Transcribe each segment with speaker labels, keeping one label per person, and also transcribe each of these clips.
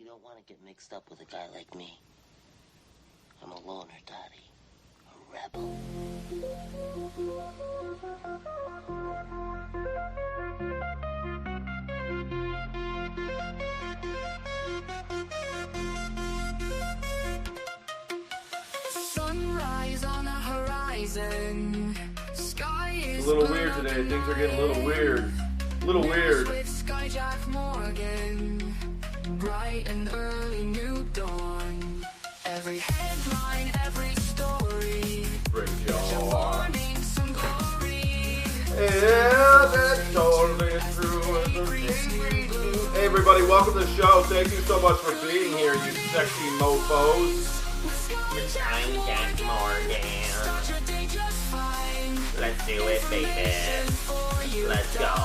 Speaker 1: You don't want to get mixed up with a guy like me. I'm a loner, Dottie. A rebel.
Speaker 2: Sunrise on the horizon. Sky is
Speaker 3: a little weird today. Things are getting a little weird. A little weird.
Speaker 2: With Skyjack Morgan. Bright and early new dawn. Every headline, every story.
Speaker 3: Bring y'all.
Speaker 2: Warning some glory.
Speaker 3: Yeah, that's totally true. Hey everybody, welcome to the show. Thank you so much for being here, you sexy mofos.
Speaker 1: I'm Jack Morgan. Let's do it, baby. Let's go.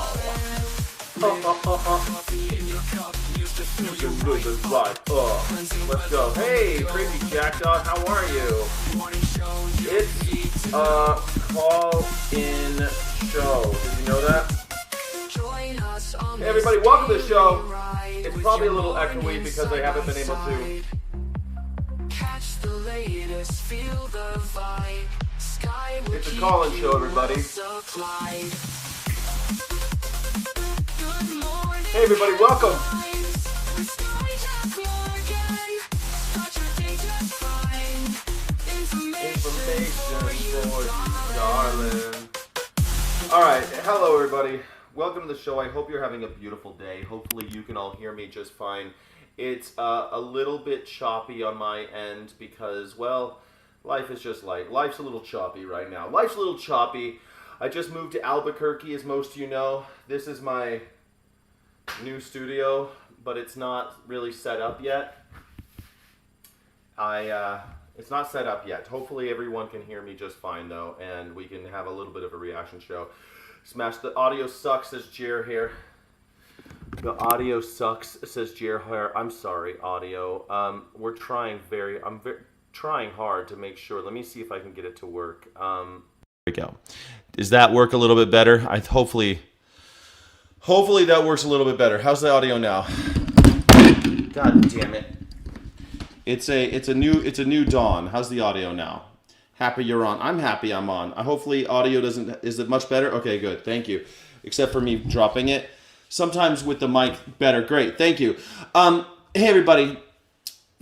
Speaker 3: Let's go. Hey, crazy Jack Dog, how are you? It's call-in show. Did you know that? Hey everybody, welcome to the show. It's probably a little echoey because I haven't been able to. It's a call-in show, everybody. Hey everybody, welcome. Information for you, darling. Alright, hello everybody. Welcome to the show. I hope you're having a beautiful day. Hopefully you can all hear me just fine. It's a little bit choppy on my end because, well, life is just like, life's a little choppy right now. Life's a little choppy. I just moved to Albuquerque, as most of you know. This is my new studio, but it's not really set up yet. It's not set up yet. Hopefully everyone can hear me just fine though, and we can have a little bit of a reaction show. Smash the audio sucks, says Jer here. The audio sucks, says Jer here. I'm sorry, audio. We're trying I'm trying hard to make sure. Let me see if I can get it to work. There we go. Does that work a little bit better? Hopefully that works a little bit better. How's the audio now? God damn it. It's a new dawn. How's the audio now? Happy you're on. I'm happy I'm on. Hopefully audio is it much better? Okay, good. Thank you. Except for me dropping it. Sometimes with the mic better. Great. Thank you. Hey everybody.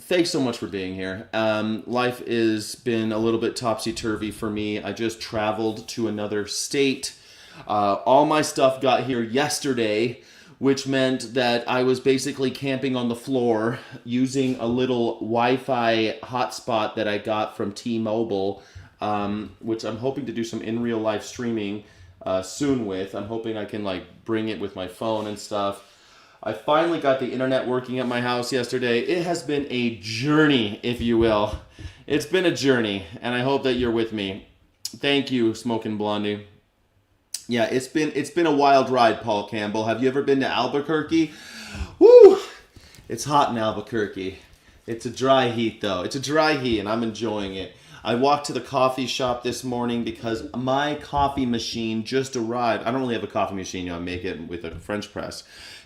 Speaker 3: Thanks so much for being here. Life has been a little bit topsy-turvy for me. I just traveled to another state. All my stuff got here yesterday, which meant that I was basically camping on the floor using a little Wi-Fi hotspot that I got from T-Mobile, which I'm hoping to do some in real life streaming soon with. I'm hoping I can bring it with my phone and stuff. I finally got the internet working at my house yesterday. It has been a journey, if you will. It's been a journey, and I hope that you're with me. Thank you, Smokin' Blondie. Yeah, it's been a wild ride, Paul Campbell. Have you ever been to Albuquerque? Woo! It's hot in Albuquerque. It's a dry heat, though. It's a dry heat, and I'm enjoying it. I walked to the coffee shop this morning because my coffee machine just arrived. I don't really have a coffee machine. I make it with a French press.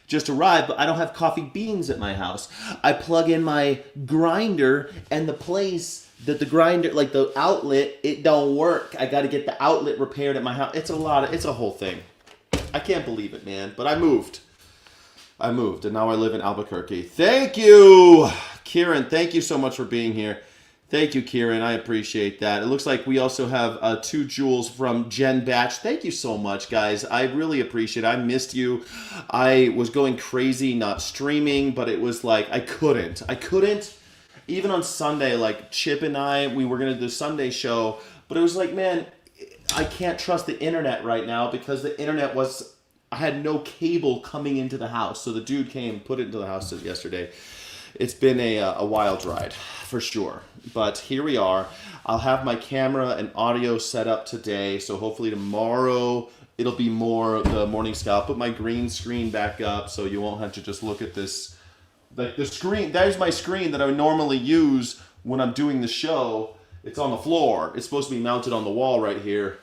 Speaker 3: Just arrived, but I don't have coffee beans at my house. I plug in my grinder, and the place that the grinder, the outlet, it don't work. I got to get the outlet repaired at my house. It's a whole thing. I can't believe it, man. But I moved, and now I live in Albuquerque. Thank you, Kieran. Thank you so much for being here. Thank you, Kieran. I appreciate that. It looks like we also have 2 jewels from Jen Batch. Thank you so much, guys. I really appreciate it. I missed you. I was going crazy not streaming, but it was I couldn't. Even on Sunday, Chip and I, we were going to do the Sunday show, but it was man, I can't trust the internet right now because the internet I had no cable coming into the house. So the dude came and put it into the house yesterday. It's been a wild ride, for sure. But here we are. I'll have my camera and audio set up today, so hopefully tomorrow it'll be more the morning sky. I'll put my green screen back up so you won't have to just look at this. The screen, there's my screen that I normally use when I'm doing the show. It's on the floor. It's supposed to be mounted on the wall right here.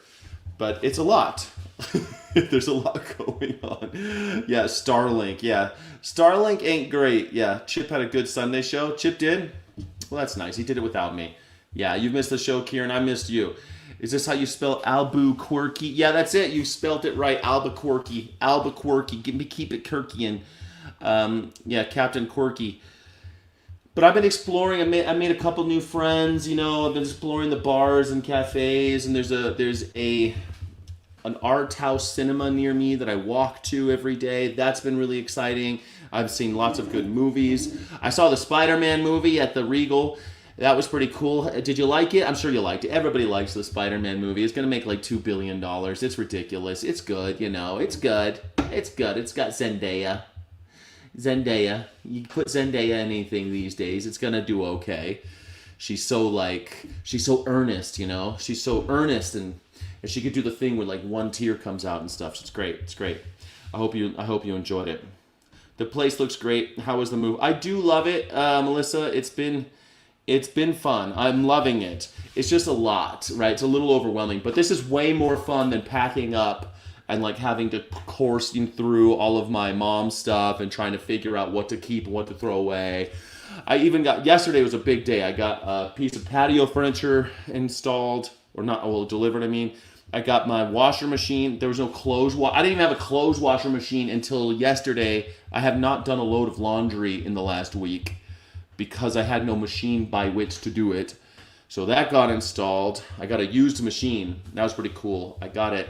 Speaker 3: but it's a lot. There's a lot going on. Yeah, Starlink. Yeah, Starlink ain't great. Yeah, Chip had a good Sunday show. Chip did? Well, that's nice. He did it without me. Yeah, you missed the show, Kieran. I missed you. Is this how you spell Albuquerque? Yeah, that's it. You spelled it right. Albuquerque. Albuquerque. Keep it Kirkian. Yeah, Captain Quirky. But I've been exploring. I made a couple new friends. You know, I've been exploring the bars and cafes. And there's an art house cinema near me that I walk to every day. That's been really exciting. I've seen lots of good movies. I saw the Spider-Man movie at the Regal. That was pretty cool. Did you like it? I'm sure you liked it. Everybody likes the Spider-Man movie. It's going to make like $2 billion. It's ridiculous. It's good, you know. It's good. It's good. It's got Zendaya. You put Zendaya in anything these days, it's going to do okay. She's so earnest, you know. She's so earnest, and she could do the thing where like one tear comes out and stuff. It's great. It's great. I hope you enjoyed it. The place looks great. How was the movie? I do love it, Melissa. It's been fun. I'm loving it. It's just a lot, right? It's a little overwhelming, but this is way more fun than packing up and like having to coursing through all of my mom's stuff and trying to figure out what to keep and what to throw away. Yesterday was a big day. I got a piece of patio furniture installed, delivered, I mean. I got my washer machine. There was no clothes I didn't even have a clothes washer machine until yesterday. I have not done a load of laundry in the last week because I had no machine by which to do it. So that got installed. I got a used machine. That was pretty cool. I got it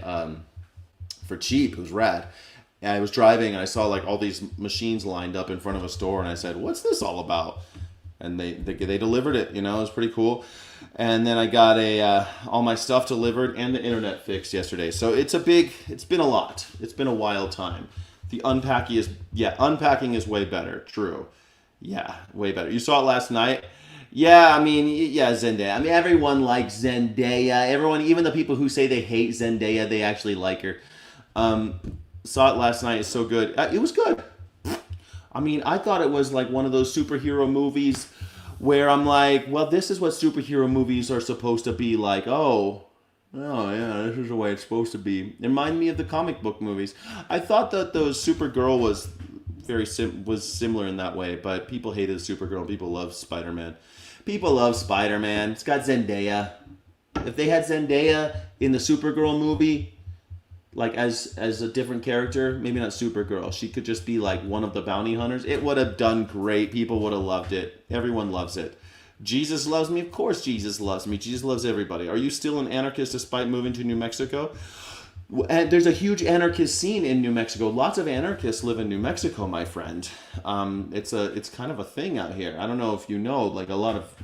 Speaker 3: for cheap. It was rad. And I was driving and I saw like all these machines lined up in front of a store, and I said, "What's this all about?" And they delivered it. You know, it was pretty cool. And then I got all my stuff delivered and the internet fixed yesterday. So it's been a lot. It's been a wild time. The unpacking is way better. True. Yeah, way better. You saw it last night? Yeah, Zendaya. I mean, everyone likes Zendaya. Everyone, even the people who say they hate Zendaya, they actually like her. Saw it last night. It's so good. It was good. I mean, I thought it was like one of those superhero movies where I'm like, well, this is what superhero movies are supposed to be like. Oh yeah, this is the way it's supposed to be. It reminded me of the comic book movies. I thought that Supergirl was was similar in that way, but people hated Supergirl. People love Spider-Man. It's got Zendaya. If they had Zendaya in the Supergirl movie, like as a different character, maybe not Supergirl, she could just be like one of the bounty hunters, it would have done great. People would have loved it. Everyone loves it. Jesus loves me. Of course Jesus loves me. Jesus loves everybody. Are you still an anarchist despite moving to New Mexico? And there's a huge anarchist scene in New Mexico. Lots of anarchists live in New Mexico, my friend. It's kind of a thing out here. I don't know if you know, like a lot of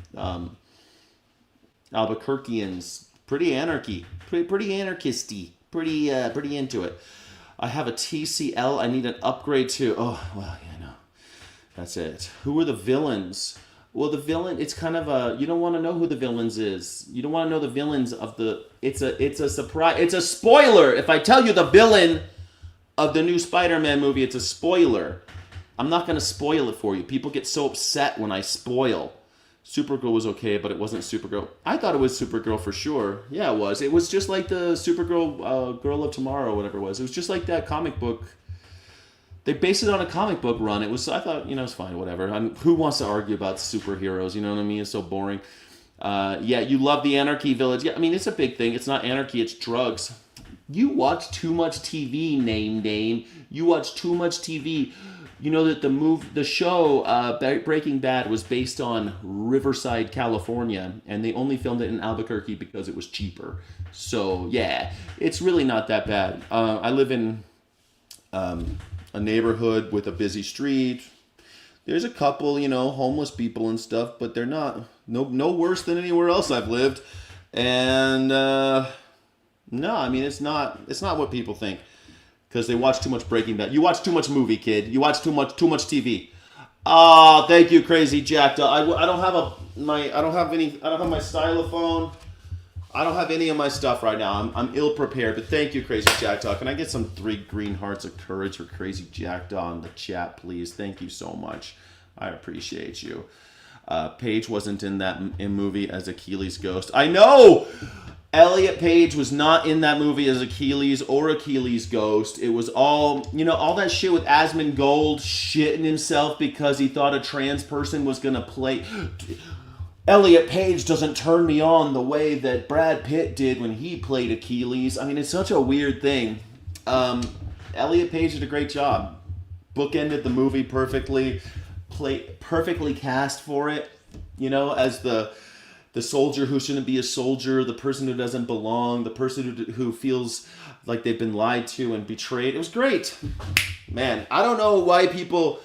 Speaker 3: Albuquerqueans, pretty anarchisty, pretty into it. I have a TCL. I need an upgrade too. Oh well, yeah, no, that's it. Who are the villains? Well, the villain, it's kind of you don't want to know who the villains is. You don't want to know the villains of it's a surprise. It's a spoiler. If I tell you the villain of the new Spider-Man movie, it's a spoiler. I'm not going to spoil it for you. People get so upset when I spoil. Supergirl was okay, but it wasn't Supergirl. I thought it was Supergirl for sure. Yeah, it was. It was just like the Supergirl, Girl of Tomorrow, whatever it was. It was just like that comic book. They based it on a comic book run. I thought, it's fine, whatever. Who wants to argue about superheroes? You know what I mean? It's so boring. Yeah, you love the Anarchy Village. Yeah, I mean, it's a big thing. It's not anarchy, it's drugs. You watch too much TV, Dame. You watch too much TV. You know that the show Breaking Bad was based on Riverside, California, and they only filmed it in Albuquerque because it was cheaper. So, yeah, it's really not that bad. I live in a neighborhood with a busy street. There's a couple, homeless people and stuff, but they're not no worse than anywhere else I've lived. And no, I mean it's not what people think, because they watch too much Breaking Bad. You watch too much movie, kid. You watch too much TV. Oh, thank you, Crazy Jack. I don't have my stylophone. I don't have any of my stuff right now. I'm ill prepared, but thank you, Crazy Jackdaw. Can I get some 3 green hearts of courage for Crazy Jackdaw in the chat, please? Thank you so much. I appreciate you. Paige wasn't in that movie as Achilles' ghost. I know! Elliot Page was not in that movie as Achilles or Achilles' ghost. It was all, all that shit with Asmongold shitting himself because he thought a trans person was going to play. Elliot Page doesn't turn me on the way that Brad Pitt did when he played Achilles. I mean, it's such a weird thing. Elliot Page did a great job. Bookended the movie perfectly. Perfectly cast for it. As the soldier who shouldn't be a soldier, the person who doesn't belong, the person who feels like they've been lied to and betrayed. It was great. Man, I don't know why people...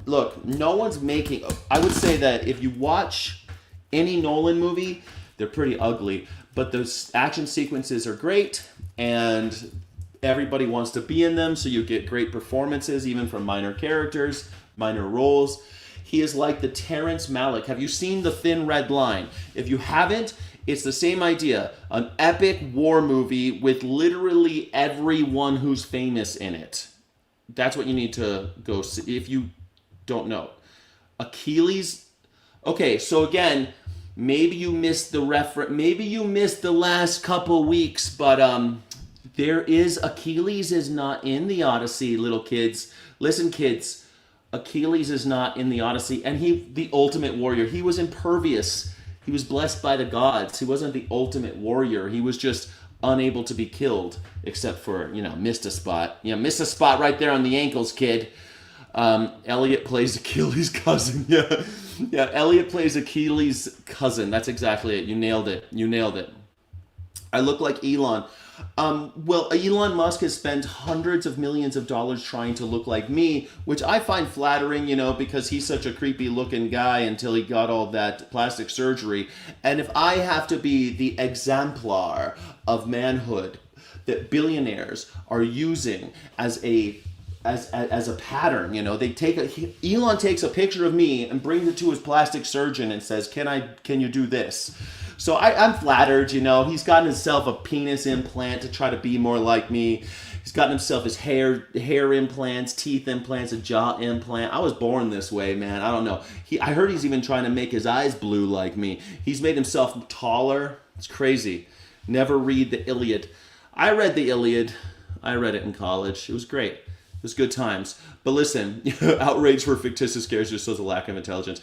Speaker 3: Look, no one's making... I would say that if you watch any Nolan movie, they're pretty ugly. But those action sequences are great, and everybody wants to be in them, so you get great performances, even from minor characters, minor roles. He is like the Terrence Malick. Have you seen The Thin Red Line? If you haven't, it's the same idea. An epic war movie with literally everyone who's famous in it. That's what you need to go see if you don't know. Achilles. Okay, so again, maybe you missed the reference. Maybe you missed the last couple weeks, but there is Achilles is not in the Odyssey, little kids. Listen, kids. Achilles is not in the Odyssey, and the ultimate warrior. He was impervious. He was blessed by the gods. He wasn't the ultimate warrior. He was just unable to be killed, except for, missed a spot. Missed a spot right there on the ankles, kid. Elliot plays Achilles' cousin. Yeah, Elliot plays Achilles' cousin. That's exactly it. You nailed it. I look like Elon. Well, Elon Musk has spent hundreds of millions of dollars trying to look like me, which I find flattering, because he's such a creepy looking guy until he got all that plastic surgery. And if I have to be the exemplar of manhood that billionaires are using as a pattern, Elon takes a picture of me and brings it to his plastic surgeon and says, can you do this? So I'm flattered, He's gotten himself a penis implant to try to be more like me. He's gotten himself his hair implants, teeth implants, a jaw implant. I was born this way, man. I don't know. I heard he's even trying to make his eyes blue like me. He's made himself taller. It's crazy. Never read the Iliad. I read the Iliad. I read it in college. It was great. It was good times. But listen, outrage for fictitious characters just shows a lack of intelligence.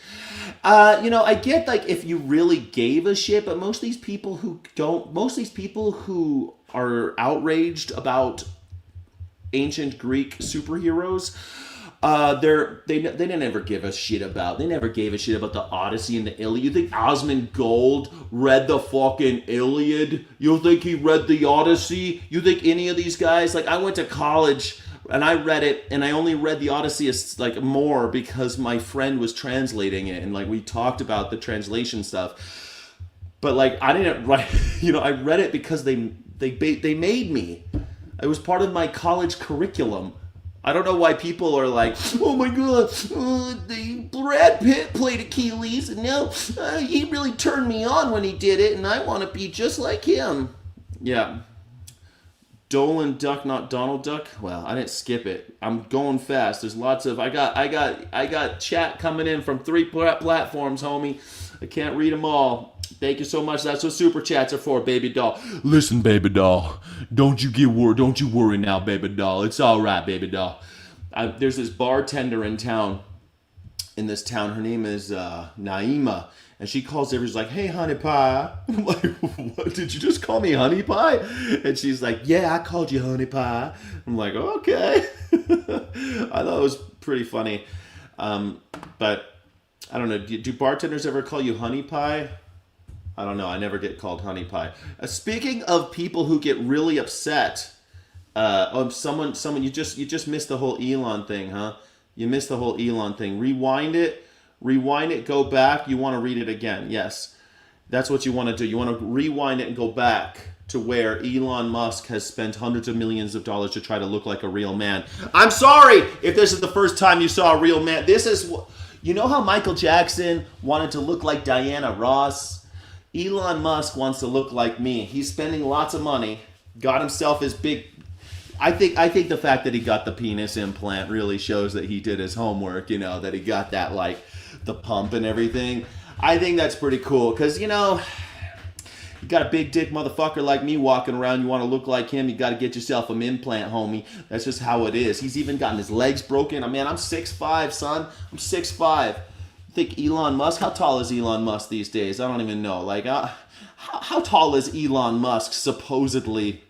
Speaker 3: I get if you really gave a shit, but most of these people who are outraged about ancient Greek superheroes, they never give a shit about. They never gave a shit about the Odyssey and the Iliad. You think Asmongold read the fucking Iliad? You think he read the Odyssey? You think any of these guys? I went to college and I read it, and I only read the Odyssey more because my friend was translating it, and we talked about the translation stuff. But I didn't write, I read it because they made me. It was part of my college curriculum. I don't know why people are like, oh my god, Brad Pitt played Achilles, and now he really turned me on when he did it, and I want to be just like him. Yeah. Dolan Duck, not Donald Duck. Well, I didn't skip it. I'm going fast. There's lots of. I got chat coming in from 3 platforms, homie. I can't read them all. Thank you so much. That's what super chats are for, baby doll. Listen, baby doll. Don't you worry now, baby doll. It's all right, baby doll. There's this bartender in this town. Her name is Naima. And she calls everyone, she's like, hey, honey pie. I'm like, what? Did you just call me honey pie? And she's like, yeah, I called you honey pie. I'm like, okay. I thought it was pretty funny. But I don't know. Do bartenders ever call you honey pie? I don't know. I never get called honey pie. Speaking of people who get really upset, someone, you just missed the whole Elon thing, huh? You missed the whole Elon thing. Rewind it, go back. You want to read it again. Yes. That's what you want to do. You want to rewind it and go back to where Elon Musk has spent hundreds of millions of dollars to try to look like a real man. I'm sorry if this is the first time you saw a real man. This is, you know how Michael Jackson wanted to look like Diana Ross? Elon Musk wants to look like me. He's spending lots of money, got himself his big... I think the fact that he got the penis implant really shows that he did his homework, that he got that, the pump and everything. I think that's pretty cool because,
Speaker 4: You got a big dick motherfucker like me walking around, you want to look like him, you got to get yourself an implant, homie. That's just how it is. He's even gotten his legs broken. I mean, I'm 6'5", son. I'm 6'5". Think Elon Musk? How tall is Elon Musk these days? I don't even know. Like, how tall is Elon Musk supposedly?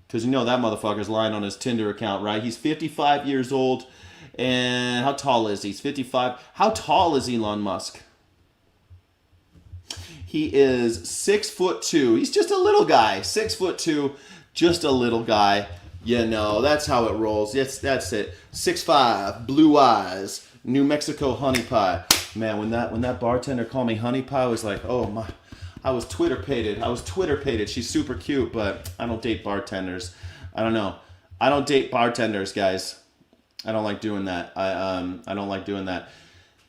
Speaker 4: Because you know that motherfucker's lying on his Tinder account, right? He's 55 years old. And how tall is he? He's 55. How tall is Elon Musk? He is 6'2". He's just a little guy. 6'2", just a little guy. You know, that's how it rolls. Yes, that's it. 6'5", blue eyes, New Mexico honey pie. Man, when that bartender called me honey pie, I was like, oh my. I was Twitter-pated. She's super cute, but I don't date bartenders. I don't know. I don't date bartenders, guys. I don't like doing that. I don't like doing that.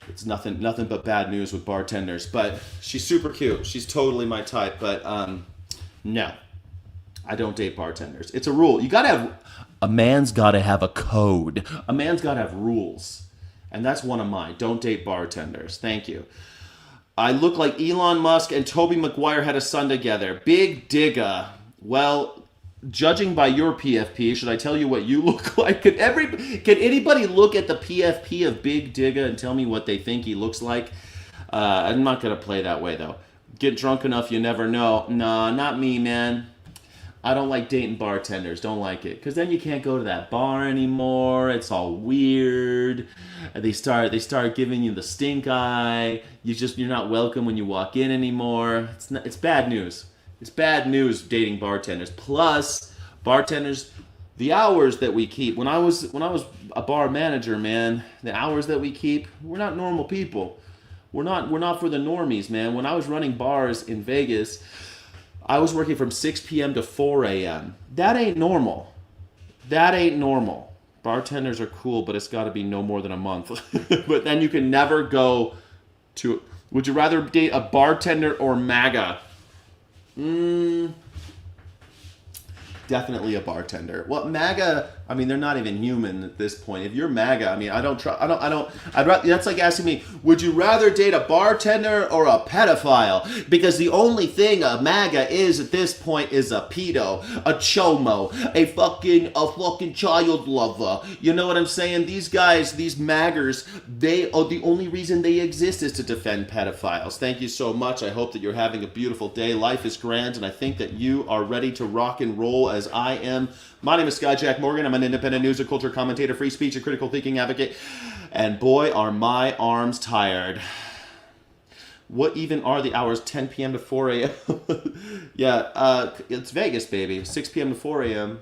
Speaker 4: It's nothing but bad news with bartenders. But she's super cute. She's totally my type. But no, I don't date bartenders. It's a rule. A man's gotta have a code. A man's gotta have rules, and that's one of mine. Don't date bartenders. Thank you. I look like Elon Musk and Tobey Maguire had a son together. Big digga. Well, judging by your PFP, should I tell you what you look like? Can anybody look at the PFP of Big Digga and tell me what they think he looks like? I'm not going to play that way, though. Get drunk enough, you never know. Nah, not me, man. I don't like dating bartenders. Don't like it. Because then you can't go to that bar anymore. It's all weird. They start giving you the stink eye. You're not welcome when you walk in anymore. It's bad news. It's bad news dating bartenders. Plus, bartenders, the hours that we keep. When I was a bar manager, man, the hours that we keep, we're not normal people. We're not for the normies, man. When I was running bars in Vegas, I was working from 6 p.m. to 4 a.m. That ain't normal. Bartenders are cool, but it's got to be no more than a month. But then you can never go to... Would you rather date a bartender or MAGA? Definitely a bartender. Well, MAGA, I mean, they're not even human at this point. If you're MAGA, I mean, that's like asking me, would you rather date a bartender or a pedophile? Because the only thing a MAGA is at this point is a pedo, a chomo, a fucking child lover. You know what I'm saying? These guys, these MAGers, the only reason they exist is to defend pedophiles. Thank you so much. I hope that you're having a beautiful day. Life is grand, and I think that you are ready to rock and roll as I am. My name is Scott Jack Morgan. I'm an independent news and culture commentator, free speech, and critical thinking advocate. And boy, are my arms tired. What even are the hours? 10 p.m. to 4 a.m.? Yeah, it's Vegas, baby. 6 p.m. to 4 a.m.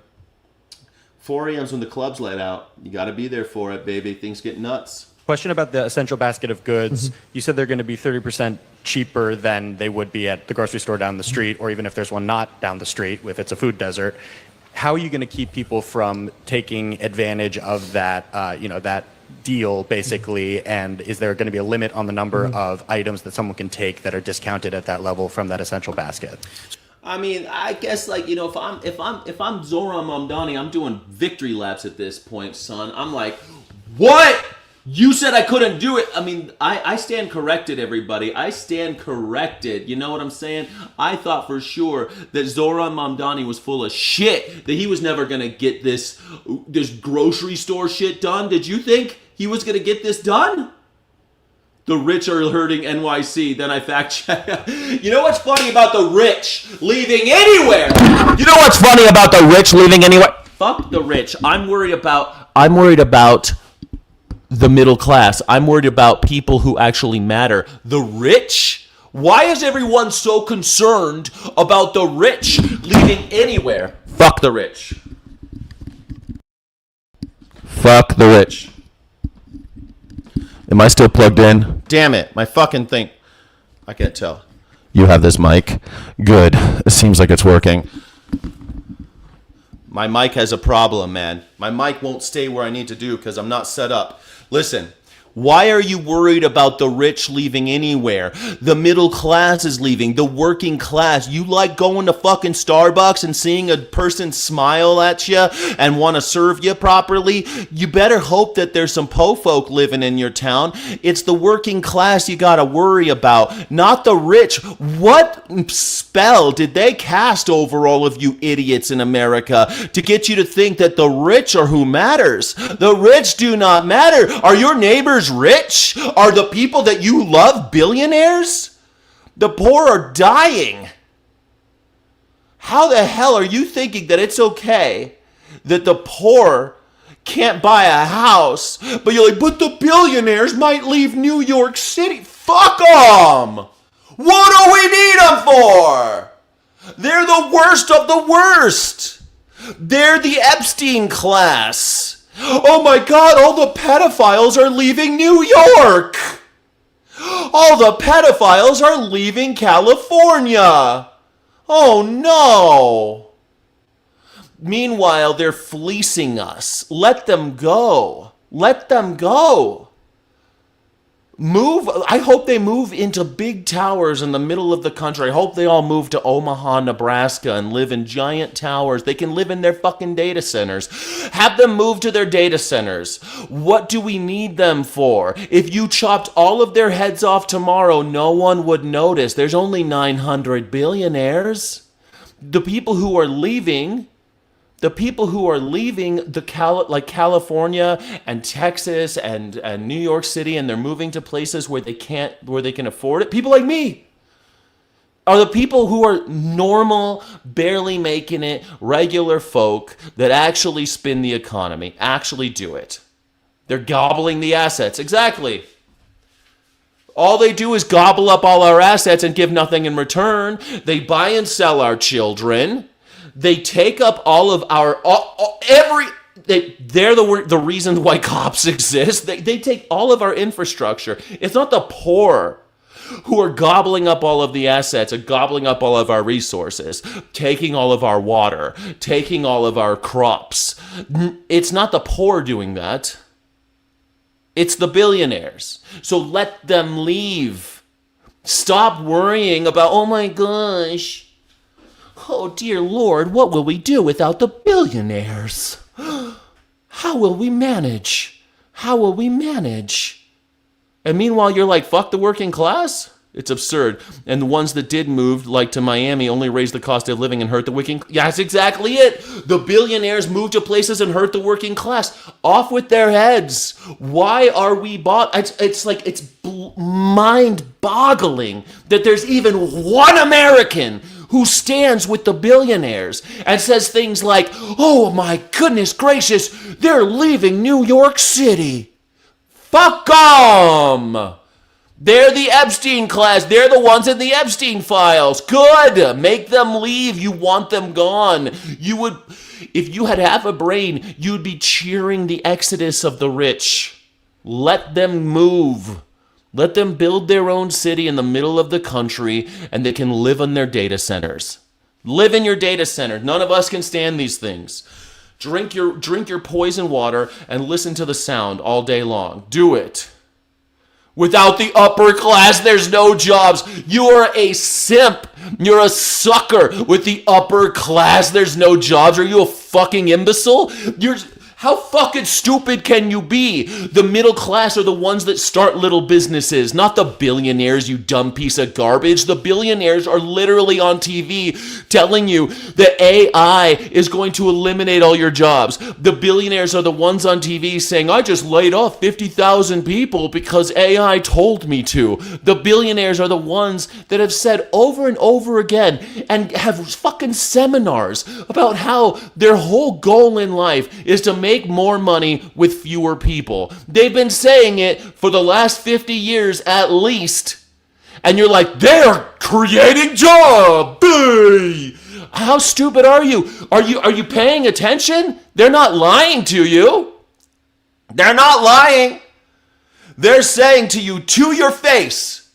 Speaker 4: 4 a.m. is when the clubs let out. You got to be there for it, baby. Things get nuts.
Speaker 5: Question about the essential basket of goods. You said they're going to be 30% cheaper than they would be at the grocery store down the street, or even if there's one not down the street, if it's a food desert. How are you going to keep people from taking advantage of that, that deal, basically? And is there going to be a limit on the number of items that someone can take that are discounted at that level from that essential basket?
Speaker 4: I mean, I guess, like, you know, if I'm Zoran Mamdani, I'm doing victory laps at this point, son. I'm like, what? You said I couldn't do it. I mean, I stand corrected, everybody. I stand corrected. You know what I'm saying? I thought for sure that Zoran Mamdani was full of shit, that he was never going to get this grocery store shit done. Did you think he was going to get this done? The rich are hurting NYC. Then I fact check. You know what's funny about the rich leaving anywhere? You know what's funny about the rich leaving anywhere? Fuck the rich. I'm worried about the middle class. I'm worried about people who actually matter. The rich? Why is everyone so concerned about the rich leaving anywhere? Fuck the rich. Fuck the rich. Am I still plugged in? Damn it, my fucking thing. I can't tell. You have this mic? Good. It seems like it's working. My mic has a problem, man. My mic won't stay where I need to do because I'm not set up. Listen, Why are you worried about the rich leaving anywhere? The middle class is leaving. The working class. You like going to fucking Starbucks and seeing a person smile at you and want to serve you properly? You better hope that there's some po folk living in your town. It's the working class you gotta worry about, not the rich. What spell did they cast over all of you idiots in America to get you to think that the rich are who matters? The rich do not matter. Are your neighbors rich? Are the people that you love billionaires? The poor are dying. How the hell are you thinking that it's okay that the poor can't buy a house, but you're like, but the billionaires might leave New York City? Fuck them! What do we need them for? They're the worst of the worst. They're the Epstein class. Oh my God, all the pedophiles are leaving New York. All the pedophiles are leaving California. Oh no. Meanwhile, they're fleecing us. Let them go. Let them go. Move. I hope they move into big towers in the middle of the country. I hope they all move to Omaha, Nebraska and live in giant towers. They can live in their fucking data centers. Have them move to their data centers. What do we need them for? If you chopped all of their heads off tomorrow, no one would notice. There's only 900 billionaires. The people who are leaving like California and Texas and New York City, and they're moving to places where they can afford it. People like me are the people who are normal, barely making it, regular folk that actually spin the economy, actually do it. They're gobbling the assets. Exactly. All they do is gobble up all our assets and give nothing in return. They buy and sell our children. They take up all of our they're the reason why cops exist. They take all of our infrastructure. It's not the poor who are gobbling up all of the assets and gobbling up all of our resources, taking all of our water, taking all of our crops. It's not the poor doing that. It's the billionaires. So let them leave. Stop worrying about, oh my gosh, oh dear Lord, what will we do without the billionaires? How will we manage? How will we manage? And meanwhile, you're like, fuck the working class? It's absurd. And the ones that did move, like to Miami, only raised the cost of living and hurt the working. Yeah, that's exactly it. The billionaires moved to places and hurt the working class. Off with their heads. Why are we bought? It's mind-boggling that there's even one American who stands with the billionaires and says things like, oh my goodness gracious, they're leaving New York City. Fuck 'em. They're the Epstein class. They're the ones in the Epstein files. Good. Make them leave. You want them gone. You would, if you had half a brain, you'd be cheering the exodus of the rich. Let them move. Let them build their own city in the middle of the country, and they can live in their data centers. Live in your data center. None of us can stand these things. Drink your poison water and listen to the sound all day long. Do it. Without the upper class, there's no jobs. You're a simp. You're a sucker. With the upper class, there's no jobs. Are you a fucking imbecile? How fucking stupid can you be? The middle class are the ones that start little businesses, not the billionaires, you dumb piece of garbage. The billionaires are literally on TV telling you that AI is going to eliminate all your jobs. The billionaires are the ones on TV saying, I just laid off 50,000 people because AI told me to. The billionaires are the ones that have said over and over again and have fucking seminars about how their whole goal in life is to make more money with fewer people. They've been saying it for the last 50 years at least. And you're like, they're creating jobs. Hey! How stupid are you? Are you paying attention? They're not lying to you. They're not lying. They're saying to you to your face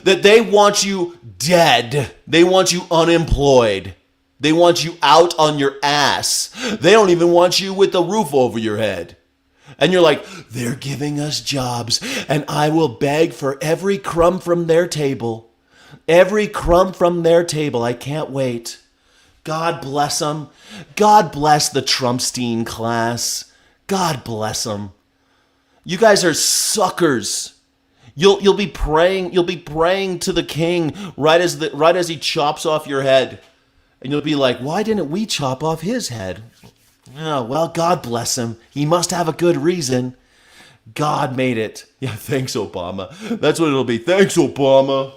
Speaker 4: that they want you dead. They want you unemployed. They want you out on your ass. They don't even want you with a roof over your head. And you're like, they're giving us jobs, and I will beg for every crumb from their table. Every crumb from their table. I can't wait. God bless them. God bless the Trumpstein class. God bless them. You guys are suckers. You'll be praying to the king right as he chops off your head. And you'll be like, why didn't we chop off his head? Oh, well, God bless him. He must have a good reason. God made it. Yeah, thanks, Obama. That's what it'll be. Thanks, Obama.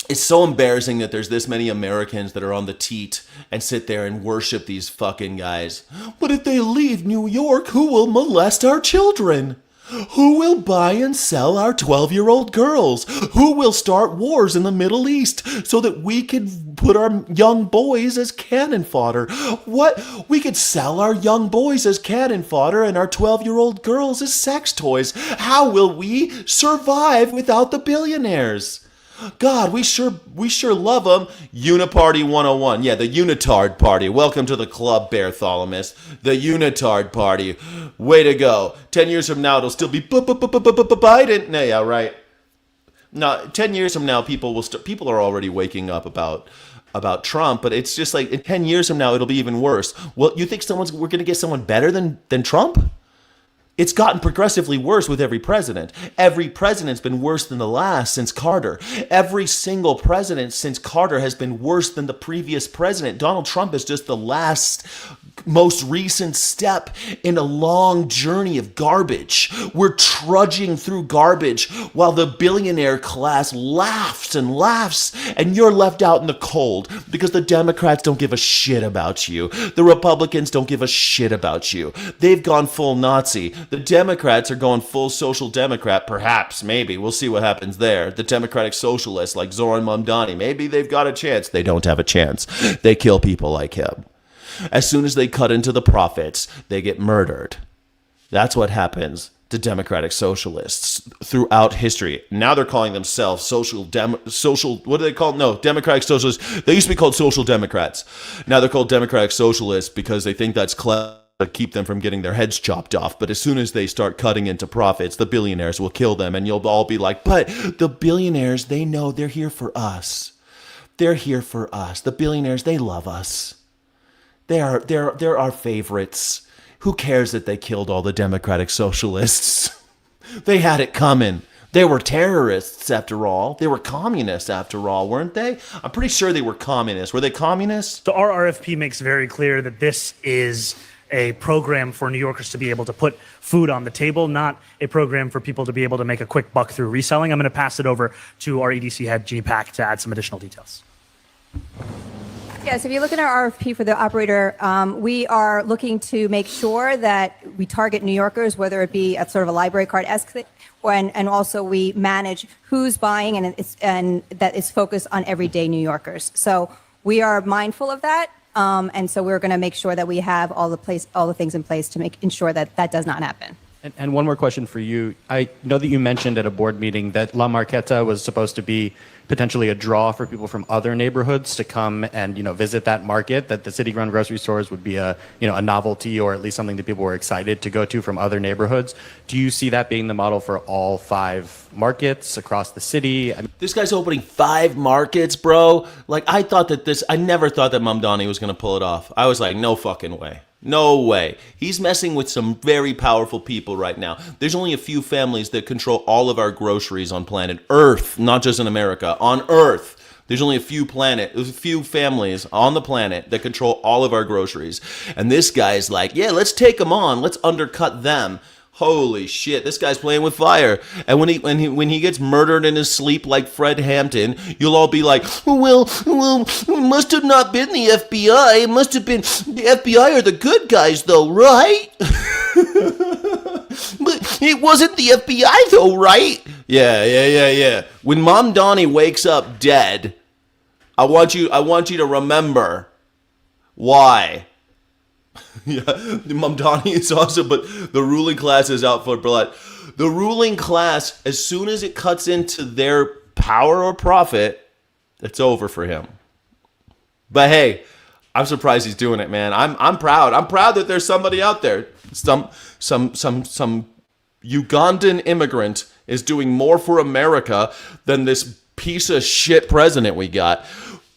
Speaker 4: It's so embarrassing that there's this many Americans that are on the teat and sit there and worship these fucking guys. But if they leave New York, who will molest our children? Who will buy and sell our 12-year-old girls? Who will start wars in the Middle East so that we could put our young boys as cannon fodder? What? We could sell our young boys as cannon fodder and our 12-year-old girls as sex toys. How will we survive without the billionaires? God, we sure love them. Uniparty 101. Yeah, the Unitard Party. Welcome to the club, Bartholomew. The Unitard Party. Way to go. 10 years from now, it'll still be Biden. No, yeah, right. No, 10 years from now, people are already waking up about Trump, but it's just like in 10 years from now, it'll be even worse. Well, you think we're going to get someone better than Trump? It's gotten progressively worse with every president. Every president's been worse than the last since Carter. Every single president since Carter has been worse than the previous president. Donald Trump is just the last, most recent step in a long journey of garbage. We're trudging through garbage while the billionaire class laughs, and you're left out in the cold because the Democrats don't give a shit about you. The Republicans don't give a shit about you. They've gone full Nazi. The Democrats are going full social democrat, perhaps, maybe. We'll see what happens there. The Democratic Socialists like Zoran Mamdani, maybe they've got a chance. They don't have a chance. They kill people like him. As soon as they cut into the profits, they get murdered. That's what happens to Democratic Socialists throughout history. Now they're calling themselves what do they call? No, Democratic Socialists. They used to be called Social Democrats. Now they're called Democratic Socialists because they think that's clever to keep them from getting their heads chopped off. But as soon as they start cutting into profits, the billionaires will kill them, and you'll all be like, but the billionaires, they know they're here for us. They're here for us. The billionaires, they love us. They're our favorites. Who cares that they killed all the Democratic Socialists? They had it coming. They were terrorists, after all. They were communists, after all, weren't they? I'm pretty sure they were communists. Were they communists?
Speaker 6: So our RFP makes very clear that this is a program for New Yorkers to be able to put food on the table, not a program for people to be able to make a quick buck through reselling. I'm going to pass it over to our EDC head, Jeannie Pack, to add some additional details.
Speaker 7: Yes, if you look at our RFP for the operator, we are looking to make sure that we target New Yorkers, whether it be at sort of a library card-esque thing, and also we manage who's buying, and that is focused on everyday New Yorkers. So we are mindful of that. And so we're going to make sure that we have all the things in place to ensure that that does not happen.
Speaker 5: And one more question for you. I know that you mentioned at a board meeting that La Marqueta was supposed to be potentially a draw for people from other neighborhoods to come and, visit that market, that the city-run grocery stores would be a novelty, or at least something that people were excited to go to from other neighborhoods. Do you see that being the model for all 5 markets across the city?
Speaker 4: This guy's opening 5 markets, bro. Like, I never thought that Mamdani was going to pull it off. I was like, no fucking way. No way. He's messing with some very powerful people right now. There's only a few families that control all of our groceries on planet Earth, not just in America. On Earth, there's only a few families on the planet that control all of our groceries. And this guy's like, yeah, let's take them on. Let's undercut them. Holy shit, this guy's playing with fire. And when he gets murdered in his sleep like Fred Hampton, you'll all be like, well, it must have not been the FBI. It must have been the FBI are the good guys though, right? But it wasn't the FBI though, right? Yeah. When Mamdani wakes up dead, I want you to remember why. Yeah, Mamdani is awesome, but the ruling class is out for blood. The ruling class, as soon as it cuts into their power or profit, it's over for him. But hey, I'm surprised he's doing it, man. I'm proud. I'm proud that there's somebody out there. Some Ugandan immigrant is doing more for America than this piece of shit president we got.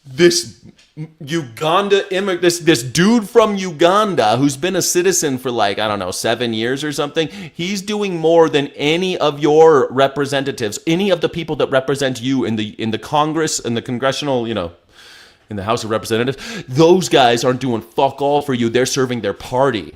Speaker 4: This this dude from Uganda who's been a citizen for like, I don't know, 7 years or something. He's doing more than any of your representatives, any of the people that represent you in the Congress and the congressional, in the House of Representatives. Those guys aren't doing fuck all for you. They're serving their party.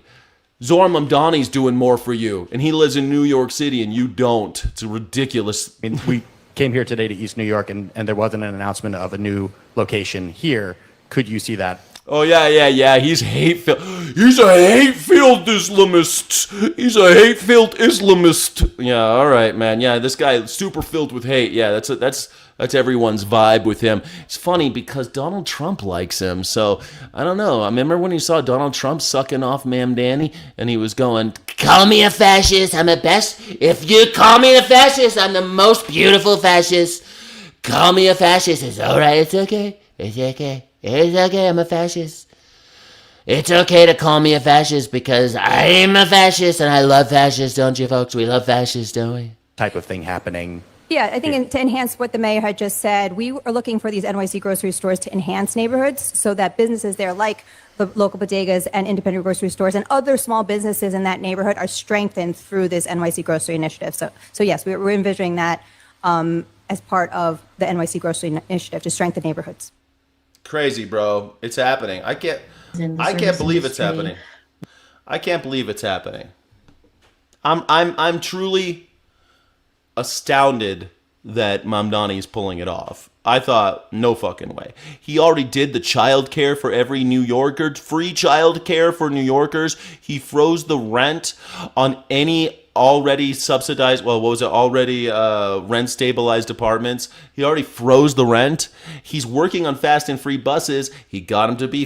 Speaker 4: Zoran Mamdani's doing more for you, and he lives in New York City, and you don't. It's ridiculous.
Speaker 5: I mean, we came here today to East New York, and there wasn't an announcement of a new location here. Could you see that?
Speaker 4: Oh, yeah. He's hate-filled. He's a hate-filled Islamist. He's a hate-filled Islamist. Yeah, all right, man. Yeah, this guy is super filled with hate. Yeah, that's everyone's vibe with him. It's funny because Donald Trump likes him. So, I don't know. I remember when you saw Donald Trump sucking off Ma'am Danny, and he was going, "Call me a fascist. I'm the best. If you call me a fascist, I'm the most beautiful fascist. Call me a fascist. It's all right. It's okay. It's okay. It's okay. I'm a fascist. It's okay to call me a fascist because I'm a fascist and I love fascists, don't you, folks? We love fascists, don't we?"
Speaker 5: Type of thing happening.
Speaker 7: Yeah, I think to enhance what the mayor had just said, we are looking for these NYC grocery stores to enhance neighborhoods so that businesses there, like the local bodegas and independent grocery stores and other small businesses in that neighborhood, are strengthened through this NYC grocery initiative. So yes, we're envisioning that as part of the NYC grocery initiative to strengthen neighborhoods.
Speaker 4: Crazy, bro. It's happening. I can't believe it's happening. I can't believe it's happening. I'm truly astounded that Mamdani is pulling it off. I thought, no fucking way. He already did the child care for every New Yorker, free child care for New Yorkers. He froze the rent on any already subsidized, already rent stabilized apartments. He already froze the rent. He's working on fast and free buses. He got him to be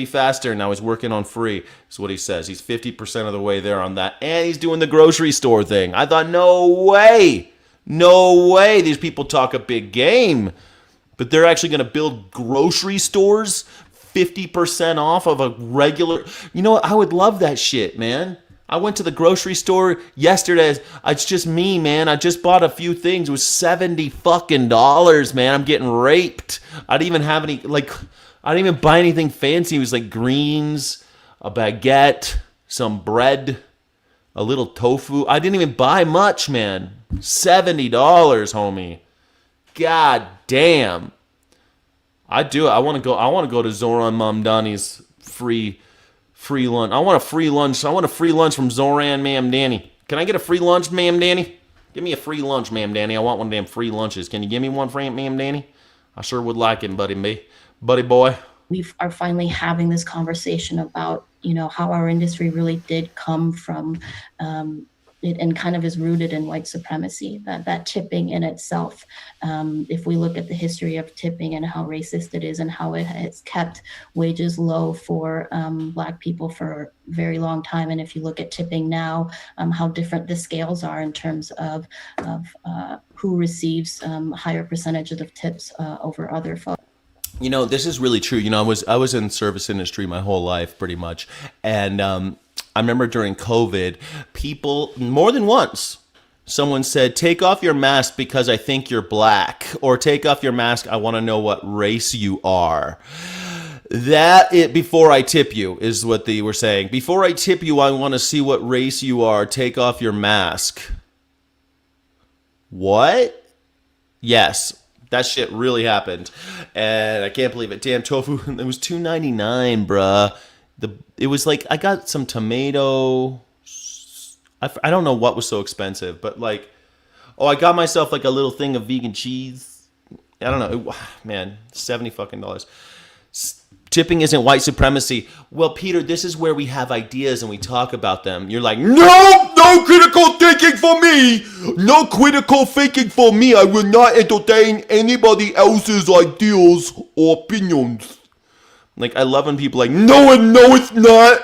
Speaker 4: faster. Now he's working on free. That's what he says. He's 50% of the way there on that, and he's doing the grocery store thing. I thought, no way. These people talk a big game, but they're actually going to build grocery stores 50% off of a regular. You know what? I would love that shit, man. I went to the grocery store yesterday. It's just me, man. I just bought a few things. It was $70 fucking dollars, man. I'm getting raped. I didn't even buy anything fancy. It was like greens, a baguette, some bread, a little tofu. I didn't even buy much, man. $70, homie. God damn. I do it. I want to go to Zoran Mamdani's free lunch. I want a free lunch. I want a free lunch from Zoran Mamdani. Can I get a free lunch, Mamdani? Give me a free lunch, Mamdani. I want one of them free lunches. Can you give me one, Mamdani? I sure would like it, buddy boy.
Speaker 8: We are finally having this conversation about, how our industry really did come from it and kind of is rooted in white supremacy, that tipping in itself. If we look at the history of tipping and how racist it is and how it has kept wages low for Black people for a very long time. And if you look at tipping now, how different the scales are in terms of who receives higher percentages of tips over other folks.
Speaker 4: This is really true. I was in the service industry my whole life pretty much. And I remember during COVID, people, more than once, someone said, "Take off your mask because I think you're Black," or "Take off your mask, I want to know what race you are." Before I tip you is what they were saying. Before I tip you, I want to see what race you are. Take off your mask. What? Yes. That shit really happened, and I can't believe it. Damn, tofu, it was $2.99, bruh. It was like, I got some tomato. I don't know what was so expensive, but I got myself like a little thing of vegan cheese. I don't know, man, $70 fucking dollars. Tipping isn't white supremacy. Well, Peter, this is where we have ideas and we talk about them. You're like, no critical thinking for me. No critical thinking for me. I will not entertain anybody else's ideas or opinions. I love when people are like, no, it's not.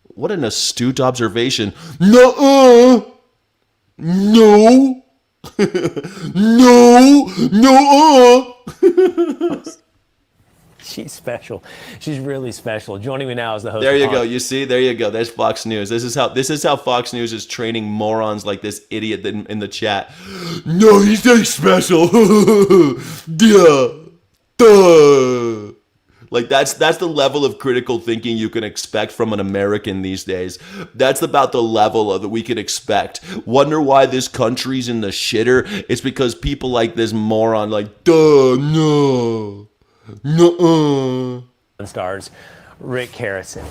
Speaker 4: What an astute observation. No. No.
Speaker 9: She's special. She's really special. Joining me now is the host.
Speaker 4: There
Speaker 9: of
Speaker 4: you go. You see, there you go. There's Fox News. This is how Fox News is training morons like this idiot in the chat. No, he's not special. Duh. Duh. Like that's the level of critical thinking you can expect from an American these days. That's about the level of that we can expect. Wonder why this country's in the shitter? It's because people like this moron, like, duh, no, no.
Speaker 9: Stars, Rick Harrison.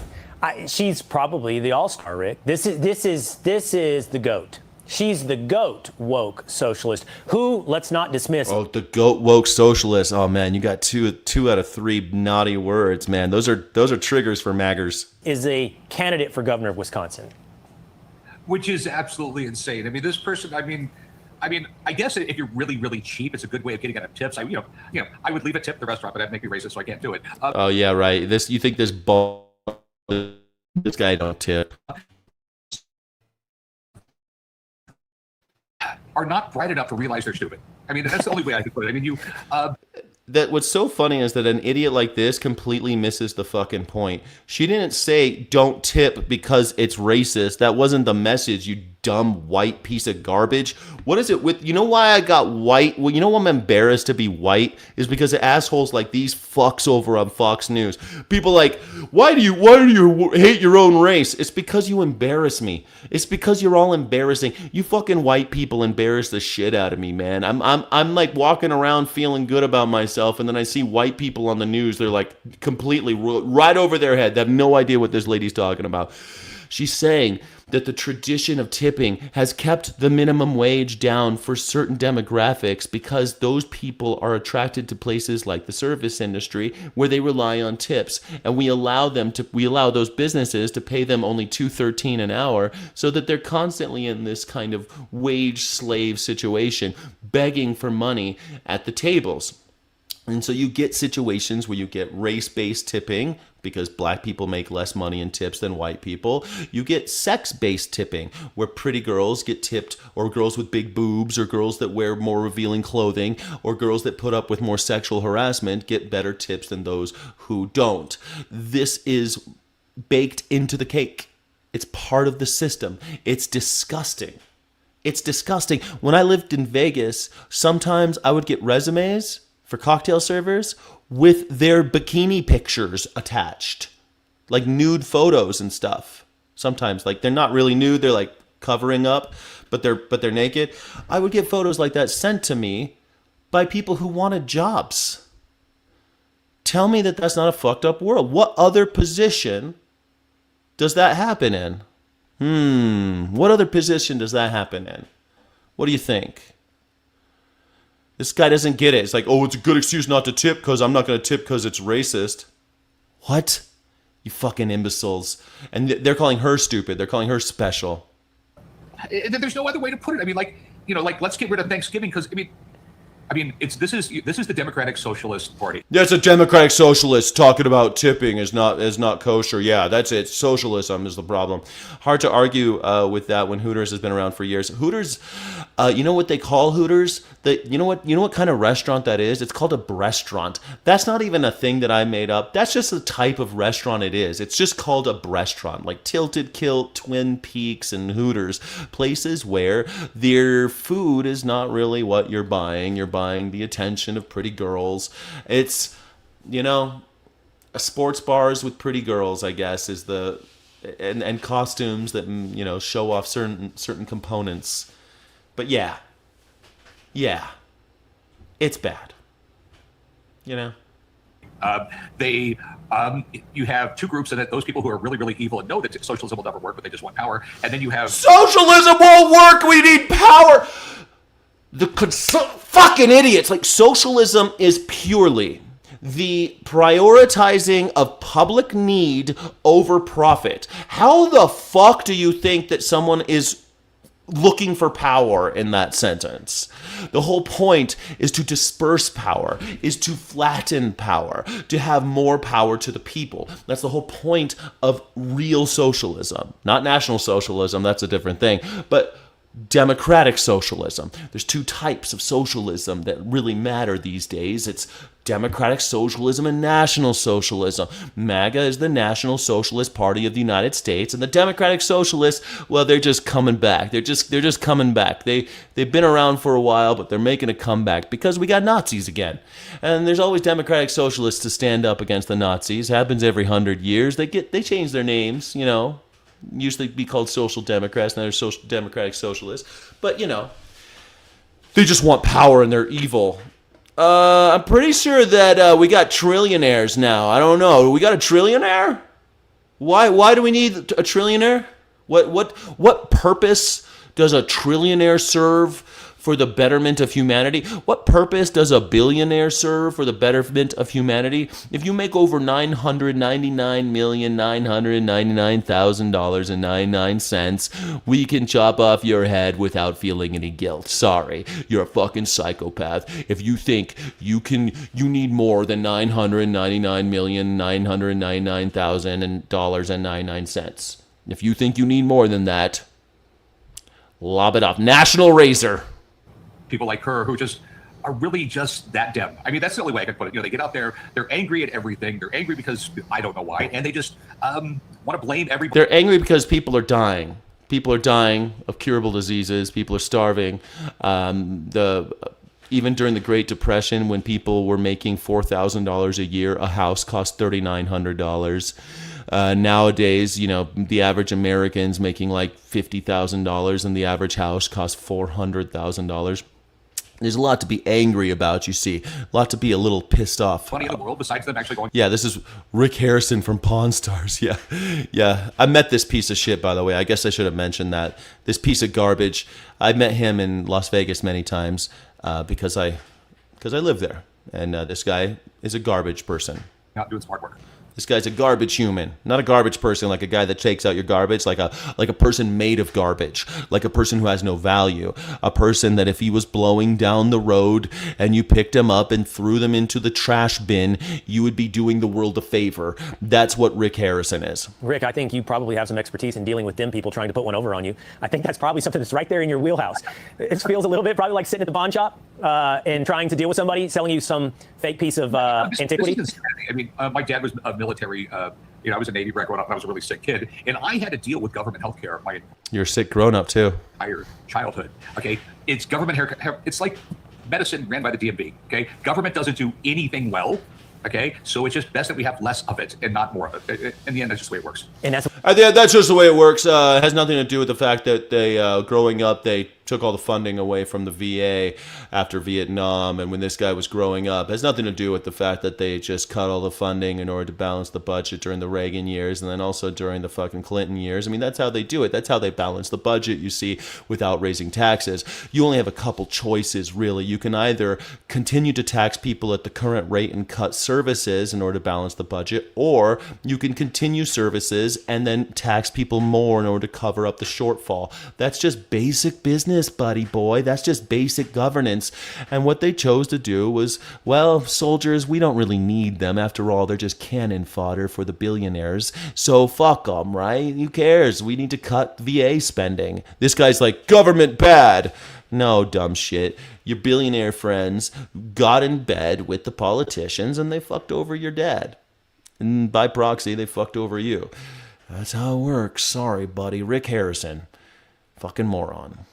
Speaker 9: She's probably the all-star, Rick. This is the GOAT. She's the GOAT woke socialist who, let's not dismiss.
Speaker 4: Oh, the GOAT woke socialist. Oh man, you got two out of three naughty words, man. Those are triggers for maggers.
Speaker 9: Is a candidate for governor of Wisconsin.
Speaker 10: Which is absolutely insane. I mean, this person, I guess if you're really, really cheap, it's a good way of getting out of tips. I would leave a tip at the restaurant, but that'd make me racist, so I can't do it.
Speaker 4: Oh yeah, right. You think this guy don't tip?
Speaker 10: Are not bright enough to realize they're stupid. I mean, that's the only way I could put it. I mean,
Speaker 4: that what's so funny is that an idiot like this completely misses the fucking point. She didn't say don't tip because it's racist. That wasn't the message, you dumb white piece of garbage. What is it with, you know why I got white? Well, you know why I'm embarrassed to be white is because of assholes like these fucks over on Fox News. People like, why do you hate your own race? It's because you embarrass me. It's because you're all embarrassing. You fucking white people embarrass the shit out of me, man. I'm like walking around feeling good about myself, and then I see white people on the news. They're like completely right over their head. They have no idea what this lady's talking about. She's saying that the tradition of tipping has kept the minimum wage down for certain demographics because those people are attracted to places like the service industry where they rely on tips, and we allow those businesses to pay them only $2.13 an hour, so that they're constantly in this kind of wage slave situation, begging for money at the tables. And so you get situations where you get race-based tipping because black people make less money in tips than white people. You get sex-based tipping where pretty girls get tipped, or girls with big boobs, or girls that wear more revealing clothing, or girls that put up with more sexual harassment get better tips than those who don't. This is baked into the cake. It's part of the system. It's disgusting. It's disgusting. When I lived in Vegas, sometimes I would get resumes for cocktail servers with their bikini pictures attached, like nude photos and stuff. Sometimes, like, they're not really nude, they're like covering up, but they're naked. I would get photos like that sent to me by people who wanted jobs. Tell me that that's not a fucked up world. What other position does that happen in? What other position does that happen in? What do you think? This guy doesn't get it. It's like, oh, it's a good excuse not to tip because I'm not going to tip because it's racist. What? You fucking imbeciles. And they're calling her stupid. They're calling her special.
Speaker 10: there's no other way to put it. I mean, let's get rid of Thanksgiving because, this is the Democratic Socialist Party.
Speaker 4: That's a Democratic Socialist talking about tipping is not kosher. Yeah, that's it. Socialism is the problem. Hard to argue with that when Hooters has been around for years. Hooters, you know what they call Hooters? You know what kind of restaurant that is? It's called a breastaurant. That's not even a thing that I made up. That's just the type of restaurant it is. It's just called a breastaurant, like Tilted Kilt, Twin Peaks, and Hooters, places where their food is not really what you're buying. You're buying the attention of pretty girls. It's, sports bars with pretty girls, I guess, is the and costumes that show off certain components. But yeah, it's bad. You
Speaker 10: have two groups in it: those people who are really, really evil and know that socialism will never work, but they just want power, and then you have
Speaker 4: socialism won't work. We need power. Fucking idiots. Like, socialism is purely the prioritizing of public need over profit. How the fuck do you think that someone is looking for power in that sentence? The whole point is to disperse power, is to flatten power, to have more power to the people. That's the whole point of real socialism. Not National Socialism, that's a different thing. But democratic socialism. There's two types of socialism that really matter these days. It's democratic socialism and national socialism. MAGA is the National Socialist Party of the United States, and the democratic socialists, well, they're just coming back. They're just coming back. They've been around for a while, but they're making a comeback because we got Nazis again. And there's always democratic socialists to stand up against the Nazis. Happens every 100 years. They change their names, you know. Usually be called social democrats, now they're social democratic socialists. But, you know, they just want power and they're evil. I'm pretty sure that we got trillionaires now. I don't know. We got a trillionaire? Why do we need a trillionaire? What purpose does a trillionaire serve for the betterment of humanity? What purpose does a billionaire serve for the betterment of humanity? If you make over $999,999,000.99, we can chop off your head without feeling any guilt. Sorry, you're a fucking psychopath. If you think you need more than $999,999,000.99. If you think you need more than that, lob it off. National Razor.
Speaker 10: People like her who just are really just that dim. I mean, that's the only way I can put it. You know, they get out there, they're angry at everything. They're angry because I don't know why, and they just want to blame everybody.
Speaker 4: They're angry because people are dying. People are dying of curable diseases. People are starving. Even during the Great Depression, when people were making $4,000 a year, a house cost $3,900. Nowadays, you know, the average American's making like $50,000 and the average house costs $400,000. There's a lot to be angry about, you see. A lot to be a little pissed off.
Speaker 10: Funny in the world besides them actually going.
Speaker 4: Yeah, this is Rick Harrison from Pawn Stars. Yeah. I met this piece of shit, by the way. I guess I should have mentioned that. This piece of garbage. I met him in Las Vegas many times because I live there. And this guy is a garbage person.
Speaker 10: Not doing smart work.
Speaker 4: This guy's a garbage human, not a garbage person, like a guy that takes out your garbage, like a person made of garbage, like a person who has no value, a person that if he was blowing down the road and you picked him up and threw them into the trash bin, you would be doing the world a favor. That's what Rick Harrison is.
Speaker 9: Rick, I think you probably have some expertise in dealing with dim people trying to put one over on you. I think that's probably something that's right there in your wheelhouse. It feels a little bit probably like sitting at the pawn shop and trying to deal with somebody selling you some fake piece of antiquity.
Speaker 10: I mean, my dad was a military. I was a Navy brat growing up, and I was a really sick kid, and I had to deal with government health care my
Speaker 4: You're a sick grown up too.
Speaker 10: entire childhood. Okay, it's government hair. It's like medicine ran by the DMV. Okay, government doesn't do anything well. Okay, so it's just best that we have less of it and not more of it. In the end, that's just the way it works.
Speaker 9: And that's
Speaker 4: just the way it works. It has nothing to do with the fact that they, growing up, they took all the funding away from the VA after Vietnam, and when this guy was growing up, it has nothing to do with the fact that they just cut all the funding in order to balance the budget during the Reagan years and then also during the fucking Clinton years. I mean, that's how they do it. That's how they balance the budget, you see, without raising taxes. You only have a couple choices, really. You can either continue to tax people at the current rate and cut services in order to balance the budget, or you can continue services and then tax people more in order to cover up the shortfall. That's just basic business, buddy boy. That's just basic governance. And what they chose to do was, well, soldiers, we don't really need them. After all, they're just cannon fodder for the billionaires. So fuck them, right? Who cares? We need to cut VA spending. This guy's like, government bad. No, dumb shit. Your billionaire friends got in bed with the politicians and they fucked over your dad. And by proxy, they fucked over you. That's how it works. Sorry, buddy. Rick Harrison. Fucking moron.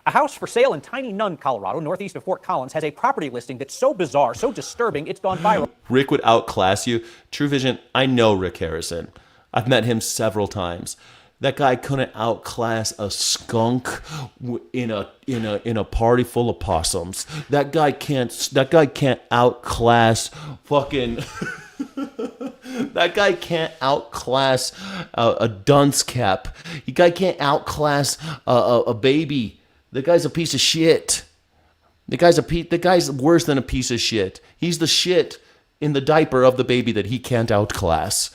Speaker 11: A house for sale in Tiny Nun, Colorado, northeast of Fort Collins, has a property listing that's so bizarre, so disturbing, it's gone viral.
Speaker 4: Rick would outclass you. True Vision, I know Rick Harrison. I've met him several times. That guy couldn't outclass a skunk in a party full of possums. That guy can't outclass fucking that guy can't outclass a dunce cap. The guy can't outclass a baby. The guy's a piece of shit. The guy's worse than a piece of shit. He's the shit in the diaper of the baby that he can't outclass.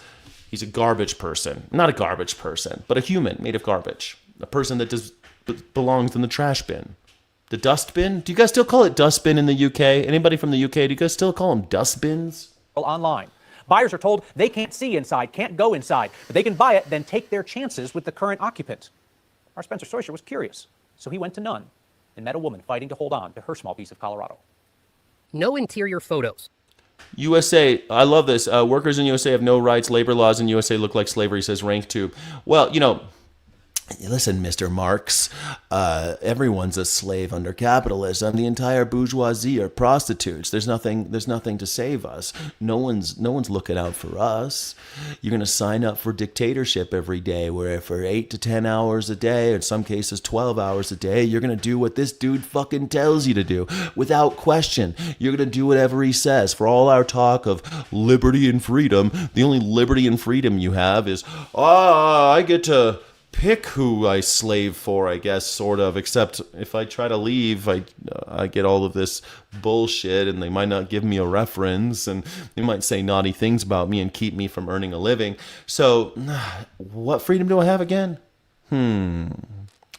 Speaker 4: He's a garbage person. Not a garbage person, but a human made of garbage. A person that belongs in the trash bin. The dust bin? Do you guys still call it dust bin in the UK? Anybody from the UK, do you guys still call them dust bins?
Speaker 11: Online. Buyers are told they can't see inside, can't go inside, but they can buy it, then take their chances with the current occupant. Our Spencer Soysher was curious, so he went to none and met a woman fighting to hold on to her small piece of Colorado.
Speaker 12: No interior photos.
Speaker 4: USA, I love this. Workers in USA have no rights. Labor laws in USA look like slavery, says Rank 2. Well, listen, Mr. Marx, everyone's a slave under capitalism. The entire bourgeoisie are prostitutes. There's nothing to save us. No one's looking out for us. You're going to sign up for dictatorship every day, where for 8 to 10 hours a day, in some cases 12 hours a day, you're going to do what this dude fucking tells you to do without question. You're going to do whatever he says. For all our talk of liberty and freedom, the only liberty and freedom you have is, I get to pick who I slave for, I guess, sort of, except if I try to leave, I get all of this bullshit, and they might not give me a reference, and they might say naughty things about me and keep me from earning a living. So, what freedom do I have again?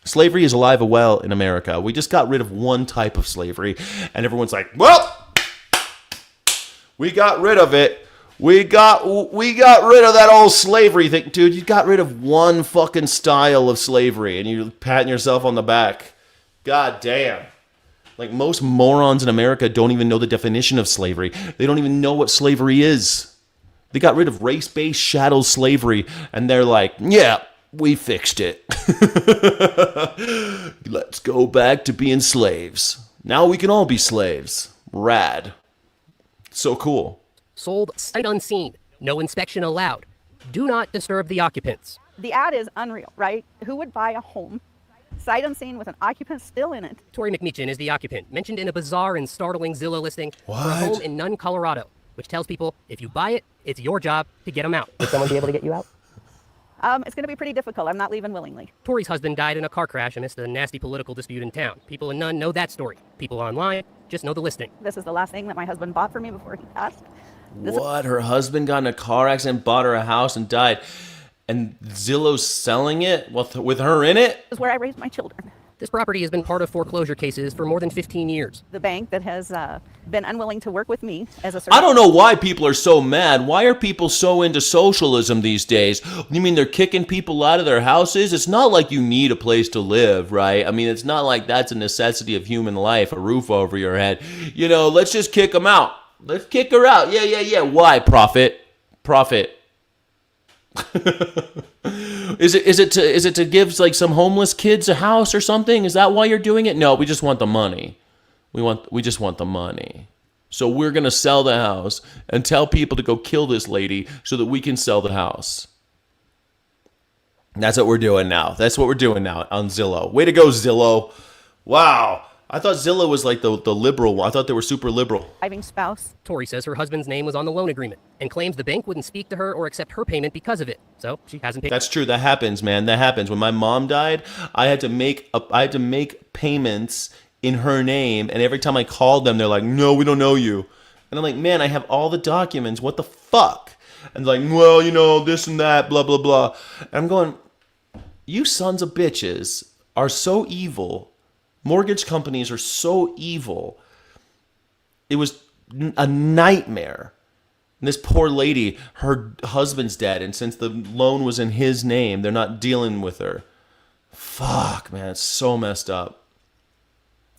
Speaker 4: Slavery is alive and well in America. We just got rid of one type of slavery, and everyone's like, well, we got rid of it. We got rid of that old slavery thing. Dude, you got rid of one fucking style of slavery and you're patting yourself on the back. God damn. Like, most morons in America don't even know the definition of slavery. They don't even know what slavery is. They got rid of race-based chattel slavery and they're like, yeah, we fixed it. Let's go back to being slaves. Now we can all be slaves. Rad. So cool.
Speaker 12: Sold sight unseen. No inspection allowed. Do not disturb the occupants.
Speaker 13: The ad is unreal, right? Who would buy a home, sight unseen, with an occupant still in it?
Speaker 12: Tori McMeechan is the occupant, mentioned in a bizarre and startling Zillow listing for a
Speaker 4: What?
Speaker 12: home in Nunn, Colorado, which tells people if you buy it, it's your job to get them out. Would someone be able to get you out?
Speaker 13: It's going to be pretty difficult. I'm not leaving willingly.
Speaker 12: Tori's husband died in a car crash amidst a nasty political dispute in town. People in Nunn know that story. People online just know the listing.
Speaker 13: This is the last thing that my husband bought for me before he passed.
Speaker 4: What? Her husband got in a car accident, bought her a house, and died. And Zillow's selling it with her in it?
Speaker 13: This is where I raised my children.
Speaker 12: This property has been part of foreclosure cases for more than 15 years.
Speaker 13: The bank that has been unwilling to work with me as a
Speaker 4: I don't know why people are so mad. Why are people so into socialism these days? You mean they're kicking people out of their houses? It's not like you need a place to live, right? I mean, it's not like that's a necessity of human life, a roof over your head. Let's just kick them out. Let's kick her out. Yeah. Why? Profit. Is it to give like some homeless kids a house or something? Is that why you're doing it? No, we just want the money. We just want the money. So we're gonna sell the house and tell people to go kill this lady so that we can sell the house. That's what we're doing now. That's what we're doing now on Zillow. Way to go, Zillow. Wow. I thought Zillow was like the liberal one. I thought they were super liberal.
Speaker 13: Driving spouse.
Speaker 12: Tori says her husband's name was on the loan agreement and claims the bank wouldn't speak to her or accept her payment because of it. So she hasn't paid.
Speaker 4: That's true. That happens, man. That happens. When my mom died, I had to make payments in her name, and every time I called them, they're like, "No, we don't know you." And I'm like, "Man, I have all the documents. What the fuck?" And they're like, "Well, this and that, blah blah blah." And I'm going, "You sons of bitches are so evil. Mortgage companies are so evil. It was a nightmare." And this poor lady, her husband's dead, and since the loan was in his name, they're not dealing with her. Fuck, man, it's so messed up.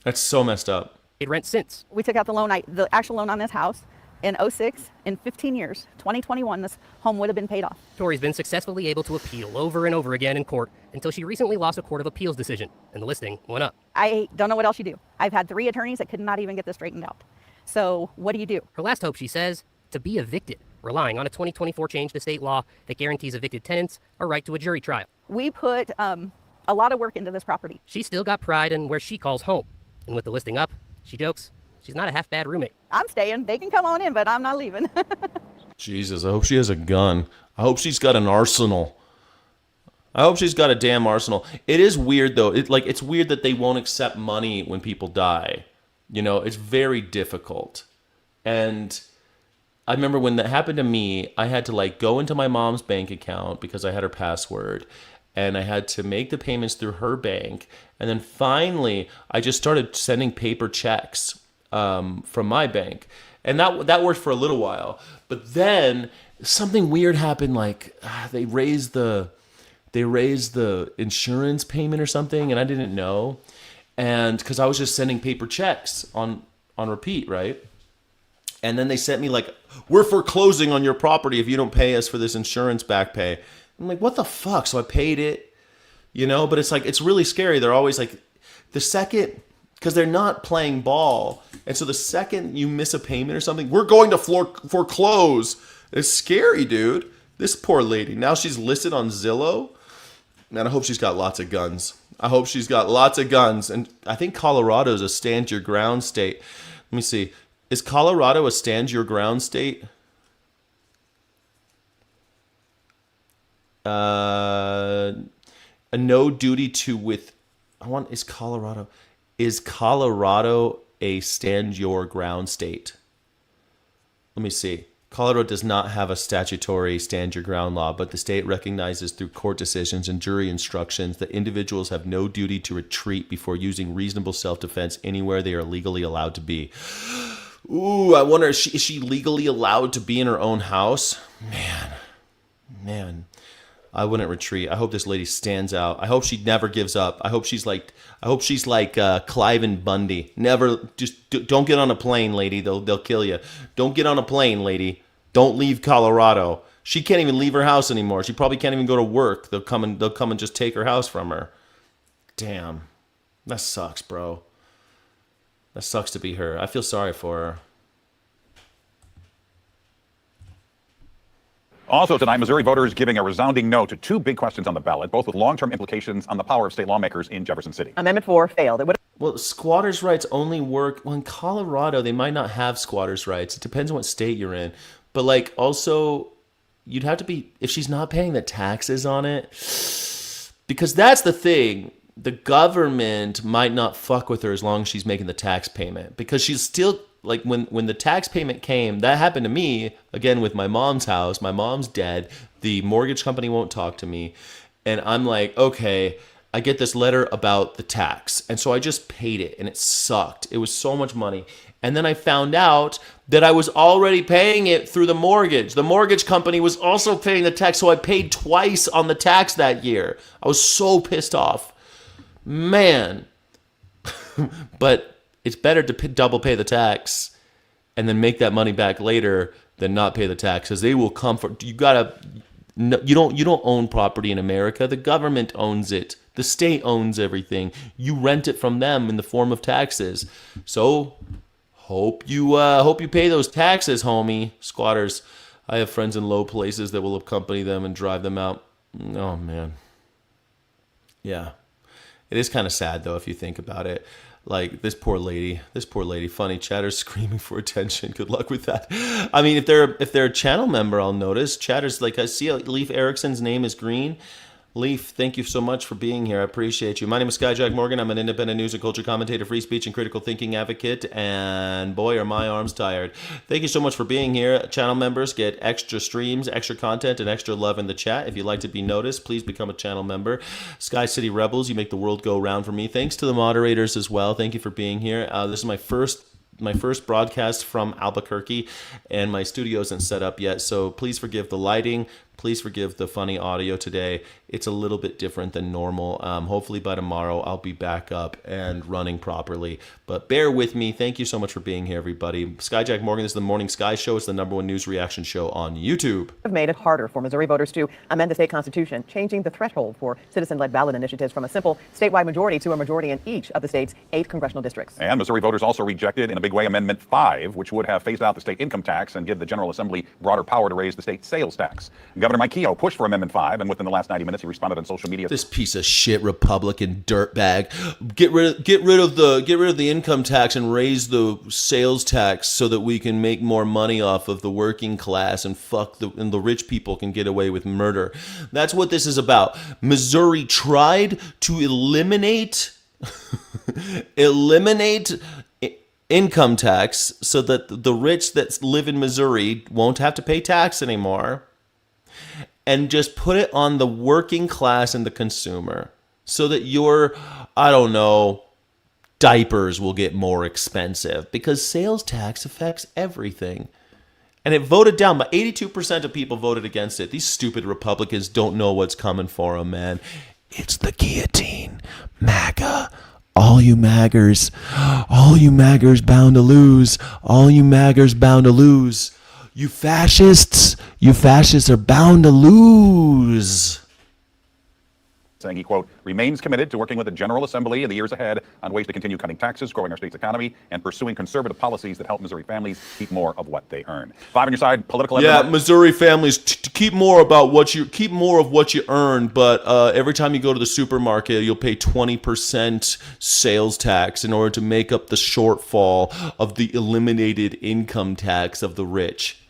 Speaker 4: That's so messed up.
Speaker 12: Paid rent since.
Speaker 13: We took out the actual loan on this house in 2006. In 15 years, 2021, this home would have been paid off.
Speaker 12: Tori's been successfully able to appeal over and over again in court until she recently lost a Court of Appeals decision, and the listing went up.
Speaker 13: I don't know what else you do. I've had 3 attorneys that could not even get this straightened out. So what do you do?
Speaker 12: Her last hope, she says, to be evicted, relying on a 2024 change to state law that guarantees evicted tenants a right to a jury trial.
Speaker 13: We put a lot of work into this property.
Speaker 12: She's still got pride in where she calls home. And with the listing up, she jokes, she's not a half-bad roommate.
Speaker 13: I'm staying. They can come on in, but I'm not leaving.
Speaker 4: Jesus, I hope she has a gun. I hope she's got an arsenal. I hope she's got a damn arsenal. It is weird, though. It's weird that they won't accept money when people die. It's very difficult. And I remember when that happened to me, I had to go into my mom's bank account because I had her password. And I had to make the payments through her bank. And then finally, I just started sending paper checks from my bank. And that worked for a little while. But then something weird happened, they raised the they raised the insurance payment or something, and I didn't know. And because I was just sending paper checks on repeat, right? And then they sent me like, we're foreclosing on your property if you don't pay us for this insurance back pay. I'm like, what the fuck? So I paid it, you know, but it's like, it's really scary. They're always like, the second, because they're not playing ball. And so the second you miss a payment or something, we're going to foreclose. It's scary, dude. This poor lady. Now she's listed on Zillow. Man, I hope she's got lots of guns. I hope she's got lots of guns. And I think Colorado's a stand your ground state. Let me see. Is Colorado a stand your ground state? A no duty to with. Is Colorado a stand your ground state? Let me see. Colorado does not have a statutory stand your ground law, but the state recognizes through court decisions and jury instructions that individuals have no duty to retreat before using reasonable self-defense anywhere they are legally allowed to be. Ooh, I wonder, is she legally allowed to be in her own house? Man, I wouldn't retreat. I hope this lady stands out. I hope she never gives up. I hope she's like Clive and Bundy. Never, just don't get on a plane, lady. They'll kill you. Don't get on a plane, lady. Don't leave Colorado. She can't even leave her house anymore. She probably can't even go to work. They'll come and just take her house from her. Damn, that sucks, bro. That sucks to be her. I feel sorry for her.
Speaker 14: Also tonight, Missouri voters giving a resounding no to two big questions on the ballot, both with long-term implications on the power of state lawmakers in Jefferson City.
Speaker 13: Amendment 4 failed.
Speaker 4: Well, squatters' rights only work. Well, in Colorado, they might not have squatters' rights. It depends on what state you're in. But, like, also, you'd have to be, if she's not paying the taxes on it, because that's the thing. The government might not fuck with her as long as she's making the tax payment, because she's still, like, when the tax payment came, that happened to me, again, with my mom's house. My mom's dead. The mortgage company won't talk to me. And I'm like, okay, I get this letter about the tax. And so I just paid it, and it sucked. It was so much money. And then I found out that I was already paying it through the mortgage. The mortgage company was also paying the tax, so I paid twice on the tax that year. I was so pissed off. Man. But it's better to double pay the tax and then make that money back later than not pay the tax, because they will come for you. You don't own property in America. The government owns it. The state owns everything. You rent it from them in the form of taxes. So hope you pay those taxes, homie. Squatters. I have friends in low places that will accompany them and drive them out. Oh man. Yeah. It is kind of sad though if you think about it. Like this poor lady, funny chatter's screaming for attention. Good luck with that. I mean, if they're a channel member, I'll notice. Chatter's like, I see Leif Erickson's name is green. Leif, thank you so much for being here. I appreciate you. My name is Skyjack Morgan. I'm an independent news and culture commentator, free speech and critical thinking advocate, and boy, are my arms tired. Thank you so much for being here. Channel members get extra streams, extra content, and extra love in the chat. If you'd like to be noticed, please become a channel member. Sky City Rebels, you make the world go round for me. Thanks to the moderators as well. Thank you for being here. This is my first broadcast from Albuquerque, and my studio isn't set up yet, so please forgive the lighting. Please forgive the funny audio today. It's a little bit different than normal. Hopefully by tomorrow I'll be back up and running properly. But bear with me. Thank you so much for being here, everybody. Skyjack Morgan, this is the Morning Sky Show. It's the #1 news reaction show on YouTube.
Speaker 15: Have made it harder for Missouri voters to amend the state constitution, changing the threshold for citizen-led ballot initiatives from a simple statewide majority to a majority in each of the state's 8 congressional districts.
Speaker 14: And Missouri voters also rejected in a big way Amendment 5, which would have phased out the state income tax and give the General Assembly broader power to raise the state sales tax. Governor Mike Keogh pushed for Amendment 5, and within the last 90 minutes, he responded on social media.
Speaker 4: This piece of shit Republican dirtbag. Get rid of the income tax and raise the sales tax so that we can make more money off of the working class and the rich people can get away with murder. That's what this is about. Missouri tried to eliminate income tax so that the rich that live in Missouri won't have to pay tax anymore, and just put it on the working class and the consumer so that your, I don't know, diapers will get more expensive, because sales tax affects everything. And it voted down, but 82% of people voted against it. These stupid Republicans don't know what's coming for them, man. It's the guillotine. MAGA. All you maggers bound to lose. All you maggers bound to lose. You fascists are bound to lose.
Speaker 14: Saying he, quote, remains committed to working with the General Assembly in the years ahead on ways to continue cutting taxes, growing our state's economy, and pursuing conservative policies that help Missouri families keep more of what they earn. Five on your side, political.
Speaker 4: Yeah, Missouri families keep more of what you earn, but every time you go to the supermarket, you'll pay 20% sales tax in order to make up the shortfall of the eliminated income tax of the rich.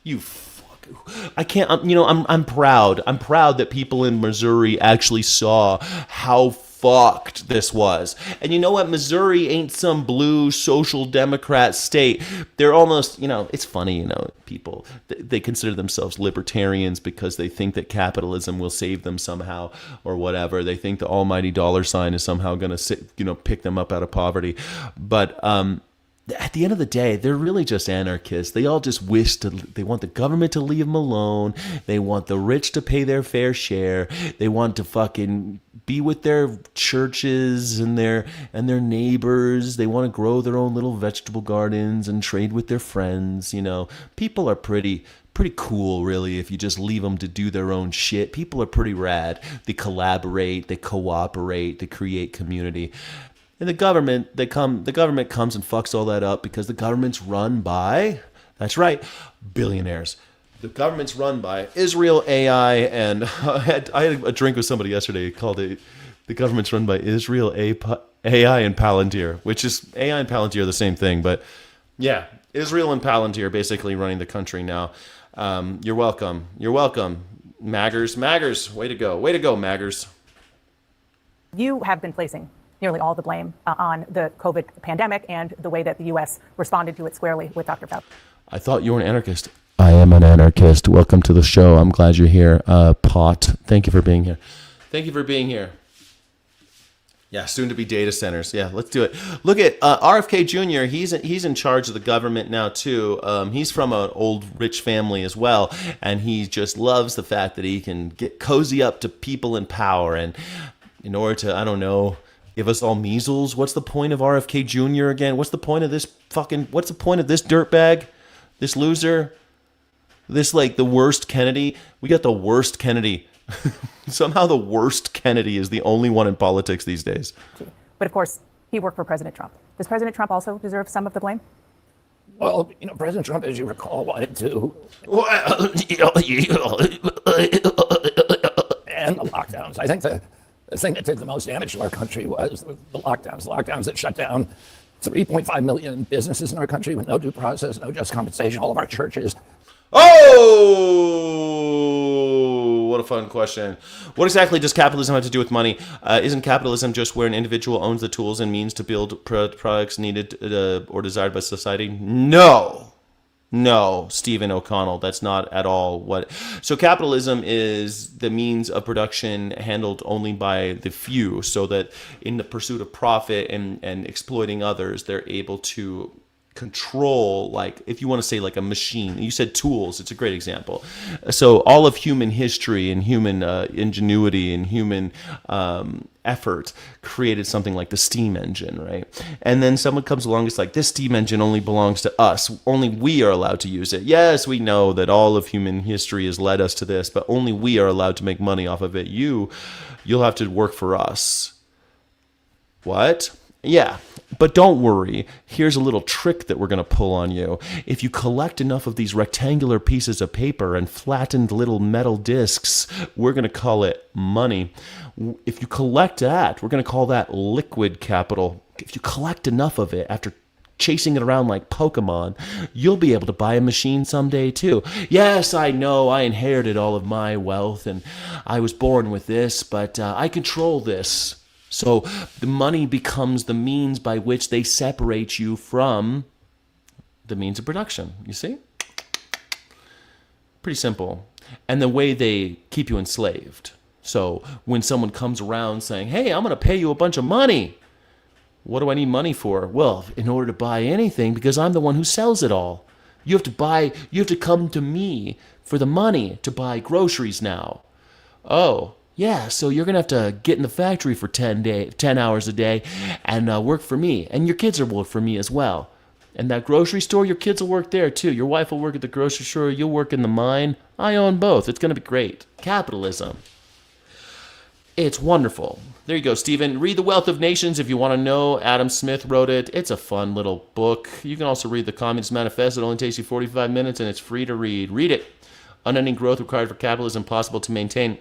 Speaker 4: I can't, I'm proud. I'm proud that people in Missouri actually saw how fucked this was. And you know what? Missouri ain't some blue social democrat state. They're almost, it's funny, people, they consider themselves libertarians because they think that capitalism will save them somehow or whatever. They think the almighty dollar sign is somehow going to, pick them up out of poverty. But, at the end of the day, they're really just anarchists. They all just they want the government to leave them alone. They want the rich to pay their fair share. They want to fucking be with their churches and their neighbors. They want to grow their own little vegetable gardens and trade with their friends. People are pretty cool, really, if you just leave them to do their own shit. People are pretty rad. They collaborate, they cooperate, they create community. And the government comes and fucks all that up because the government's run by, that's right, billionaires. The government's run by Israel AI, and I had a drink with somebody yesterday called it, the government's run by Israel AI and Palantir, which is, AI and Palantir are the same thing, but yeah, Israel and Palantir are basically running the country now. You're welcome. Maggers, way to go, Maggers.
Speaker 15: You have been placing nearly all the blame on the COVID pandemic and the way that the U.S. responded to it squarely with Dr. Fauci.
Speaker 4: I thought you were an anarchist. I am an anarchist. Welcome to the show. I'm glad you're here. Pot, thank you for being here. Yeah, soon to be data centers. Yeah, let's do it. Look at RFK Jr. He's in charge of the government now too. He's from an old rich family as well, and he just loves the fact that he can get cozy up to people in power, and in order to, I don't know, give us all measles. What's the point of RFK Jr. again? What's the point of this dirtbag? This loser? This, the worst Kennedy? We got the worst Kennedy. Somehow the worst Kennedy is the only one in politics these days.
Speaker 15: But of course, he worked for President Trump. Does President Trump also deserve some of the blame?
Speaker 16: Well, President Trump, as you recall, wanted to. And the lockdowns. I think the thing that did the most damage to our country was the lockdowns. The lockdowns that shut down 3.5 million businesses in our country with no due process, no just compensation, all of our churches.
Speaker 4: Oh, what a fun question. What exactly does capitalism have to do with money? Isn't capitalism just where an individual owns the tools and means to build products needed or desired by society? No, Stephen O'Connell, that's not at all what. So capitalism is the means of production handled only by the few, so that in the pursuit of profit and exploiting others, they're able to control, if you want to say a machine. You said tools, it's a great example. So all of human history and human ingenuity and human effort created something like the steam engine, right? And then someone comes along, it's like, this steam engine only belongs to us. Only we are allowed to use it. Yes, we know that all of human history has led us to this, but only we are allowed to make money off of it. You'll have to work for us. What? Yeah, but don't worry. Here's a little trick that we're going to pull on you. If you collect enough of these rectangular pieces of paper and flattened little metal discs, we're going to call it money. If you collect that, we're going to call that liquid capital. If you collect enough of it after chasing it around like Pokemon, you'll be able to buy a machine someday too. Yes, I know, I inherited all of my wealth and I was born with this, but I control this. So the money becomes the means by which they separate you from the means of production. You see? Pretty simple. And the way they keep you enslaved. So when someone comes around saying, hey, I'm going to pay you a bunch of money. What do I need money for? Well, in order to buy anything, because I'm the one who sells it all. You have to come to me for the money to buy groceries now. Oh, yeah, so you're going to have to get in the factory for 10 hours a day and work for me. And your kids will work for me as well. And that grocery store, your kids will work there too. Your wife will work at the grocery store. You'll work in the mine. I own both. It's going to be great. Capitalism. It's wonderful. There you go, Stephen. Read The Wealth of Nations if you want to know. Adam Smith wrote it. It's a fun little book. You can also read the Communist Manifesto. It only takes you 45 minutes, and it's free to read. Read it. Unending growth required for capitalism, possible to maintain.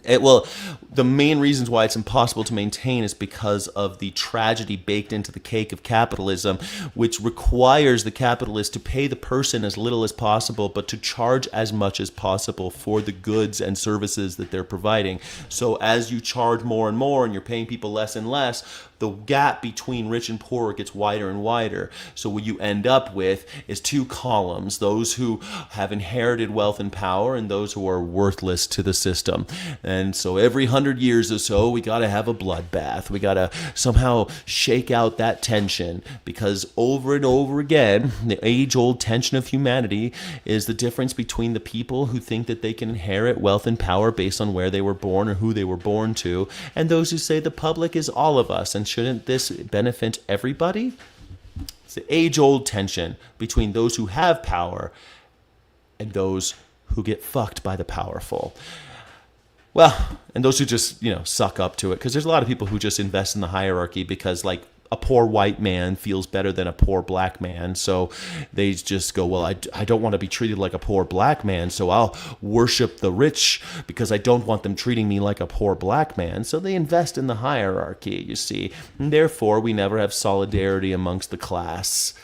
Speaker 4: The main reasons why it's impossible to maintain is because of the tragedy baked into the cake of capitalism, which requires the capitalist to pay the person as little as possible, but to charge as much as possible for the goods and services that they're providing. So as you charge more and more and you're paying people less and less, the gap between rich and poor gets wider and wider. So what you end up with is two columns, those who have inherited wealth and power and those who are worthless to the system. And so every 100 years or so, we got to have a bloodbath. We got to somehow shake out that tension, because over and over again, the age-old tension of humanity is the difference between the people who think that they can inherit wealth and power based on where they were born or who they were born to, and those who say the public is all of us, and shouldn't this benefit everybody? It's the age-old tension between those who have power and those who get fucked by the powerful. Well, and those who just, suck up to it. Because there's a lot of people who just invest in the hierarchy because, like, a poor white man feels better than a poor black man. So they just go, well, I don't want to be treated like a poor black man, so I'll worship the rich because I don't want them treating me like a poor black man. So they invest in the hierarchy, you see. And therefore, we never have solidarity amongst the class,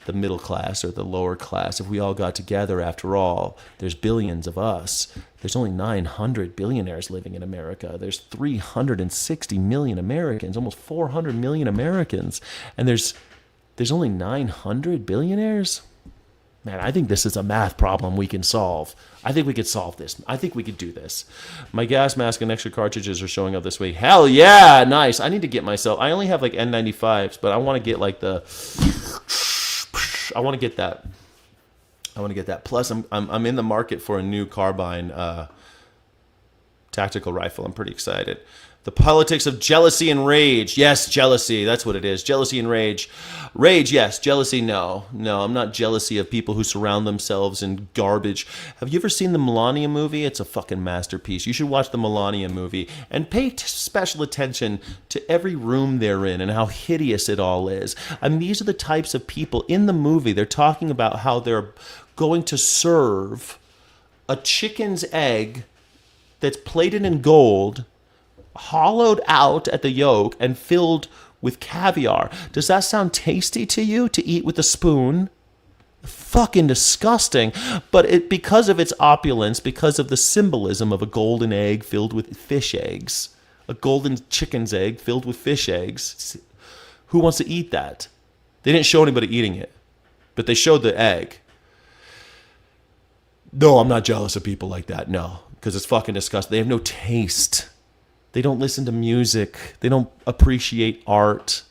Speaker 4: the middle class or the lower class. If we all got together, after all, there's billions of us. There's only 900 billionaires living in America. There's 360 million Americans, almost 400 million Americans. And there's only 900 billionaires? Man, I think this is a math problem we can solve. I think we could solve this. I think we could do this. My gas mask and extra cartridges are showing up this week. Hell yeah, nice. I need to get myself, I only have like N95s, but I want to get like I want to get that. Plus, I'm in the market for a new carbine tactical rifle. I'm pretty excited. The politics of jealousy and rage. Yes, jealousy. That's what it is. Jealousy and rage. Rage, yes. Jealousy, no. No, I'm not jealousy of people who surround themselves in garbage. Have you ever seen the Melania movie? It's a fucking masterpiece. You should watch the Melania movie and pay special attention to every room they're in and how hideous it all is. I mean, these are the types of people in the movie. They're talking about how they're going to serve a chicken's egg that's plated in gold, hollowed out at the yolk and filled with caviar. Does that sound tasty to you to eat with a spoon? Fucking disgusting. But because of its opulence, because of the symbolism of a golden egg filled with fish eggs, a golden chicken's egg filled with fish eggs, who wants to eat that? They didn't show anybody eating it, but they showed the egg. No, I'm not jealous of people like that. No, because it's fucking disgusting. They have no taste. They don't listen to music. They don't appreciate art.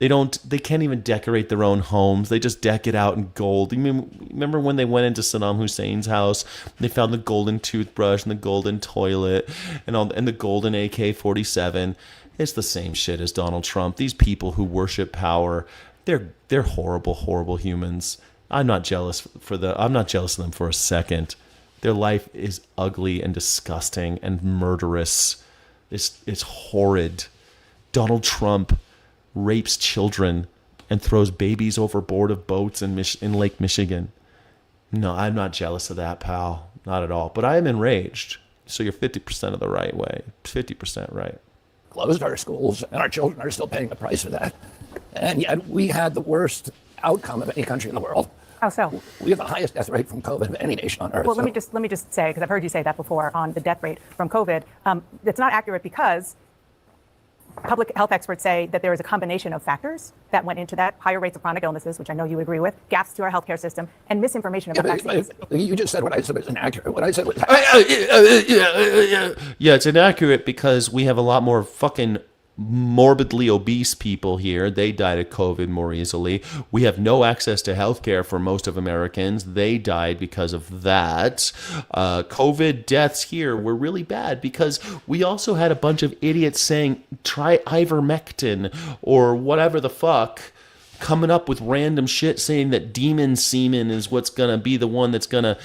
Speaker 4: They can't even decorate their own homes. They just deck it out in gold. You remember when they went into Saddam Hussein's house? They found the golden toothbrush and the golden toilet and the golden AK-47. It's the same shit as Donald Trump. These people who worship power, they're horrible, horrible humans. I'm not jealous of them for a second. Their life is ugly and disgusting and murderous. It's horrid. Donald Trump rapes children and throws babies overboard of boats in Lake Michigan. No, I'm not jealous of that, pal. Not at all. But I am enraged. So you're 50% of the right way. 50% right.
Speaker 16: Closed our schools, and our children are still paying the price for that. And yet we had the worst outcome of any country in the world.
Speaker 17: How so?
Speaker 16: We have the highest death rate from COVID of any nation on earth.
Speaker 17: Well, let me just say, because I've heard you say that before on the death rate from COVID. It's not accurate because public health experts say that there is a combination of factors that went into that: higher rates of chronic illnesses, which I know you would agree with, gaps to our healthcare system, and misinformation about vaccines.
Speaker 16: You just said what I said was inaccurate. What I said was...
Speaker 4: Yeah, it's inaccurate because we have a lot more fucking morbidly obese people here. They died of COVID more easily. We have no access to health care for most of Americans. They died because of that. COVID deaths here were really bad because we also had a bunch of idiots saying, try ivermectin or whatever the fuck, coming up with random shit saying that demon semen is what's going to be the one that's going to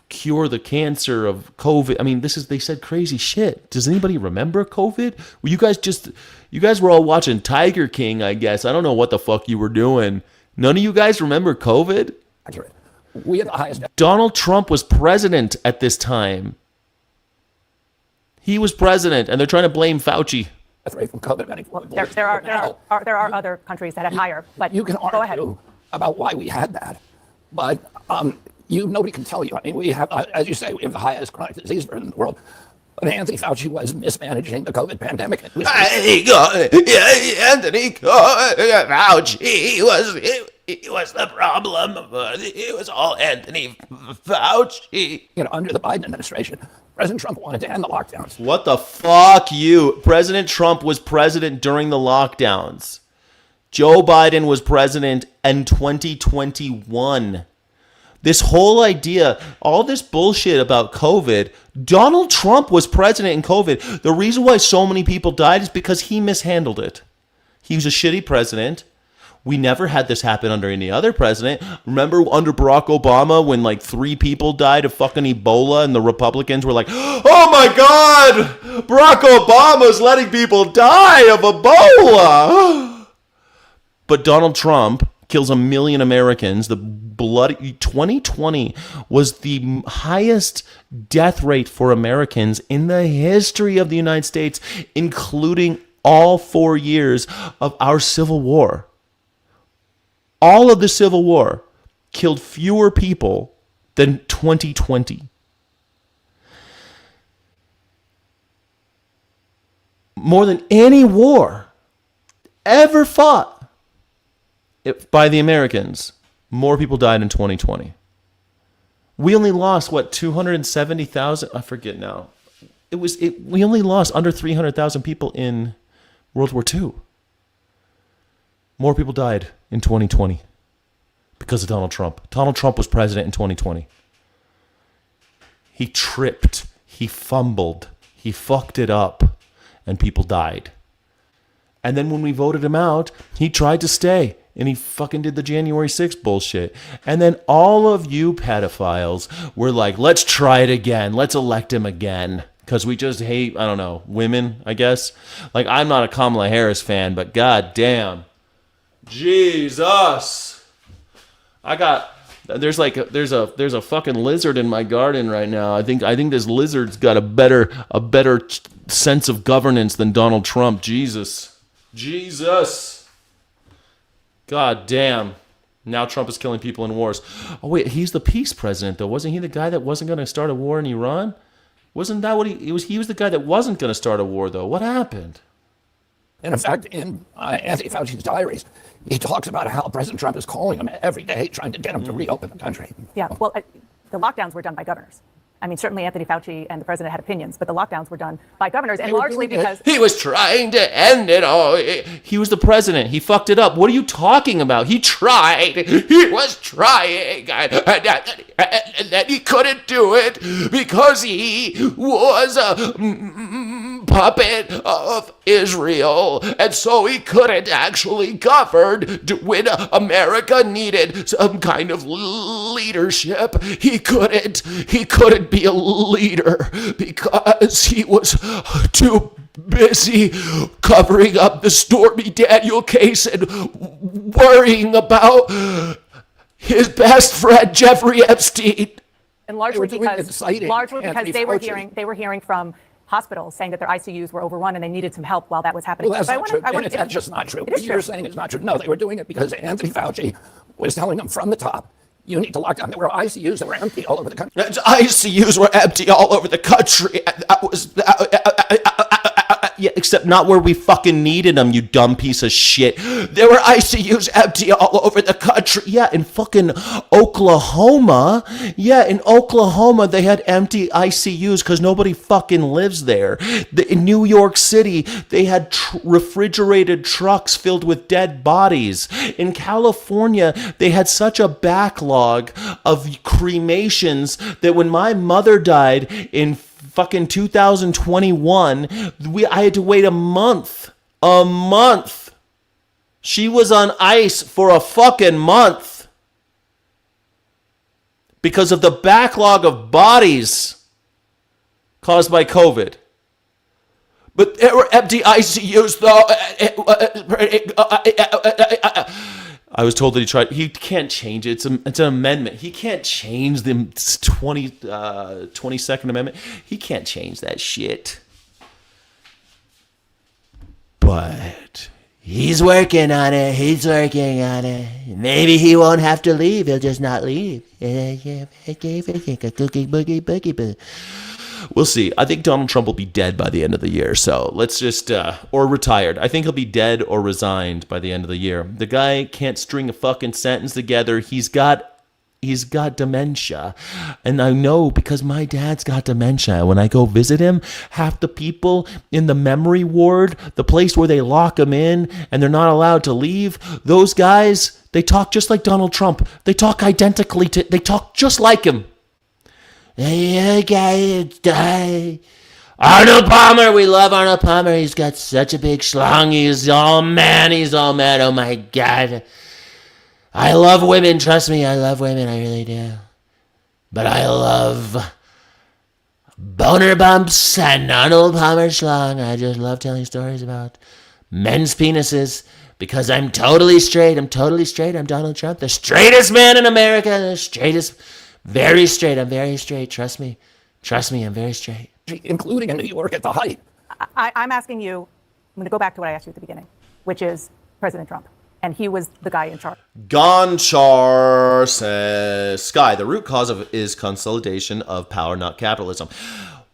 Speaker 4: cure the cancer of COVID. I mean, they said crazy shit. Does anybody remember COVID? Well, you guys were all watching Tiger King, I guess. I don't know what the fuck you were doing. None of you guys remember COVID?
Speaker 16: Accurate. We had the highest.
Speaker 4: Donald Trump was president at this time. He was president, and they're trying to blame Fauci.
Speaker 16: Rate from COVID.
Speaker 17: Well, there are other countries that had higher, but
Speaker 16: you can
Speaker 17: go ahead.
Speaker 16: argue about why we had that, but nobody can tell you. I mean, we have, as you say, we have the highest chronic disease burden in the world. But Anthony Fauci was mismanaging the COVID pandemic. Anthony Fauci was the problem. It was all Anthony Fauci. Under the Biden administration, President Trump wanted to end the lockdowns.
Speaker 4: What the fuck you? President Trump was president during the lockdowns. Joe Biden was president in 2021. This whole idea, all this bullshit about COVID, Donald Trump was president in COVID. The reason why so many people died is because he mishandled it. He was a shitty president. We never had this happen under any other president. Remember under Barack Obama when like 3 people died of fucking Ebola and the Republicans were like, oh my God, Barack Obama's letting people die of Ebola. But Donald Trump kills 1 million Americans. The bloody 2020 was the highest death rate for Americans in the history of the United States, including all 4 years of our Civil War. All of the Civil War killed fewer people than 2020. More than any war ever fought by the Americans, more people died in 2020. We only lost, 270,000? I forget now. We only lost under 300,000 people in World War II. More people died in 2020 because of Donald Trump. Donald Trump was president in 2020. He tripped, he fumbled, he fucked it up, and people died. And then when we voted him out, he tried to stay, and he fucking did the January 6th bullshit. And then all of you pedophiles were like, let's try it again, let's elect him again. Because we just hate, I don't know, women, I guess. Like, I'm not a Kamala Harris fan, but god damn. Jesus. There's a fucking lizard in my garden right now. I think this lizard's got a better sense of governance than Donald Trump. Jesus. God damn. Now Trump is killing people in wars. Oh wait, he's the peace president though. Wasn't he the guy that wasn't going to start a war in Iran? Wasn't that what he was? He was the guy that wasn't going to start a war though. What happened?
Speaker 16: And in fact, in Anthony Fauci's diaries, he talks about how President Trump is calling him every day, trying to get him to reopen the country.
Speaker 17: Yeah, well, the lockdowns were done by governors. I mean, certainly Anthony Fauci and the president had opinions, but the lockdowns were done by governors, and largely because
Speaker 4: he was trying to end it all. He was the president. He fucked it up. What are you talking about? He tried. He was trying, and then he couldn't do it because he was a puppet of Israel, and so he couldn't actually govern when America needed some kind of leadership. He couldn't be a leader because he was too busy covering up the Stormy Daniel case and worrying about his best friend Jeffrey Epstein.
Speaker 17: And largely because they were hearing from hospitals saying that their ICUs were overrun and they needed some help while that was happening.
Speaker 16: Well, that's not true. That's just not true. What you're saying is not true. No, they were doing it because Anthony Fauci was telling them from the top, you need to lock down. There were ICUs that were empty all over the country. ICUs were empty all over the country. And that was,
Speaker 4: except not where we fucking needed them, you dumb piece of shit. There were ICUs empty all over the country. Yeah, in fucking Oklahoma. Yeah, in Oklahoma, they had empty ICUs because nobody fucking lives there. In New York City, they had refrigerated trucks filled with dead bodies. In California, they had such a backlog of cremations that when my mother died in fucking 2021, I had to wait a month. A month. She was on ice for a fucking month because of the backlog of bodies caused by COVID. But there were empty ICUs, though. I was told that he can't change it. It's an amendment. He can't change the 22nd Amendment. He can't change that shit. But he's working on it. He's working on it. Maybe he won't have to leave. He'll just not leave. We'll see. I think Donald Trump will be dead by the end of the year. So let's just, or retired. I think he'll be dead or resigned by the end of the year. The guy can't string a fucking sentence together. He's got dementia. And I know because my dad's got dementia. When I go visit him, half the people in the memory ward, the place where they lock him in and they're not allowed to leave, those guys, they talk just like Donald Trump. They talk identically they talk just like him. Arnold Palmer, we love Arnold Palmer. He's got such a big schlong. He's all man. Oh my God. I love women. Trust me, I love women. I really do. But I love boner bumps and Arnold Palmer schlong. I just love telling stories about men's penises because I'm totally straight. I'm Donald Trump, the straightest man in America, the straightest. Very straight. I'm very straight. Trust me. I'm very straight.
Speaker 16: Including in New York at the height.
Speaker 17: I'm asking you, I'm going to go back to what I asked you at the beginning, which is President Trump. And he was the guy in charge.
Speaker 4: Gonchar says, Sky, the root cause is consolidation of power, not capitalism.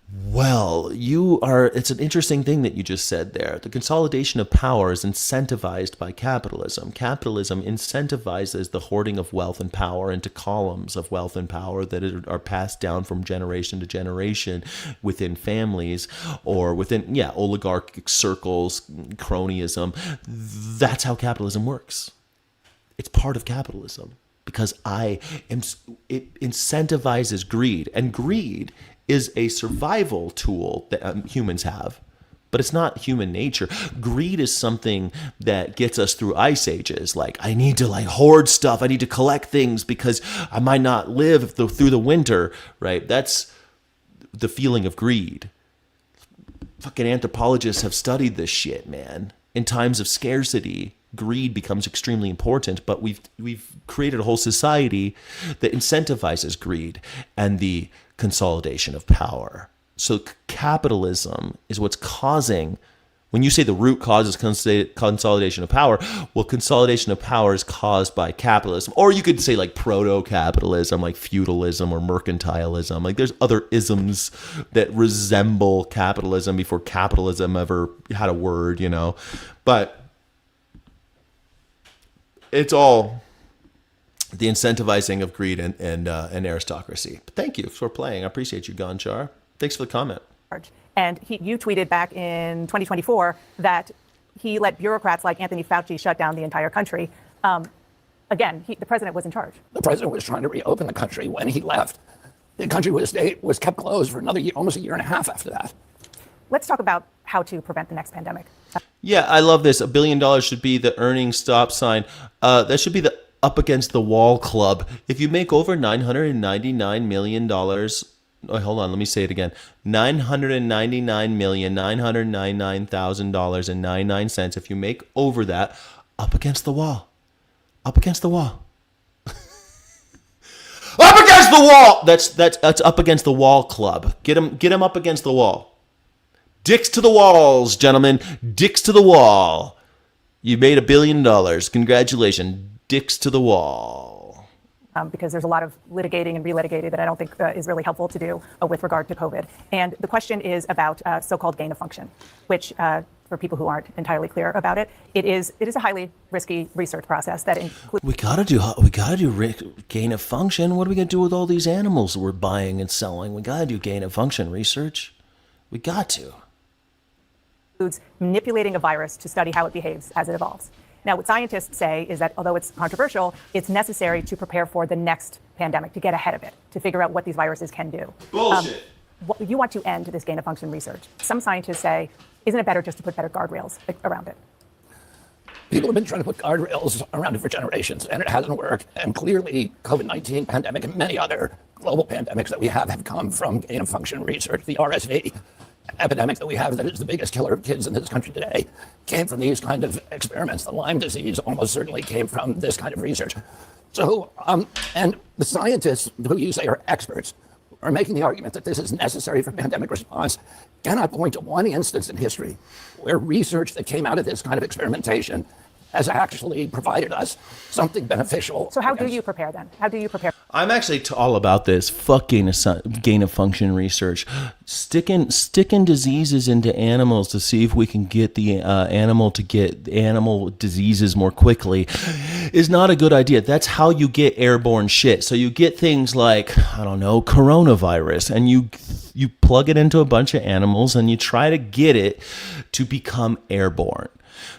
Speaker 4: Well, it's an interesting thing that you just said there. The consolidation of power is incentivized by capitalism. Capitalism incentivizes the hoarding of wealth and power into columns of wealth and power that are passed down from generation to generation within families or within, oligarchic circles, cronyism. That's how capitalism works. It's part of capitalism because it incentivizes greed, and greed is a survival tool that humans have, but it's not human nature. Greed is something that gets us through ice ages. Like, I need to hoard stuff. I need to collect things because I might not live through the winter, right? That's the feeling of greed. Fucking anthropologists have studied this shit, man. In times of scarcity, greed becomes extremely important, but we've created a whole society that incentivizes greed and the consolidation of power. So capitalism is what's causing, when you say the root cause is consolidation of power, well, consolidation of power is caused by capitalism. Or you could say proto-capitalism, like feudalism or mercantilism. There's other isms that resemble capitalism before capitalism ever had a word, But it's all the incentivizing of greed and aristocracy. But thank you for playing. I appreciate you, Gonchar. Thanks for the comment.
Speaker 17: And you tweeted back in 2024 that he let bureaucrats like Anthony Fauci shut down the entire country. Again, the president was in charge.
Speaker 16: The president was trying to reopen the country when he left. The country was kept closed for another year, almost a year and a half after that.
Speaker 17: Let's talk about how to prevent the next pandemic.
Speaker 4: Yeah, I love this. $1 billion should be the earnings stop sign. That should be the up against the wall club. If you make over $999 million, hold on, let me say it again. $999,999,000.99. If you make over that, up against the wall. Up against the wall. Up against the wall! That's up against the wall club. Get him up against the wall. Dicks to the walls, gentlemen. Dicks to the wall. You made $1 billion. Congratulations. Dicks to the wall.
Speaker 17: because there's a lot of litigating and relitigating that I don't think is really helpful to do with regard to COVID. And the question is about so-called gain of function, which for people who aren't entirely clear about it, it is a highly risky research process that includes.
Speaker 4: We gotta do gain of function. What are we gonna do with all these animals we're buying and selling? We gotta do gain of function research. We got to.
Speaker 17: Includes manipulating a virus to study how it behaves as it evolves. Now, what scientists say is that although it's controversial, it's necessary to prepare for the next pandemic, to get ahead of it, to figure out what these viruses can do.
Speaker 4: Bullshit.
Speaker 17: You want to end this gain of function research. Some scientists say, isn't it better just to put better guardrails around it?
Speaker 16: People have been trying to put guardrails around it for generations, and it hasn't worked. And clearly, COVID-19 pandemic and many other global pandemics that we have come from gain of function research. The RSV epidemic that we have, that is the biggest killer of kids in this country today, came from these kind of experiments. The Lyme disease almost certainly came from this kind of research. So, and the scientists who you say are experts are making the argument that this is necessary for pandemic response. Cannot point to one instance in history where research that came out of this kind of experimentation has actually provided us something beneficial.
Speaker 17: So how do you prepare then? How do you prepare?
Speaker 4: I'm actually all about this. Fuck gain of function research. Sticking diseases into animals to see if we can get the animal to get animal diseases more quickly is not a good idea. That's how you get airborne shit. So you get things like, I don't know, coronavirus, and you plug it into a bunch of animals and you try to get it to become airborne,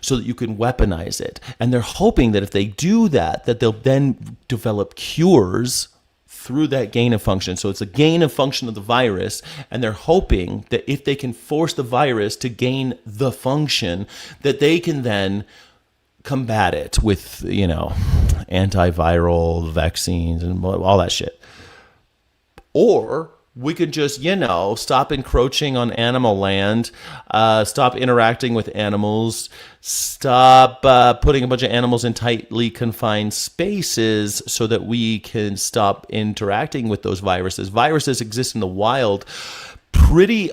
Speaker 4: so that you can weaponize it. And they're hoping that if they do that they'll then develop cures through that gain of function. So it's a gain of function of the virus, and they're hoping that if they can force the virus to gain the function, that they can then combat it with, antiviral vaccines and all that shit. Or we could just, stop encroaching on animal land, stop interacting with animals, stop putting a bunch of animals in tightly confined spaces so that we can stop interacting with those viruses. Viruses exist in the wild pretty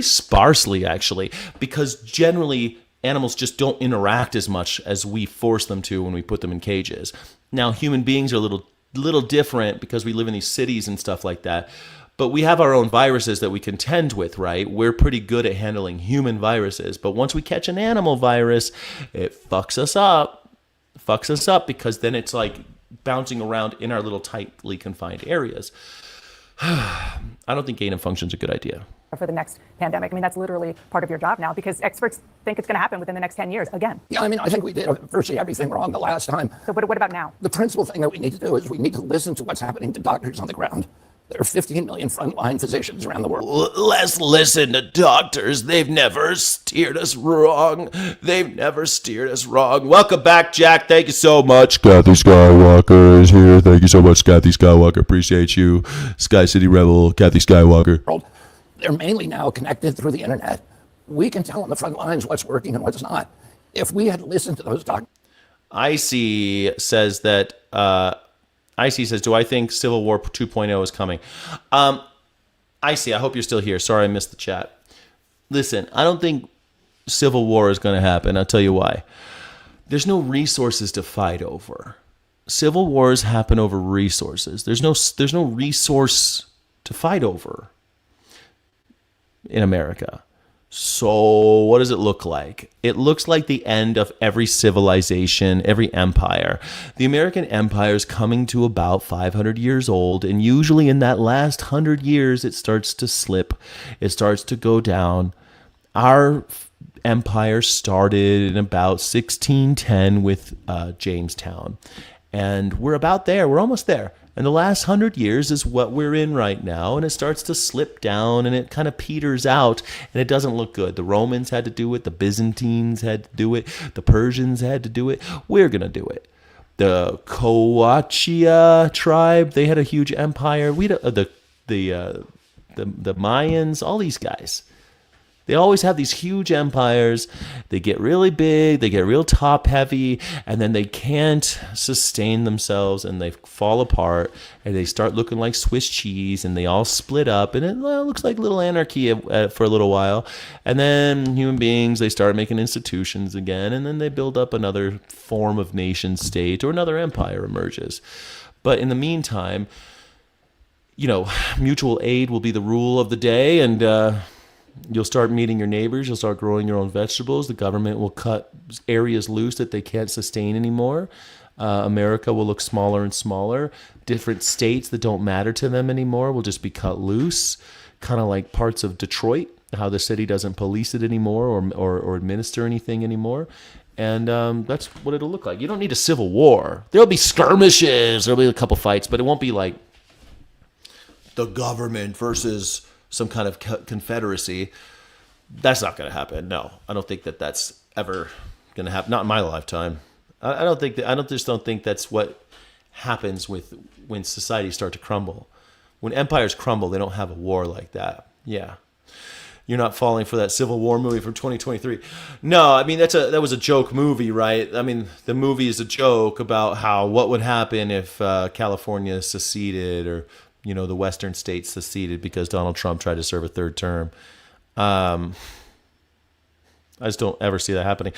Speaker 4: sparsely, actually, because generally animals just don't interact as much as we force them to when we put them in cages. Now, human beings are a little different because we live in these cities and stuff like that. But we have our own viruses that we contend with, right? We're pretty good at handling human viruses. But once we catch an animal virus, it fucks us up. Because then it's like bouncing around in our little tightly confined areas. I don't think gain of function is a good idea.
Speaker 17: For the next pandemic. I mean, that's literally part of your job now, because experts think it's going to happen within the next 10 years again.
Speaker 16: Yeah, I think we did virtually everything wrong the last time.
Speaker 17: So what about now?
Speaker 16: The principal thing that we need to do is we need to listen to what's happening to doctors on the ground. There are 15 million frontline physicians around the world.
Speaker 4: Let's listen to doctors. They've never steered us wrong. Welcome back, Jack. Thank you so much.
Speaker 18: Kathy Skywalker is here. Thank you so much, Kathy Skywalker. Appreciate you. Sky City Rebel, Kathy Skywalker.
Speaker 16: They're mainly now connected through the internet. We can tell on the front lines what's working and what's not. If we had listened to those doctors.
Speaker 4: Icy says, do I think Civil War 2.0 is coming? Icy, I hope you're still here. Sorry I missed the chat. Listen, I don't think Civil War is going to happen. I'll tell you why. There's no resources to fight over. Civil wars happen over resources. There's no resource to fight over in America. So what does it look like? It looks like the end of every civilization, every empire. The American empire is coming to about 500 years old, and usually in that last 100 years, it starts to slip. It starts to go down. Our empire started in about 1610 with Jamestown, and we're about there. We're almost there. And the last 100 years is what we're in right now, and it starts to slip down, and it kind of peters out, and it doesn't look good. The Romans had to do it. The Byzantines had to do it. The Persians had to do it. We're going to do it. The Coachia tribe, they had a huge empire. The Mayans, all these guys. They always have these huge empires. They get really big, they get real top heavy, and then they can't sustain themselves, and they fall apart, and they start looking like Swiss cheese, and they all split up, and it looks like little anarchy for a little while. And then human beings, they start making institutions again, and then they build up another form of nation state, or another empire emerges. But in the meantime, mutual aid will be the rule of the day, and you'll start meeting your neighbors. You'll start growing your own vegetables. The government will cut areas loose that they can't sustain anymore. America will look smaller and smaller. Different states that don't matter to them anymore will just be cut loose, kind of like parts of Detroit, how the city doesn't police it anymore or administer anything anymore. And that's what it'll look like. You don't need a civil war. There'll be skirmishes. There'll be a couple fights, but it won't be like the government versus some kind of confederacy. That's not going to happen. No, I don't think that that's ever going to happen. Not in my lifetime. I don't think that's what happens when societies start to crumble. When empires crumble, they don't have a war like that. Yeah. You're not falling for that Civil War movie from 2023. No, I mean, that was a joke movie, right? I mean, the movie is a joke about what would happen if California seceded or, the Western states seceded because Donald Trump tried to serve a third term. I just don't ever see that happening.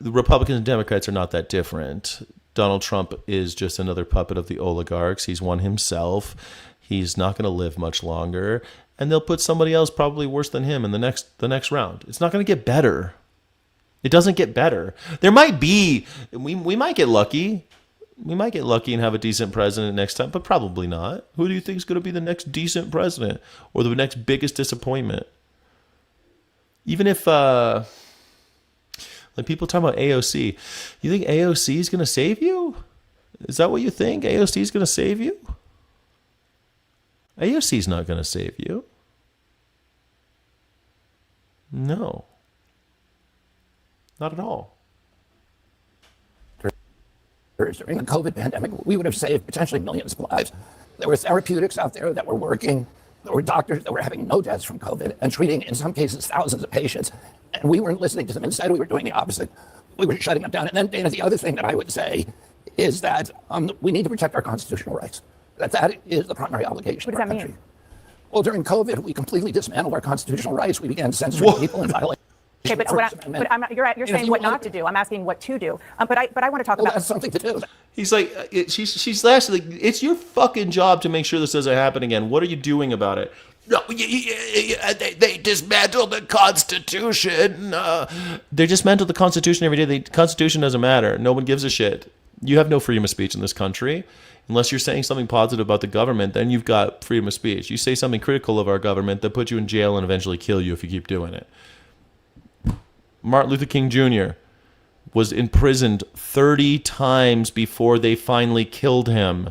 Speaker 4: The Republicans and Democrats are not that different. Donald Trump is just another puppet of the oligarchs. He's one himself. He's not going to live much longer. And they'll put somebody else probably worse than him in the next round. It's not going to get better. It doesn't get better. There might be, we might get lucky. We might get lucky and have a decent president next time, but probably not. Who do you think is going to be the next decent president or the next biggest disappointment? Even if, like people talking about AOC, you think AOC is going to save you? Is that what you think? AOC is going to save you? AOC is not going to save you. No. Not at all.
Speaker 16: During the COVID pandemic, we would have saved potentially millions of lives. There were therapeutics out there that were working. There were doctors that were having no deaths from COVID and treating, in some cases, thousands of patients. And we weren't listening to them. Instead, we were doing the opposite. We were shutting them down. And then, Dana, the other thing that I would say is that we need to protect our constitutional rights. That is the primary obligation of our country. Mean? Well, during COVID, we completely dismantled our constitutional rights. We began censoring people and violating.
Speaker 17: Okay, you're saying what not to do. I'm asking what to do. But I want to talk about.
Speaker 16: That's something to do.
Speaker 4: He's like, she's actually, it's your fucking job to make sure this doesn't happen again. What are you doing about it? No, they dismantled the Constitution. They dismantled the Constitution every day. The Constitution doesn't matter. No one gives a shit. You have no freedom of speech in this country. Unless you're saying something positive about the government, then you've got freedom of speech. You say something critical of our government, they'll put you in jail and eventually kill you if you keep doing it. Martin Luther King Jr. was imprisoned 30 times before they finally killed him.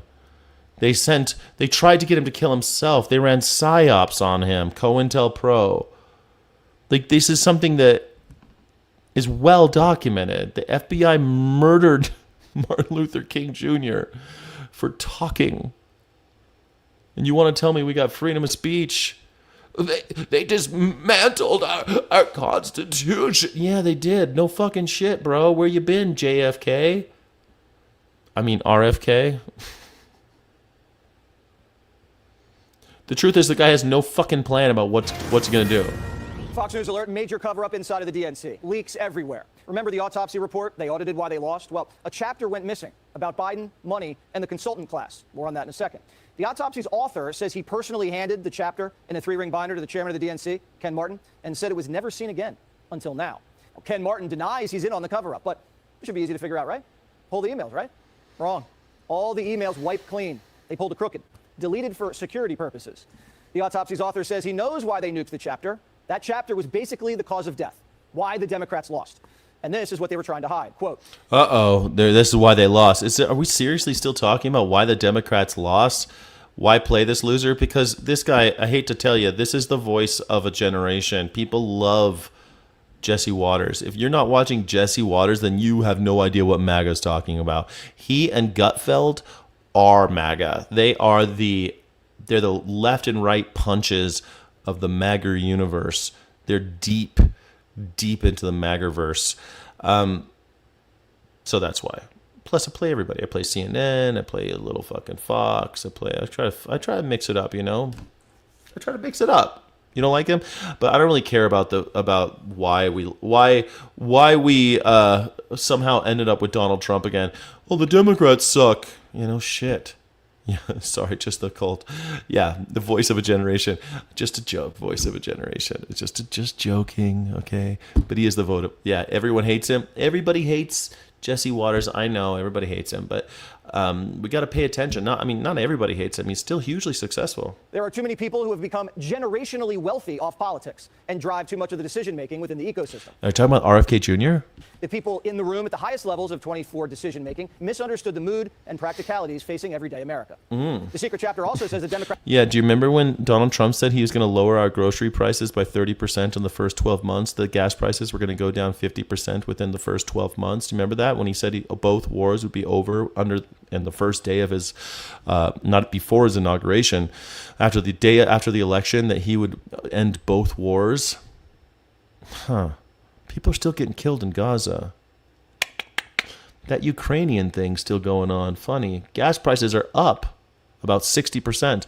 Speaker 4: They tried to get him to kill himself. They ran psyops on him, COINTELPRO. Like, this is something that is well documented. The FBI murdered Martin Luther King Jr. for talking. And you want to tell me we got freedom of speech? They dismantled our Constitution. Yeah, they did. No fucking shit, bro. Where you been, JFK? I mean, RFK? The truth is the guy has no fucking plan about what's he going to do.
Speaker 19: Fox News alert, major cover-up inside of the DNC. Leaks everywhere. Remember the autopsy report? They audited why they lost? Well, a chapter went missing about Biden, money, and the consultant class. More on that in a second. The autopsy's author says he personally handed the chapter in a 3-ring binder to the chairman of the DNC, Ken Martin, and said it was never seen again until now. Ken Martin denies he's in on the cover-up, but it should be easy to figure out, right? Pull the emails, right? Wrong. All the emails wiped clean. They pulled a crooked, deleted for security purposes. The autopsy's author says he knows why they nuked the chapter. That chapter was basically the cause of death, why the Democrats lost. And this is what they were trying to hide. Quote,
Speaker 4: this is why they lost. Are we seriously still talking about why the Democrats lost? Why play this loser? Because this guy, I hate to tell you, this is the voice of a generation. People love Jesse Waters. If you're not watching Jesse Waters, then you have no idea what MAGA is talking about. He and Gutfeld are MAGA. They're the left and right punches of the MAGA universe. They're deep into the MAGA-verse. So that's why. Plus, I play everybody. I play CNN. I play a little fucking Fox. I try to mix it up. I try to mix it up. You don't like him, but I don't really care about why we somehow ended up with Donald Trump again. Well, the Democrats suck. Shit. Yeah, sorry, just the cult. Yeah, the voice of a generation. Just a joke, voice of a generation. It's just joking, okay? But he is the vote of, yeah, everyone hates him. Everybody hates Jesse Waters. I know everybody hates him, but we got to pay attention. Not everybody hates him. He's still hugely successful.
Speaker 19: There are too many people who have become generationally wealthy off politics and drive too much of the decision-making within the ecosystem.
Speaker 4: Are you talking about RFK Jr.?
Speaker 19: The people in the room at the highest levels of 24 decision-making misunderstood the mood and practicalities facing everyday America. The secret chapter also says the Democrats...
Speaker 4: Yeah, do you remember when Donald Trump said he was going to lower our grocery prices by 30% in the first 12 months? The gas prices were going to go down 50% within the first 12 months. Do you remember that? When he said both wars would be over in the first day of his, not before his inauguration, after the day after the election, that he would end both wars. People are still getting killed in Gaza. That Ukrainian thing still going on. Funny. Gas prices are up about 60%.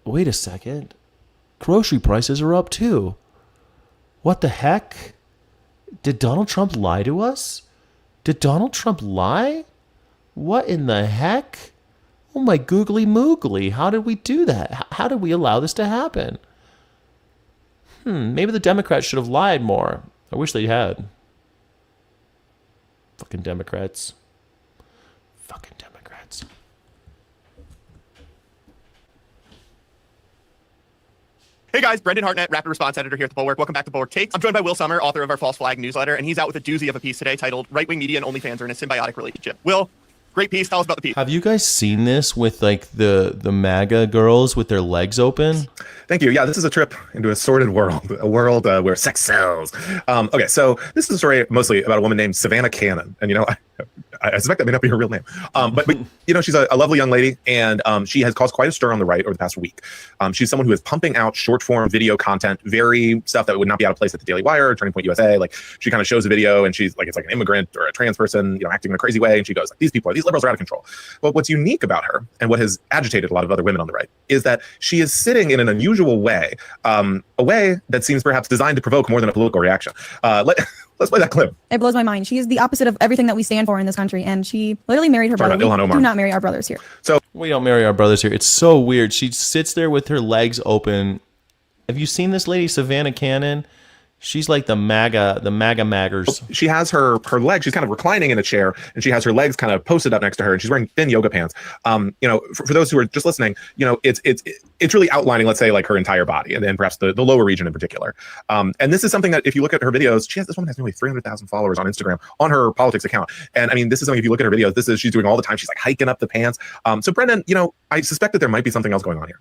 Speaker 4: Wait a second. Grocery prices are up too. What the heck? Did Donald Trump lie to us? Did Donald Trump lie? What in the heck? Oh my googly moogly. How did we do that? How did we allow this to happen? Maybe the Democrats should have lied more. I wish they had. Fucking Democrats. Fucking Democrats.
Speaker 20: Hey guys, Brendan Hartnett, Rapid Response Editor here at The Bulwark. Welcome back to Bulwark Takes. I'm joined by Will Sommer, author of our False Flag newsletter, and he's out with a doozy of a piece today titled Right-Wing Media and OnlyFans Are in a Symbiotic Relationship. Will, great piece. Tell us about the piece.
Speaker 4: Have you guys seen this with like the MAGA girls with their legs open?
Speaker 21: Thank you. Yeah, this is a trip into a sordid world, a world where sex sells. Okay, so this is a story mostly about a woman named Savannah Cannon. And, I suspect that may not be her real name. But she's a lovely young lady, and she has caused quite a stir on the right over the past week. She's someone who is pumping out short-form video content, very stuff that would not be out of place at the Daily Wire or Turning Point USA. Like, she kind of shows a video, and she's like, it's like an immigrant or a trans person, acting in a crazy way, and she goes, these liberals are out of control. But what's unique about her, and what has agitated a lot of other women on the right, is that she is sitting in an unusual way, a way that seems perhaps designed to provoke more than a political reaction. Let's play that clip.
Speaker 22: It blows my mind. She is the opposite of everything that we stand for in this country, and she literally married her brother. We do not marry our brothers here.
Speaker 21: So
Speaker 4: we don't marry our brothers here. It's so weird. She sits there with her legs open. Have you seen this lady, Savannah Cannon? She's like the MAGA maggers.
Speaker 21: She has her legs. She's kind of reclining in a chair, and she has her legs kind of posted up next to her, and she's wearing thin yoga pants. For those who are just listening, it's really outlining, let's say, like her entire body, and then perhaps the lower region in particular. And this is something that if you look at her videos, this woman has nearly 300,000 followers on Instagram on her politics account. And I mean, this is something, if you look at her videos, she's doing all the time. She's like hiking up the pants. So Brendan, I suspect that there might be something else going on here.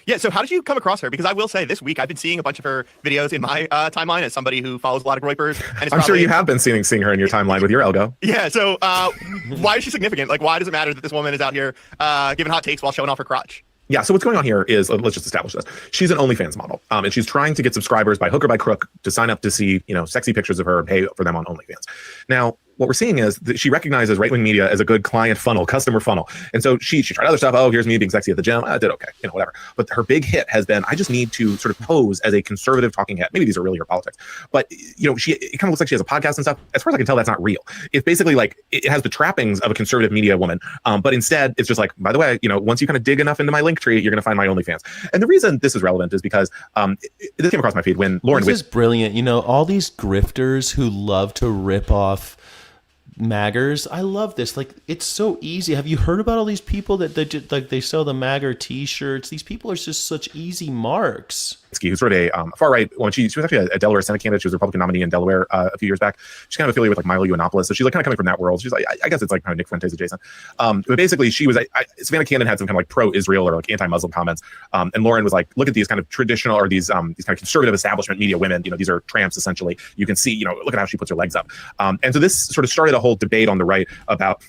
Speaker 20: Yeah, so how did you come across her? Because I will say this week I've been seeing a bunch of her videos in my timeline as somebody who follows a lot of Groypers. And
Speaker 21: I'm sure you have been seeing her in your timeline with your algo.
Speaker 20: Yeah, so why is she significant? Like, why does it matter that this woman is out here giving hot takes while showing off her crotch?
Speaker 21: Yeah, so what's going on here is, let's just establish this. She's an OnlyFans model, and she's trying to get subscribers by hook or by crook to sign up to see, sexy pictures of her and pay for them on OnlyFans. Now, what we're seeing is that she recognizes right-wing media as a good client funnel, customer funnel. And so she tried other stuff. Oh, here's me being sexy at the gym. I did okay, whatever. But her big hit has been, I just need to sort of pose as a conservative talking head. Maybe these are really her politics. But, it kind of looks like she has a podcast and stuff. As far as I can tell, that's not real. It's basically like, it has the trappings of a conservative media woman. But instead, it's just like, by the way, once you kind of dig enough into my link tree, you're going to find my OnlyFans. And the reason this is relevant is because this came across my feed when Lauren...
Speaker 4: This is brilliant. All these grifters who love to rip off maggers. I love this. Like, it's so easy. Have you heard about all these people that they sell the magger t-shirts? These people are just such easy marks.
Speaker 21: Who's sort of a far right. She was actually a Delaware Senate candidate. She was a Republican nominee in Delaware a few years back. She's kind of affiliated with like Milo Yiannopoulos, so she's like kind of coming from that world. She's like, I guess it's like kind of Nick Fuentes adjacent. But basically, she was Savannah Cannon had some kind of like pro-Israel or like anti-Muslim comments, and Lauren was like, look at these kind of traditional or these kind of conservative establishment media women. These are tramps essentially. You can see, look at how she puts her legs up. And so this sort of started a whole debate on the right about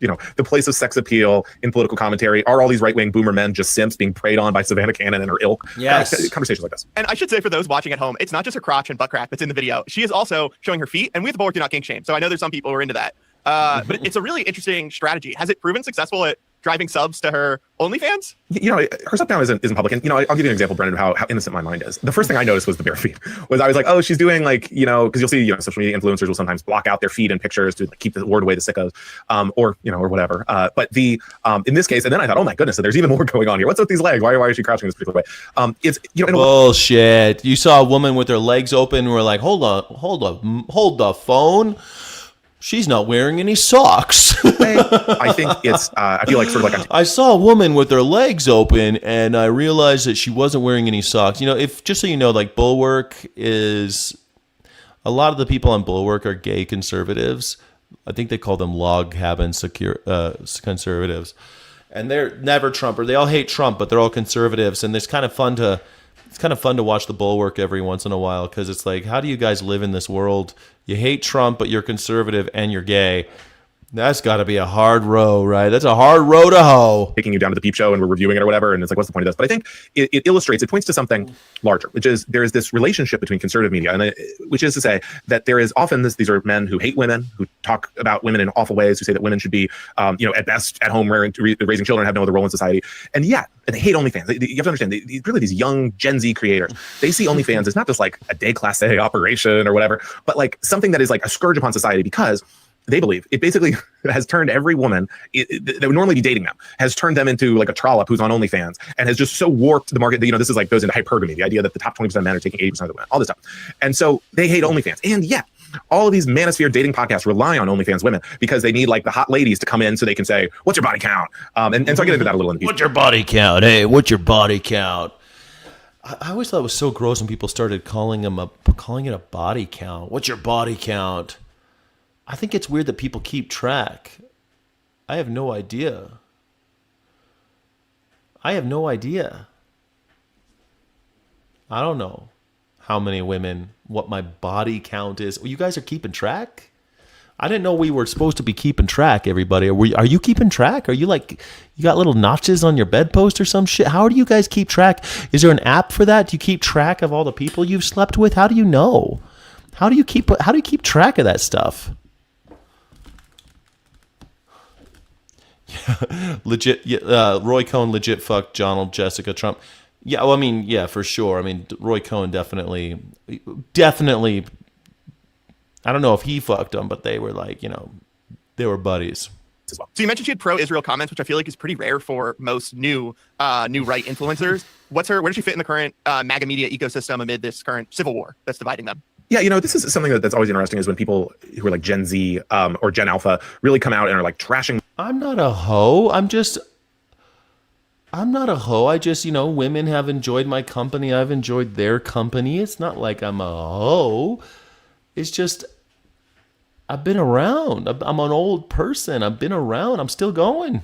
Speaker 21: the place of sex appeal in political commentary. Are all these right-wing boomer men just simps being preyed on by Savannah Cannon and her ilk?
Speaker 4: Yes.
Speaker 21: Conversations like this.
Speaker 20: And I should say for those watching at home, it's not just her crotch and butt crack that's in the video. She is also showing her feet, and we at the Bulwark do not kink shame. So I know there's some people who are into that. But it's a really interesting strategy. Has it proven successful at driving subs to her OnlyFans?
Speaker 21: You know, her sub count isn't public. And, you know, I'll give you an example, Brendan, of how innocent my mind is. The first thing I noticed was the bare feet. I was like, oh, she's doing like, you know, because you'll see, you know, social media influencers will sometimes block out their feet in pictures to like, keep the word away the sickos, or, you know, or whatever. But in this case, and then I thought, oh my goodness, so there's even more going on here. What's with these legs? Why is she crouching this particular way? It's, you know,
Speaker 4: bullshit. You saw a woman with her legs open and we're like, hold the phone. She's not wearing any socks.
Speaker 21: I think it's, I feel like sort of like
Speaker 4: I saw a woman with her legs open and I realized that she wasn't wearing any socks. You know, if just so you know, like Bulwark is, a lot of the people on Bulwark are gay conservatives. I think they call them log cabin conservatives. And they're never Trumper. They all hate Trump, but they're all conservatives. And it's kind of fun to watch the Bulwark every once in a while because it's like, how do you guys live in this world? You hate Trump, but you're conservative and you're gay. That's got to be a hard row, right? That's a hard row to hoe.
Speaker 21: Taking you down to the peep show and we're reviewing it or whatever. And it's like, what's the point of this? But I think it illustrates, it points to something larger, which is there is this relationship between conservative media, and which is to say that there is often these are men who hate women, who talk about women in awful ways, who say that women should be, you know, at best at home raising children, have no other role in society. And yet, and they hate OnlyFans. You have to understand, really these young Gen Z creators, they see OnlyFans as not just like a déclassé operation or whatever, but like something that is like a scourge upon society because they believe it basically has turned every woman that would normally be dating them, has turned them into like a trollop who's on OnlyFans, and has just so warped the market that, you know, this is like goes into hypergamy, the idea that the top 20% of men are taking 80% of the women, all this stuff. And so they hate OnlyFans. And yet, all of these manosphere dating podcasts rely on OnlyFans women because they need like the hot ladies to come in so they can say, what's your body count? And so I get into that a little in the piece.
Speaker 4: What's your body count? Hey, what's your body count? I always thought it was so gross when people started calling it a body count. What's your body count? I think it's weird that people keep track. I have no idea. I don't know how many women, what my body count is. You guys are keeping track? I didn't know we were supposed to be keeping track, everybody. Are you keeping track? Are you like, you got little notches on your bedpost or some shit? How do you guys keep track? Is there an app for that? Do you keep track of all the people you've slept with? How do you know? How do you keep track of that stuff? Legit, Roy Cohn legit fucked Donald Jessica Trump. Yeah, well, I mean, yeah, for sure. I mean, Roy Cohn definitely. I don't know if he fucked them, but they were like, you know, they were buddies.
Speaker 20: So you mentioned she had pro-Israel comments, which I feel like is pretty rare for most new right influencers. Where does she fit in the current MAGA media ecosystem amid this current civil war that's dividing them?
Speaker 21: Yeah, you know, this is something that's always interesting is when people who are like Gen Z or Gen Alpha really come out and are like trashing.
Speaker 4: I'm not a hoe. I'm not a hoe. I just, you know, women have enjoyed my company. I've enjoyed their company. It's not like I'm a hoe. It's just, I've been around. I'm an old person. I've been around. I'm still going.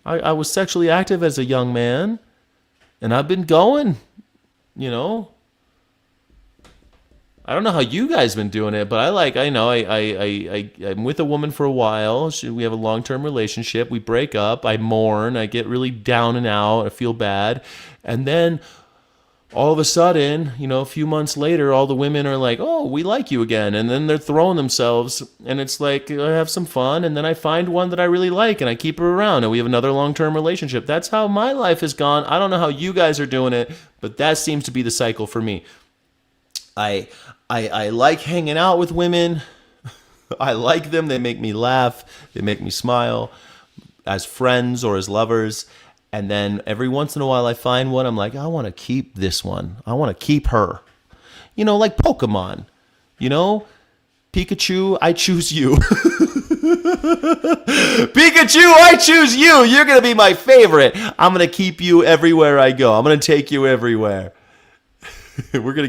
Speaker 4: I was sexually active as a young man, and I've been going, you know. I don't know how you guys been doing it, but I'm with a woman for a while. We have a long-term relationship. We break up. I mourn. I get really down and out. I feel bad. And then all of a sudden, you know, a few months later, all the women are like, oh, we like you again. And then they're throwing themselves. And it's like, I have some fun. And then I find one that I really like and I keep her around. And we have another long-term relationship. That's how my life has gone. I don't know how you guys are doing it, but that seems to be the cycle for me. I like hanging out with women. I like them. They make me laugh. They make me smile as friends or as lovers. And then every once in a while I find one. I'm like, I want to keep this one. I want to keep her. You know, like Pokemon. You know, Pikachu, I choose you. Pikachu, I choose you. You're going to be my favorite. I'm going to keep you everywhere I go. I'm going to take you everywhere. We're gonna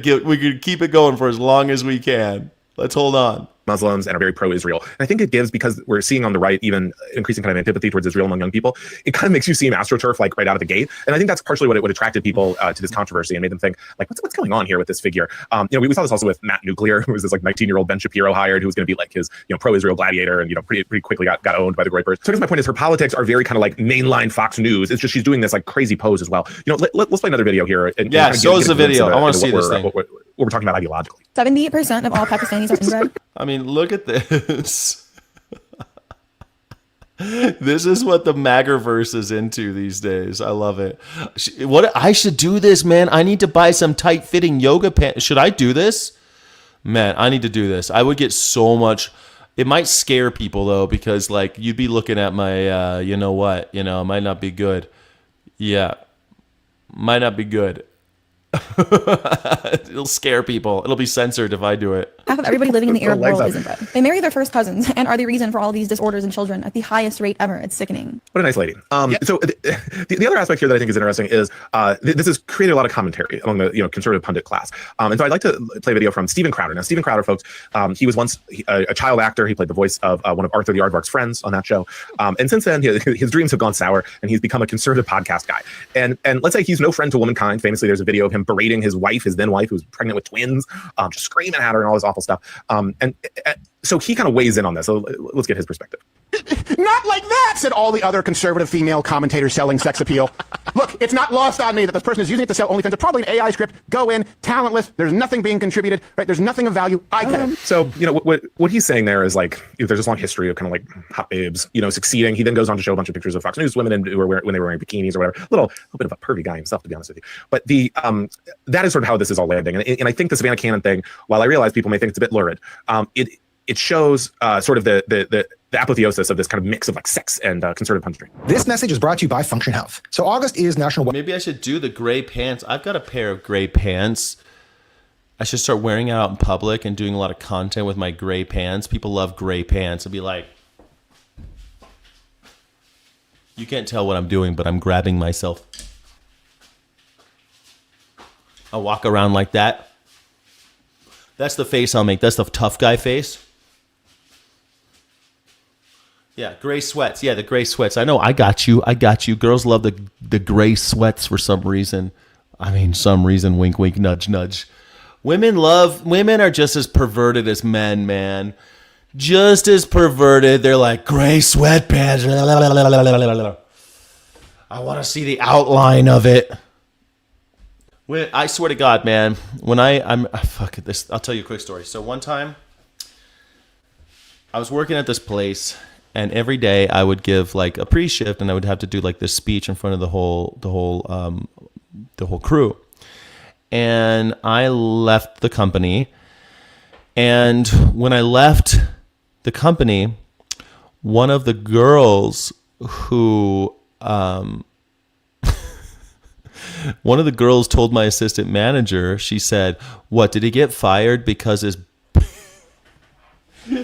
Speaker 4: keep it going for as long as we can. Let's hold on.
Speaker 21: Muslims and are very pro-Israel. And I think it gives, because we're seeing on the right even increasing kind of antipathy towards Israel among young people, it kind of makes you seem AstroTurf like right out of the gate. And I think that's partially what attracted people to this controversy and made them think, like, what's going on here with this figure? You know, we saw this also with Matt Nuclear, who was this like 19-year-old Ben Shapiro hired, who was going to be like his, you know, pro-Israel gladiator, and, you know, pretty quickly got owned by the Groypers. So I guess my point is her politics are very kind of like mainline Fox News. It's just she's doing this like crazy pose as well. You know, let's play another video here. And
Speaker 4: yeah, so is the video. I want to see this thing.
Speaker 21: What we're talking about ideologically.
Speaker 22: 78% of all Pakistanis are inbred.
Speaker 4: I mean, look at this. This is what the Maggerverse is into these days. I love it. What I should do this, man. I need to buy some tight-fitting yoga pants. Should I do this? Man, I need to do this. I would get so much. It might scare people though, because like you'd be looking at my, you know what, it might not be good. Yeah, might not be good. It'll scare people. It'll be censored if I do it.
Speaker 22: Half of everybody living in the Arab world is inbred. They marry their first cousins and are the reason for all these disorders in children at the highest rate ever. It's sickening.
Speaker 21: What a nice lady. So the other aspect here that I think is interesting is this has created a lot of commentary among the conservative pundit class. And so I'd like to play a video from Steven Crowder. Now, Steven Crowder, folks, he was once a child actor. He played the voice of one of Arthur the Aardvark's friends on that show. And since then, his dreams have gone sour, and he's become a conservative podcast guy. And let's say he's no friend to womankind. Famously, there's a video of him berating his wife, his then wife, who was pregnant with twins, just screaming at her and all this awful stuff. So he kind of weighs in on this. So let's get his perspective.
Speaker 1: Not like that, said all the other conservative female commentators selling sex appeal. Look, it's not lost on me that this person is using it to sell OnlyFans. It's probably an AI script. Go in, talentless. There's nothing being contributed. Right? There's nothing of value. I get it.
Speaker 21: So, what he's saying there is like, there's this long history of kind of like hot babes, succeeding. He then goes on to show a bunch of pictures of Fox News women when they were wearing bikinis or whatever. A little bit of a pervy guy himself, to be honest with you. But that is sort of how this is all landing. And I think the Savannah Cannon thing, while I realize people may think it's a bit lurid, it shows sort of the apotheosis of this kind of mix of like sex and conservative punditry.
Speaker 1: This message is brought to you by Function Health. So August is National.
Speaker 4: Maybe I should do the gray pants. I've got a pair of gray pants. I should start wearing it out in public and doing a lot of content with my gray pants. People love gray pants. I'd be like, you can't tell what I'm doing, but I'm grabbing myself. I'll walk around like that. That's the face I'll make. That's the tough guy face. Yeah, gray sweats. Yeah, the gray sweats. I know. I got you. Girls love the gray sweats for some reason. I mean, some reason. Wink, wink, nudge, nudge. Women are just as perverted as men, man. Just as perverted. They're like, gray sweatpants. I want to see the outline of it. I swear to God, man, when I'm fuck this, I'll tell you a quick story. So one time, I was working at this place, and every day I would give like a pre-shift, and I would have to do like this speech in front of the whole crew. And I left the company, and when I left the company, one of the girls who one of the girls told my assistant manager, she said, what, did he get fired because his...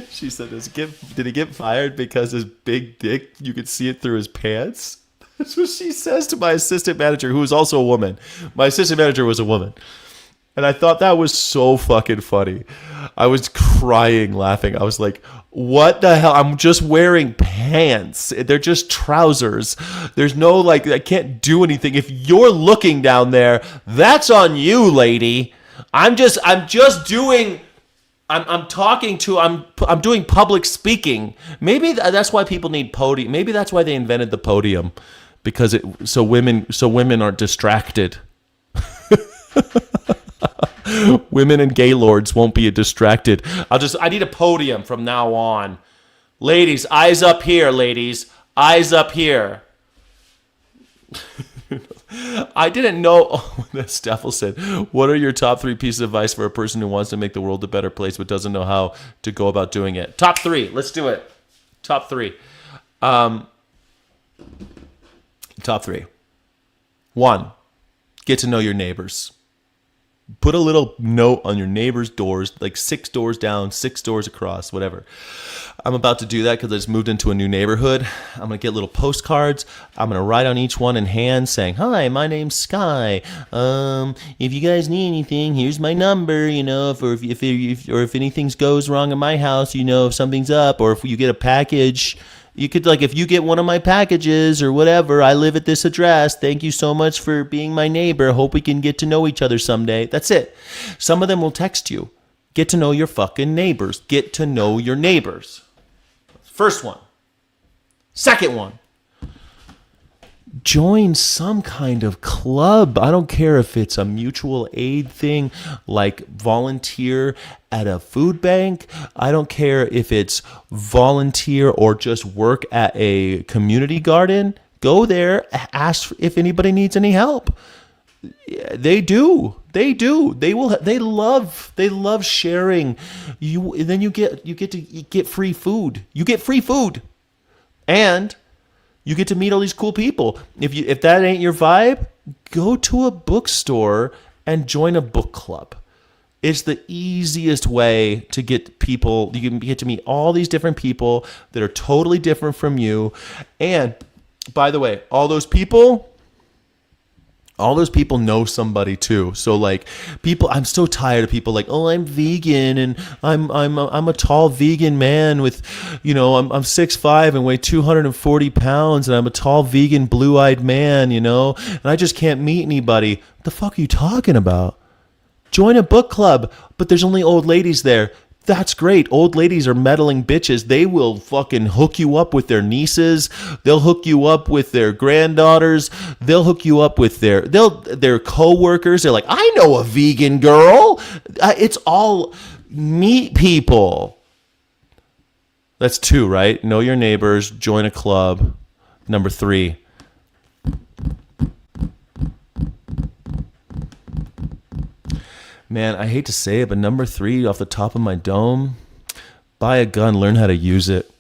Speaker 4: She said, did he get fired because his big dick, you could see it through his pants? That's what she says to my assistant manager, who is also a woman. My assistant manager was a woman. And I thought that was so fucking funny. I was crying laughing. I was like, what the hell? I'm just wearing pants. They're just trousers. There's no, like, I can't do anything. If you're looking down there, that's on you, lady. I'm doing public speaking. Maybe that's why people need podium. Maybe that's why they invented the podium, because so women aren't distracted. Women and gay lords won't be distracted. I need a podium from now on. Ladies, eyes up here, ladies. Eyes up here. I didn't know. Oh, Steffel said, what are your top 3 pieces of advice for a person who wants to make the world a better place but doesn't know how to go about doing it? Top 3. Let's do it. Top 3. Top 3. 1. Get to know your neighbors. Put a little note on your neighbor's doors, like 6 doors down, 6 doors across, whatever. I'm about to do that because I just moved into a new neighborhood. I'm going to get little postcards. I'm going to write on each one in hand saying, hi, my name's Sky. If you guys need anything, here's my number, if anything goes wrong in my house, if something's up, or if you get a package. You could, like, if you get one of my packages or whatever, I live at this address. Thank you so much for being my neighbor. Hope we can get to know each other someday. That's it. Some of them will text you. Get to know your fucking neighbors. Get to know your neighbors. First one. Second one.
Speaker 18: join some kind of club. I don't care if it's a mutual aid thing, like volunteer at a food bank. I don't care if it's volunteer or just work at a community garden. Go there, ask if anybody needs any help. They do. They love sharing. Then you get to get free food. You get free food. And you get to meet all these cool people. If that ain't your vibe, go to a bookstore and join a book club. It's the easiest way to get people. You can get to meet all these different people that are totally different from you. And by the way, all those people know somebody too. So like people, I'm so tired of people like, oh, I'm vegan and I'm a tall vegan man with, I'm 6'5" and weigh 240 pounds and I'm a tall vegan blue-eyed man, and I just can't meet anybody. What the fuck are you talking about? Join a book club, but there's only old ladies there. That's great. Old ladies are meddling bitches. They will fucking hook you up with their nieces. They'll hook you up with their granddaughters. They'll hook you up with their co-workers. They're like, I know a vegan girl. It's all meet people. That's 2, right? Know your neighbors. Join a club. Number 3. Man, I hate to say it, but number 3 off the top of my dome, buy a gun, learn how to use it.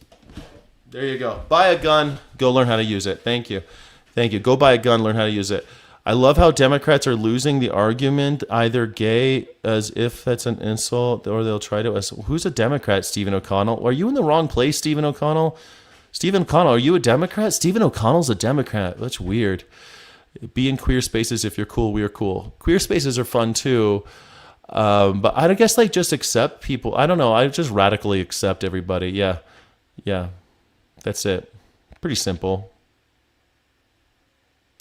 Speaker 18: There you go. Buy a gun, go learn how to use it. Thank you. Go buy a gun, learn how to use it. I love how Democrats are losing the argument, either gay as if that's an insult, or they'll try to... Who's a Democrat, Stephen O'Connell? Are you in the wrong place, Stephen O'Connell? Stephen O'Connell, are you a Democrat? Stephen O'Connell's a Democrat. That's weird. Be in queer spaces if you're cool, we are cool. Queer spaces are fun too. But I guess like just accept people. I don't know. I just radically accept everybody. Yeah. That's it. Pretty simple.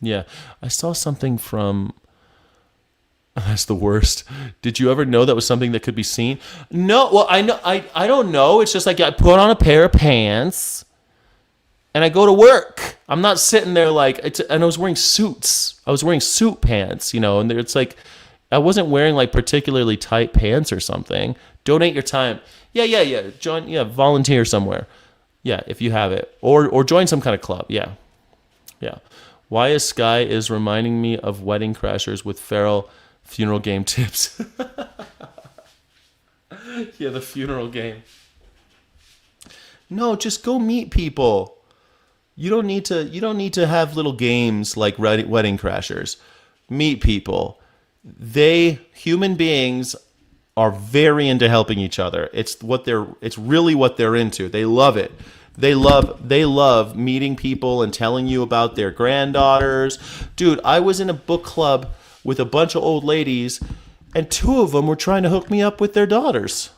Speaker 18: Yeah. I saw something from... That's the worst. Did you ever know that was something that could be seen? No. Well, I know. I don't know. It's just like I put on a pair of pants and I go to work. I'm not sitting there like... And I was wearing suits. I was wearing suit pants, and it's like... I wasn't wearing like particularly tight pants or something. Donate your time. Yeah. Join. Yeah, volunteer somewhere. Yeah, if you have it, or join some kind of club. Yeah. Why is Sky is reminding me of Wedding Crashers with feral funeral game tips? Yeah, the funeral game. No, just go meet people. You don't need to have little games like Wedding Crashers. Meet people. Human beings are very into helping each other. It's really what they're into. They love it. They love meeting people and telling you about their granddaughters. Dude, I was in a book club with a bunch of old ladies and 2 of them were trying to hook me up with their daughters.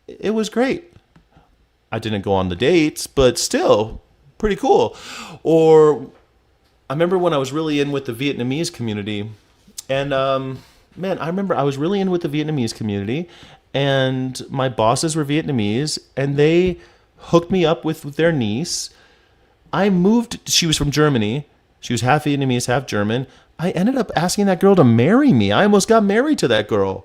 Speaker 18: It was great. I didn't go on the dates, but still pretty cool. Or I remember when I was really in with the Vietnamese community, and I remember I was really in with the Vietnamese community, and my bosses were Vietnamese, and they hooked me up with their niece. She was from Germany. She was half Vietnamese, half German. I ended up asking that girl to marry me. I almost got married to that girl.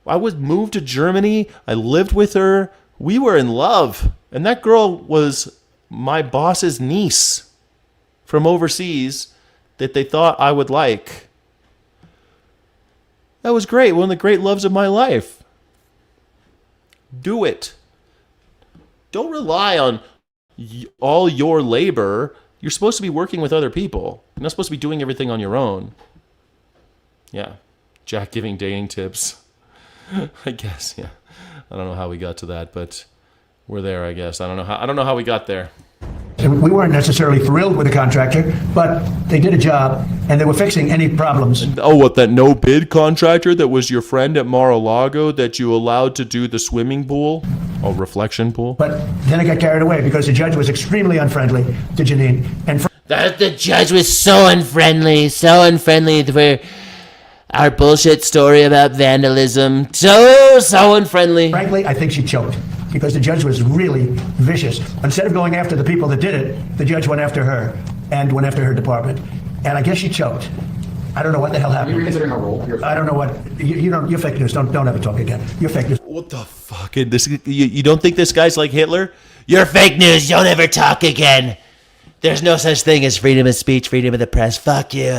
Speaker 18: I was moved to Germany. I lived with her. We were in love, and that girl was my boss's niece from overseas that they thought I would like. That was great. One of the great loves of my life. Do it. Don't rely on all your labor. You're supposed to be working with other people. You're not supposed to be doing everything on your own. Yeah. Jack giving dating tips. I guess, yeah. I don't know how we got to that, but we're there, I guess. I don't know how we got there.
Speaker 2: And we weren't necessarily thrilled with the contractor, but they did a job and they were fixing any problems.
Speaker 18: Oh, what, that no-bid contractor that was your friend at Mar-a-Lago that you allowed to do the swimming pool? Oh, reflection pool?
Speaker 2: But then I got carried away because the judge was extremely unfriendly to Janine. And
Speaker 3: the judge was so unfriendly for our bullshit story about vandalism. So unfriendly.
Speaker 2: Frankly, I think she choked. because the judge was really vicious. Instead of going after the people that did it, the judge went after her and went after her department. And I guess she choked. I don't know what the hell happened.
Speaker 5: Are you reconsidering her role?
Speaker 2: I don't know what. You're fake news. Don't ever talk again. You're fake news.
Speaker 18: What the fuck? You don't think this guy's like Hitler? You're fake news. Don't ever talk again. There's no such thing as freedom of speech, freedom of the press. Fuck you.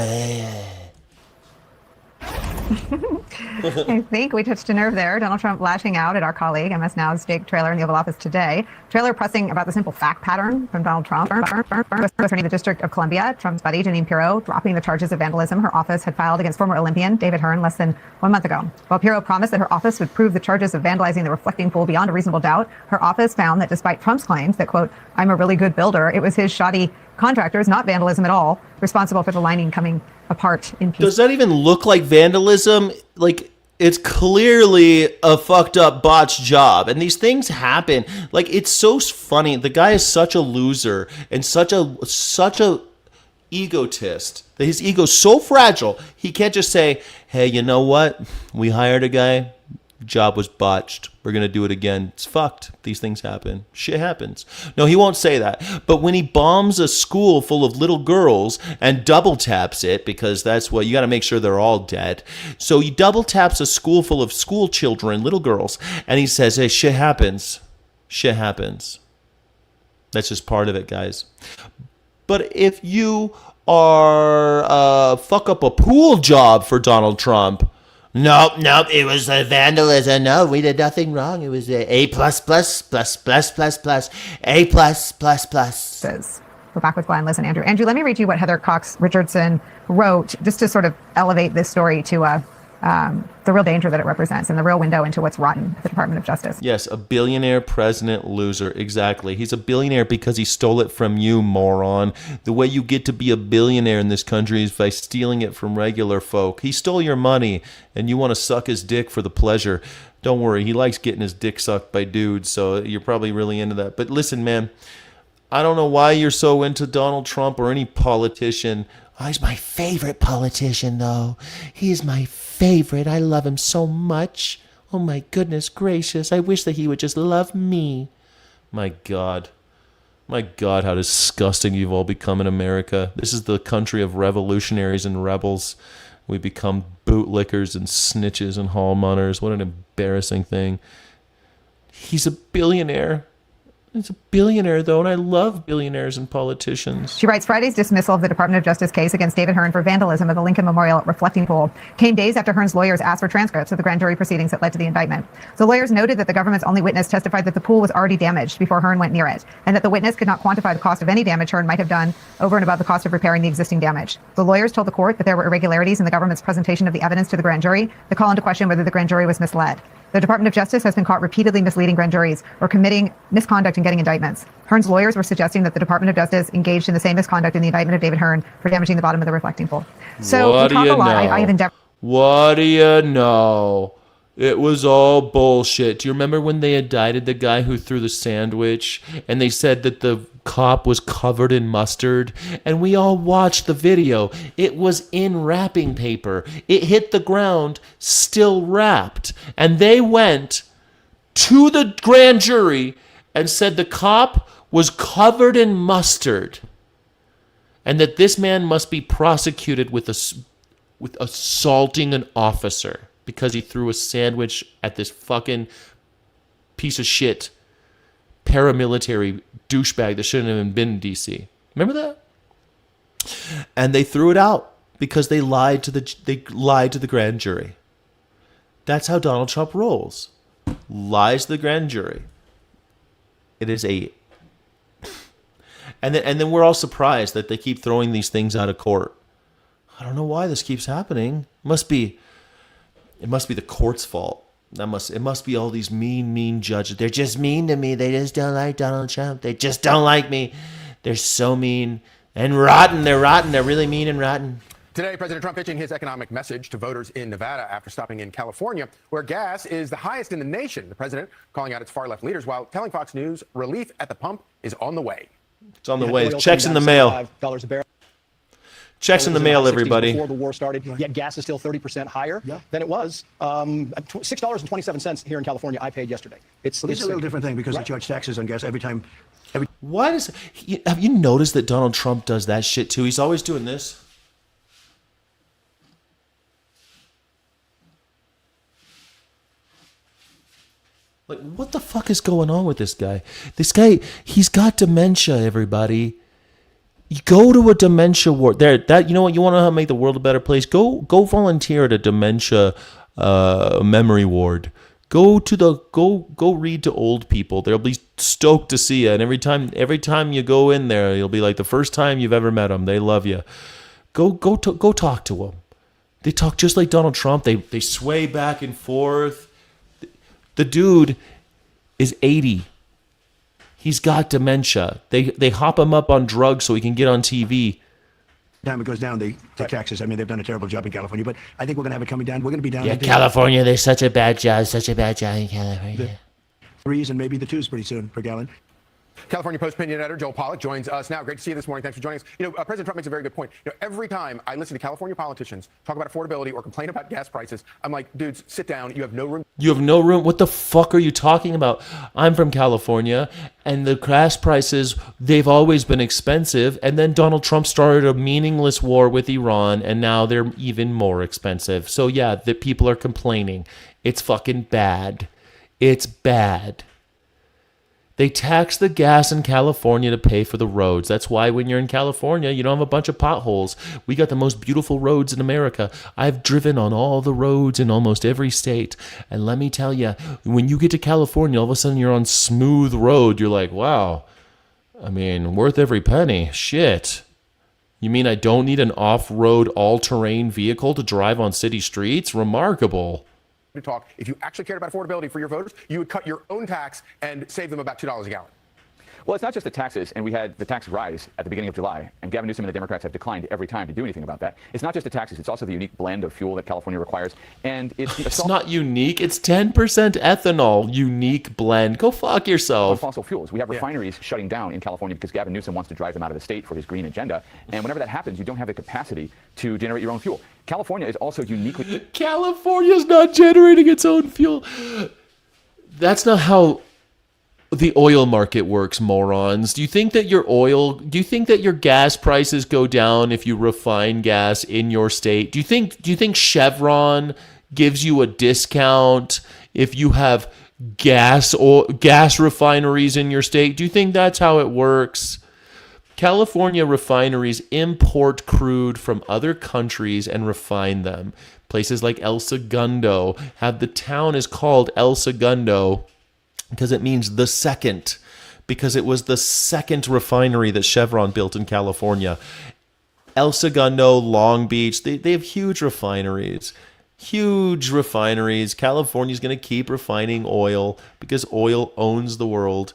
Speaker 6: I think we touched a nerve there. Donald Trump lashing out at our colleague, MS Now's Jake Traylor in the Oval Office today. Traylor pressing about the simple fact pattern from Donald Trump. Attorney the District of Columbia, Trump's buddy, Janine Pirro, dropping the charges of vandalism her office had filed against former Olympian David Hearn less than 1 month ago. While Pirro promised that her office would prove the charges of vandalizing the reflecting pool beyond a reasonable doubt, her office found that despite Trump's claims that, quote, I'm a really good builder, it was his shoddy contractors, not vandalism at all, responsible for the lining coming apart in pieces.
Speaker 18: Does that even look like vandalism? Like, it's clearly a fucked up botched job, and these things happen. Like, it's so funny. The guy is such a loser and such a egotist that his ego's so fragile he can't just say, hey, you know what, we hired a guy, job was botched, we're gonna do it again. It's fucked. These things happen. Shit happens. No, he won't say that. But when he bombs a school full of little girls and double taps it, because that's what you got to make sure they're all dead. So he double taps a school full of school children, little girls, and he says, hey, shit happens. Shit happens. That's just part of it, guys. But if you are fuck up a pool job for Donald Trump, Nope, it was a vandalism. No, we did nothing wrong. It was A++++++++, A+++++.
Speaker 6: We're back with Glenn, Liz, and Andrew. Andrew, let me read you what Heather Cox Richardson wrote, just to sort of elevate this story to the real danger that it represents and the real window into what's rotten at the Department of Justice.
Speaker 18: Yes, a billionaire president loser. Exactly. He's a billionaire because he stole it from you, moron. The way you get to be a billionaire in this country is by stealing it from regular folk. He stole your money, and you want to suck his dick for the pleasure. Don't worry, he likes getting his dick sucked by dudes, so you're probably really into that. But listen, man, I don't know why you're so into Donald Trump or any politician. Oh, he's my favorite politician, though. He's my favorite. I love him so much. Oh, my goodness gracious. I wish that he would just love me. My God. My God, how disgusting you've all become in America. This is the country of revolutionaries and rebels. We become bootlickers and snitches and hallmunners. What an embarrassing thing. He's a billionaire. He's a billionaire, though, and I love billionaires and politicians.
Speaker 6: She writes, Friday's dismissal of the Department of Justice case against David Hearn for vandalism of the Lincoln Memorial reflecting pool came days after Hearn's lawyers asked for transcripts of the grand jury proceedings that led to the indictment. The lawyers noted that the government's only witness testified that the pool was already damaged before Hearn went near it, and that the witness could not quantify the cost of any damage Hearn might have done over and above the cost of repairing the existing damage. The lawyers told the court that there were irregularities in the government's presentation of the evidence to the grand jury that call into question whether the grand jury was misled. The Department of Justice has been caught repeatedly misleading grand juries or committing misconduct in getting indictments. Hearn's lawyers were suggesting that the Department of Justice engaged in the same misconduct in the indictment of David Hearn for damaging the bottom of the reflecting pool. So
Speaker 18: What
Speaker 6: we talk
Speaker 18: do you
Speaker 6: a lot.
Speaker 18: know?
Speaker 6: I have endeavored.
Speaker 18: What do you know? It was all bullshit. Do you remember when they indicted the guy who threw the sandwich and they said that the cop was covered in mustard? And we all watched the video. It was in wrapping paper. It hit the ground still wrapped. And they went to the grand jury and said the cop was covered in mustard and that this man must be prosecuted with assaulting an officer because he threw a sandwich at this fucking piece of shit paramilitary douchebag that shouldn't have even been in D.C. Remember that? And they threw it out because they lied to the grand jury. That's how Donald Trump rolls. Lies to the grand jury. It is a... And then we're all surprised that they keep throwing these things out of court. I don't know why this keeps happening. It must be the court's fault. It must be all these mean judges. They're just mean to me. They just don't like Donald Trump. They just don't like me. They're so mean and rotten. They're rotten. They're really mean and rotten.
Speaker 1: Today, President Trump pitching his economic message to voters in Nevada after stopping in California, where gas is the highest in the nation. The president calling out its far-left leaders while telling Fox News relief at the pump is on the way.
Speaker 18: It's on the way. Checks in the mail.
Speaker 19: $5 a barrel.
Speaker 18: Checks in the mail, everybody.
Speaker 19: Before the war started, yet gas is still 30% higher than it was. $6.27 here in California, I paid yesterday.
Speaker 2: It's a little different thing because they charge taxes on gas every time.
Speaker 18: Why does have you noticed that Donald Trump does that shit too? He's always doing this. Like, what the fuck is going on with this guy? This guy, he's got dementia, everybody. You go to a dementia ward. That you know what? You want to make the world a better place? Go volunteer at a dementia memory ward. Go read to old people. They'll be stoked to see you. And every time you go in there, you'll be like the first time you've ever met them. They love you. Go talk to them. They talk just like Donald Trump. They sway back and forth. The dude is 80. He's got dementia. They hop him up on drugs so he can get on TV.
Speaker 2: Time it goes down, they take taxes. I mean, they've done a terrible job in California, but I think we're going to have it coming down. We're going to be down.
Speaker 3: Yeah, California, they're such a bad job in California.
Speaker 2: Threes and maybe the twos pretty soon per gallon.
Speaker 5: California Post opinion editor Joel Pollack joins us now. Great to see you this morning. Thanks for joining us. President Trump makes a very good point. Every time I listen to California politicians talk about affordability or complain about gas prices, I'm like, dudes, sit down. You have no room.
Speaker 18: You have no room. What the fuck are you talking about? I'm from California, and the gas prices, they've always been expensive. And then Donald Trump started a meaningless war with Iran, and now they're even more expensive. So yeah, the people are complaining. It's fucking bad. It's bad. They tax the gas in California to pay for the roads. That's why when you're in California, you don't have a bunch of potholes. We got the most beautiful roads in America. I've driven on all the roads in almost every state. And let me tell you, when you get to California, all of a sudden you're on smooth road. You're like, wow, I mean, worth every penny. Shit. You mean I don't need an off-road, all-terrain vehicle to drive on city streets? Remarkable.
Speaker 5: To talk. If you actually cared about affordability for your voters, you would cut your own tax and save them about $2 a gallon.
Speaker 7: Well, it's not just the taxes, and we had the tax rise at the beginning of July, and Gavin Newsom and the Democrats have declined every time to do anything about that. It's not just the taxes, it's also the unique blend of fuel that California requires, and it's
Speaker 18: not unique, it's 10% ethanol, unique blend. Go fuck yourself.
Speaker 7: Fossil fuels. We have refineries shutting down in California because Gavin Newsom wants to drive them out of the state for his green agenda, and whenever that happens, you don't have the capacity to generate your own fuel. California is also uniquely...
Speaker 18: California's not generating its own fuel. That's not how the oil market works, morons. Do you think that your gas prices go down if you refine gas in your state? Do you think Chevron gives you a discount if you have gas refineries in your state? Do you think that's how it works? California refineries import crude from other countries and refine them. Places like El Segundo the town is called El Segundo because it means the second, because it was the second refinery that Chevron built in California. El Segundo, Long Beach, they have huge refineries. Huge refineries. California's going to keep refining oil because oil owns the world.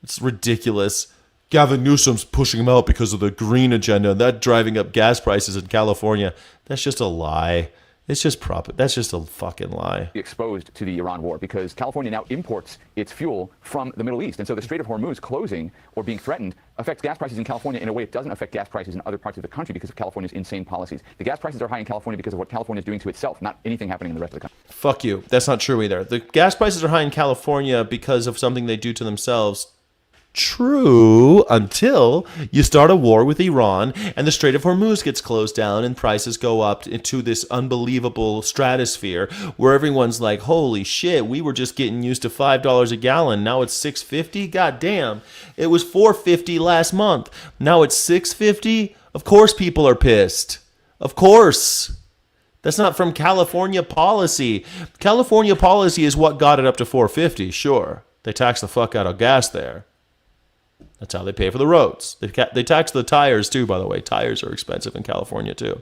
Speaker 18: It's ridiculous. Gavin Newsom's pushing him out because of the green agenda, and that driving up gas prices in California. That's just a lie. It's just that's just a fucking lie.
Speaker 7: Exposed to the Iran war because California now imports its fuel from the Middle East. And so the Strait of Hormuz closing or being threatened affects gas prices in California in a way it doesn't affect gas prices in other parts of the country because of California's insane policies. The gas prices are high in California because of what California is doing to itself, not anything happening in the rest of the country.
Speaker 18: Fuck you. That's not true either. The gas prices are high in California because of something they do to themselves. True, until you start a war with Iran and the Strait of Hormuz gets closed down and prices go up into this unbelievable stratosphere where everyone's like, holy shit, we were just getting used to $5 a gallon. Now it's $6.50? God damn. It was $4.50 last month. Now it's $6.50? Of course people are pissed. Of course. That's not from California policy. California policy is what got it up to $4.50, sure. They tax the fuck out of gas there. That's how they pay for the roads. They tax the tires too, by the way. Tires are expensive in California too.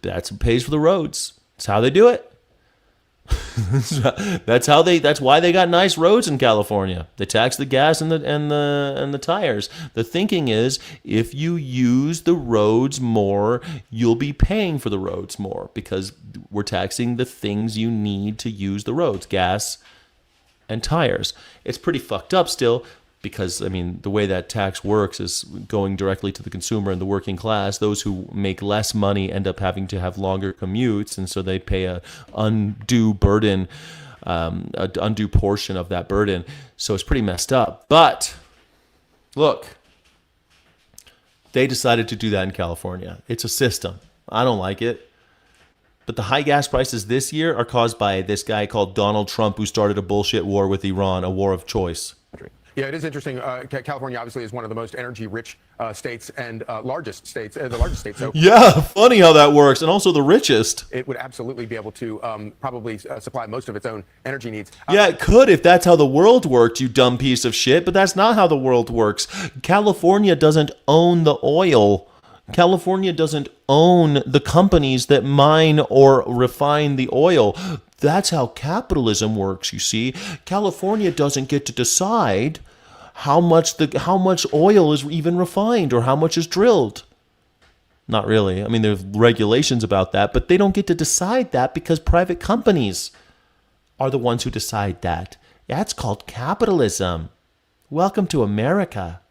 Speaker 18: That's what pays for the roads. That's how they do it. That's why they got nice roads in California. They tax the gas and the tires. The thinking is if you use the roads more, you'll be paying for the roads more because we're taxing the things you need to use the roads, gas and tires. It's pretty fucked up still. because, I mean, the way that tax works is going directly to the consumer and the working class. Those who make less money end up having to have longer commutes, and so they pay a undue burden, an undue portion of that burden. So it's pretty messed up. But look, they decided to do that in California. It's a system. I don't like it. But the high gas prices this year are caused by this guy called Donald Trump, who started a bullshit war with Iran, a war of choice.
Speaker 5: Yeah, it is interesting. California obviously is one of the most energy-rich states and largest states, the largest state. So
Speaker 18: yeah, funny how that works, and also the richest.
Speaker 5: It would absolutely be able to probably supply most of its own energy needs.
Speaker 18: Yeah, it could if that's how the world worked, you dumb piece of shit. But that's not how the world works. California doesn't own the oil. California doesn't own the companies that mine or refine the oil. That's how capitalism works, you see. California doesn't get to decide how much oil is even refined or how much is drilled. Not really. I mean, there's regulations about that, but they don't get to decide that because private companies are the ones who decide that. That's called capitalism. Welcome to America.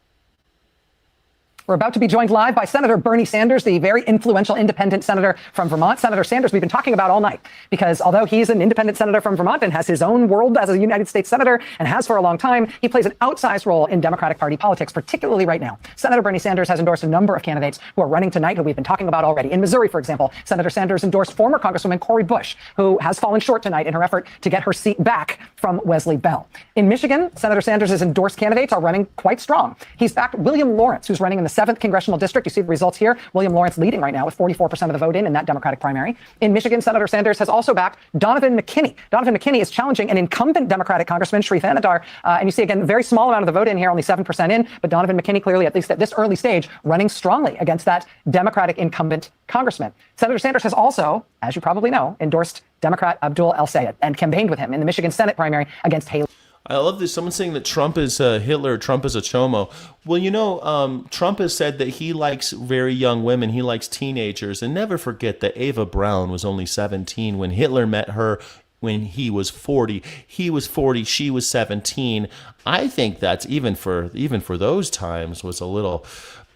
Speaker 11: We're about to be joined live by Senator Bernie Sanders, the very influential independent senator from Vermont. Senator Sanders, we've been talking about all night because although he's an independent senator from Vermont and has his own world as a United States senator and has for a long time, he plays an outsized role in Democratic Party politics, particularly right now. Senator Bernie Sanders has endorsed a number of candidates who are running tonight who we've been talking about already. In Missouri, for example, Senator Sanders endorsed former Congresswoman Cori Bush, who has fallen short tonight in her effort to get her seat back from Wesley Bell. In Michigan, Senator Sanders' endorsed candidates are running quite strong. He's backed William Lawrence, who's running in the 7th Congressional District. You see the results here. William Lawrence leading right now with 44% of the vote in that Democratic primary. In Michigan, Senator Sanders has also backed Donovan McKinney. Donovan McKinney is challenging an incumbent Democratic Congressman, Sharif Anadar. And you see, again, very small amount of the vote in here, only 7% in. But Donovan McKinney clearly, at least at this early stage, running strongly against that Democratic incumbent congressman. Senator Sanders has also, as you probably know, endorsed Democrat Abdul El Sayed and campaigned with him in the Michigan Senate primary against Haley.
Speaker 18: I love this. Someone saying that Trump is Hitler, Trump is a chomo. Well, you know, Trump has said that he likes very young women. He likes teenagers. And never forget that Ava Braun was only 17 when Hitler met her when he was 40. He was 40, she was 17. I think that's even for those times was a little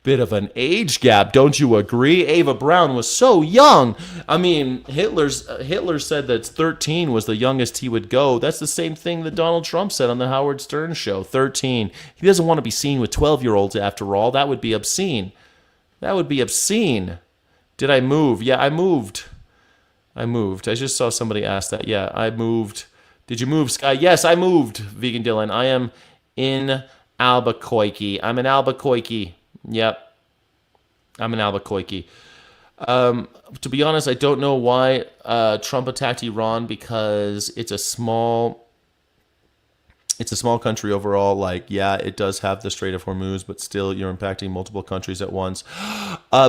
Speaker 18: bit of an age gap. Don't you agree? Ava Braun was so young. I mean, Hitler said that 13 was the youngest he would go. That's the same thing that Donald Trump said on the Howard Stern show, 13. He doesn't want to be seen with 12-year-olds after all. That would be obscene. That would be obscene. Did I move? Yeah, I moved. I just saw somebody ask that. Yeah, I moved. Did you move, Sky? Yes, I moved, Vegan Dylan. I am in Albuquerque. I'm in Albuquerque. Yep. I'm in Albuquerque. To be honest, I don't know why Trump attacked Iran because it's a small country overall. Like, yeah, it does have the Strait of Hormuz, but still you're impacting multiple countries at once.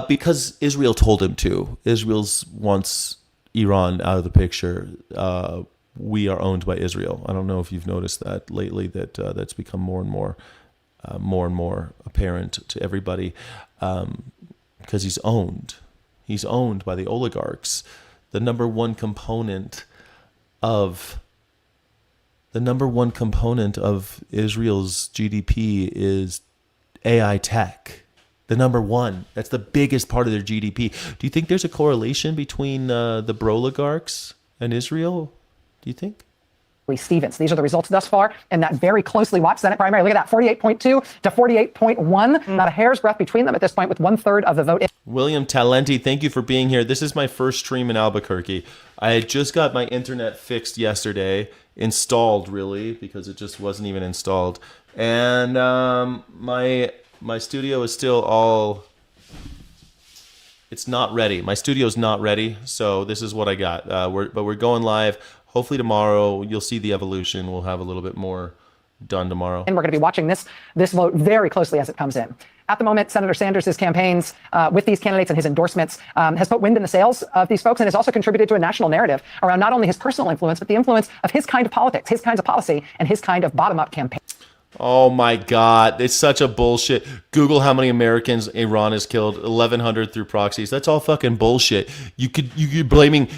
Speaker 18: Because Israel told him to. Israel wants Iran out of the picture. We are owned by Israel. I don't know if you've noticed that lately, that's become more and more apparent to everybody, because he's owned by the oligarchs. The number one component of Israel's GDP is AI tech. The number one. That's the biggest part of their GDP. Do you think there's a correlation between the broligarchs and Israel? Do you think?
Speaker 11: Stevens. These are the results thus far in that very closely watched Senate primary. Look at that, 48.2 to 48.1. Not a hair's breadth between them at this point with 1/3 of the vote.
Speaker 18: William Talenti, thank you for being here. This is my first stream in Albuquerque. I had just got my internet fixed yesterday, installed really, because it just wasn't even installed. And my studio is still all... It's not ready. My studio's not ready, so this is what I got. But we're going live. Hopefully tomorrow you'll see the evolution. We'll have a little bit more done tomorrow.
Speaker 11: And we're going to be watching this vote very closely as it comes in. At the moment, Senator Sanders' campaigns with these candidates and his endorsements has put wind in the sails of these folks and has also contributed to a national narrative around not only his personal influence, but the influence of his kind of politics, his kinds of policy, and his kind of bottom-up campaign.
Speaker 18: Oh my God, it's such a bullshit. Google how many Americans Iran has killed, 1,100 through proxies. That's all fucking bullshit. You're blaming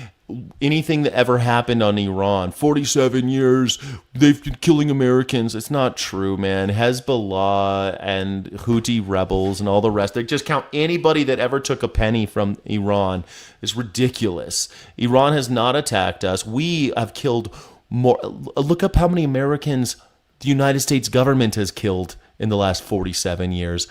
Speaker 18: anything that ever happened on Iran. 47 years, they've been killing Americans. It's not true, man. Hezbollah and Houthi rebels and all the rest, they just count anybody that ever took a penny from Iran. It's ridiculous. Iran has not attacked us. We have killed more. Look up how many Americans the United States government has killed in the last 47 years.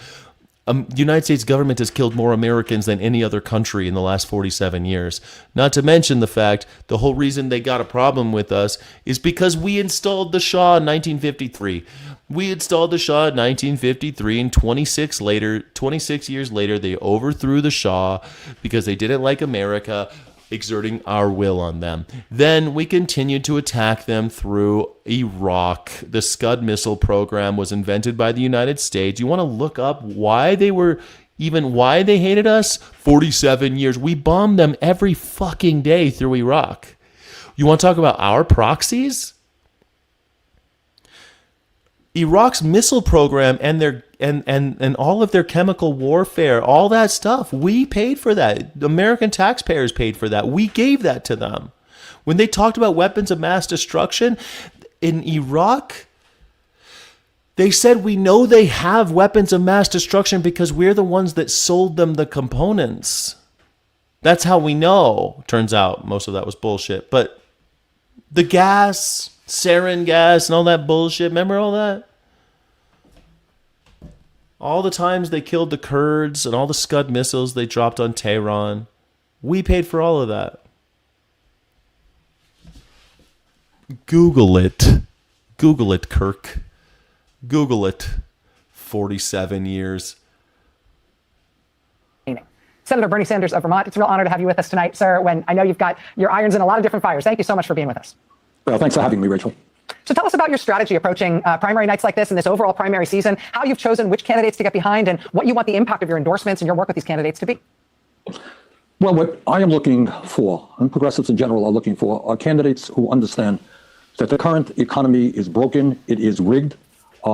Speaker 18: The United States government has killed more Americans than any other country in the last 47 years. Not to mention the fact the whole reason they got a problem with us is because we installed the Shah in 1953. We installed the Shah in 1953, and 26 years later, they overthrew the Shah because they didn't like America exerting our will on them. Then we continued to attack them through Iraq. The Scud missile program was invented by the United States. You want to look up why they hated us? 47 years. We bombed them every fucking day through Iraq. You want to talk about our proxies? Iraq's missile program and their and all of their chemical warfare, all that stuff, we paid for that. The American taxpayers paid for that. We gave that to them. When they talked about weapons of mass destruction in Iraq, they said we know they have weapons of mass destruction because we're the ones that sold them the components. That's how we know. Turns out most of that was bullshit. But the gas, sarin gas and all that bullshit, remember all that? All the times they killed the Kurds and all the Scud missiles they dropped on Tehran. We paid for all of that. Google it. Google it, Kirk. Google it. 47 years.
Speaker 11: Senator Bernie Sanders of Vermont, it's a real honor to have you with us tonight, sir, when I know you've got your irons in a lot of different fires. Thank you so much for being with us.
Speaker 8: Well, thanks for having me, Rachel.
Speaker 11: So tell us about your strategy approaching primary nights like this and this overall primary season, how you've chosen which candidates to get behind, and what you want the impact of your endorsements and your work with these candidates to be.
Speaker 8: Well, what I am looking for, and progressives in general are looking for, are candidates who understand that the current economy is broken, it is rigged,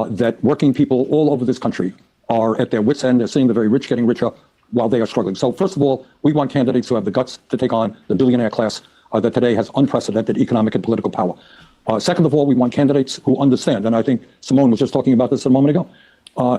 Speaker 8: that working people all over this country are at their wits' end. They're seeing the very rich getting richer while they are struggling. So first of all, we want candidates who have the guts to take on the billionaire class that today has unprecedented economic and political power. Second of all, we want candidates who understand, and I think Simone was just talking about this a moment ago,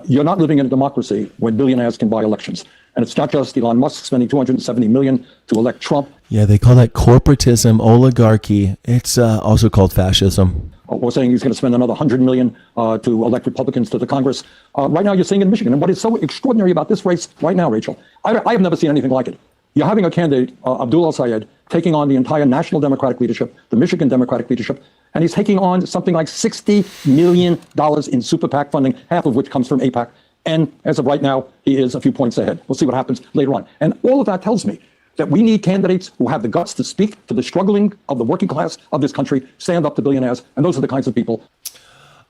Speaker 8: you're not living in a democracy when billionaires can buy elections. And it's not just Elon Musk spending $270 million to elect Trump.
Speaker 18: Yeah, they call that corporatism, oligarchy. It's also called fascism.
Speaker 8: Or saying he's going to spend another $100 million to elect Republicans to the Congress. Right now, you're seeing in Michigan. And what is so extraordinary about this race right now, Rachel, I have never seen anything like it. You're having a candidate, Abdul al-Sayed, taking on the entire national Democratic leadership, the Michigan Democratic leadership, and he's taking on something like $60 million in super PAC funding, half of which comes from AIPAC. And as of right now, he is a few points ahead. We'll see what happens later on. And all of that tells me that we need candidates who have the guts to speak to the struggling of the working class of this country, stand up to billionaires, and those are the kinds of people.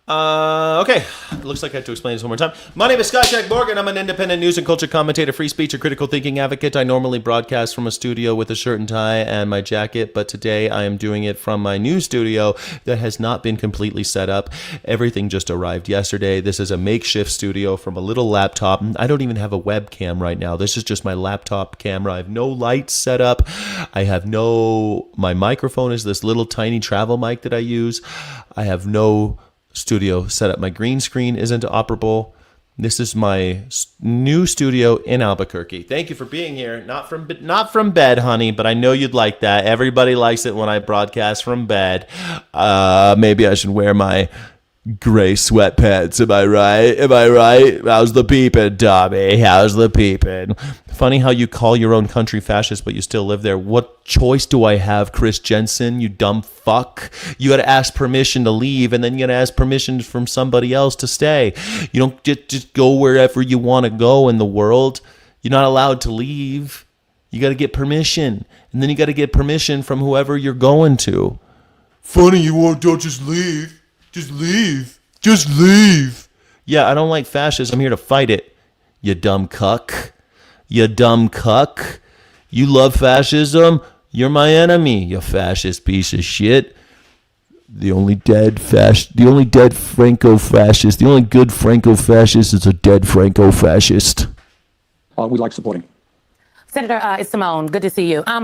Speaker 18: Okay, looks like I have to explain this one more time. My name is Scott Jack Morgan. I'm an independent news and culture commentator, free speech and critical thinking advocate. I normally broadcast from a studio with a shirt and tie and my jacket, but today I am doing it from my new studio that has not been completely set up. Everything just arrived yesterday. This is a makeshift studio from a little laptop. I don't even have a webcam right now. This is just my laptop camera. I have no lights set up. My microphone is this little tiny travel mic that I use. I have no studio set up. My green screen isn't operable. This is my new studio in Albuquerque. Thank you for being here. Not from bed, honey, but I know you'd like that. Everybody likes it when I broadcast from bed. Maybe I should wear my gray sweatpants. Am I right? How's the peeping, Tommy? How's the peeping? Funny how you call your own country fascist, but you still live there. What choice do I have, Chris Jensen, you dumb fuck? You got to ask permission to leave, and then you got to ask permission from somebody else to stay. You don't just go wherever you want to go in the world. You're not allowed to leave. You got to get permission, and then you got to get permission from whoever you're going to. Funny, don't just leave. Just leave. Just leave. Yeah, I don't like fascism. I'm here to fight it. You dumb cuck. You dumb cuck. You love fascism? You're my enemy, you fascist piece of shit. The only good Franco-fascist is a dead Franco-fascist.
Speaker 8: We like supporting.
Speaker 9: Senator, it's Simone. Good to see you. I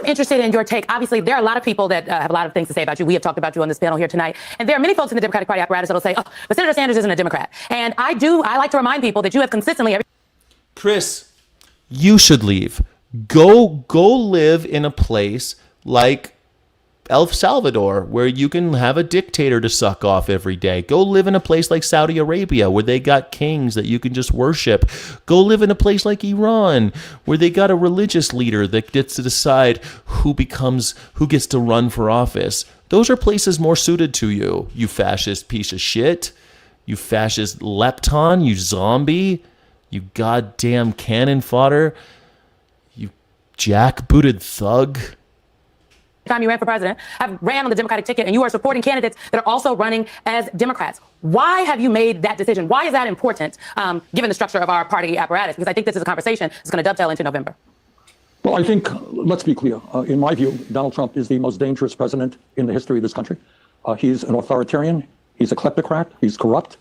Speaker 9: am interested in your take. Obviously, there are a lot of people that have a lot of things to say about you. We have talked about you on this panel here tonight. And there are many folks in the Democratic Party apparatus that will say, oh, but Senator Sanders isn't a Democrat. And I like to remind people that you have consistently...
Speaker 18: Chris, you should leave. Go live in a place like El Salvador, where you can have a dictator to suck off every day. Go live in a place like Saudi Arabia, where they got kings that you can just worship. Go live in a place like Iran, where they got a religious leader that gets to decide who gets to run for office. Those are places more suited to you, you fascist piece of shit. You fascist lepton, you zombie, you goddamn cannon fodder, you jackbooted thug.
Speaker 9: Time you ran for president, have ran on the Democratic ticket, and you are supporting candidates that are also running as Democrats. Why have you made that decision? Why is that important, given the structure of our party apparatus? Because I think this is a conversation that's going to dovetail into November.
Speaker 8: Well, I think, let's be clear. In my view, Donald Trump is the most dangerous president in the history of this country. He's an authoritarian. He's a kleptocrat. He's corrupt.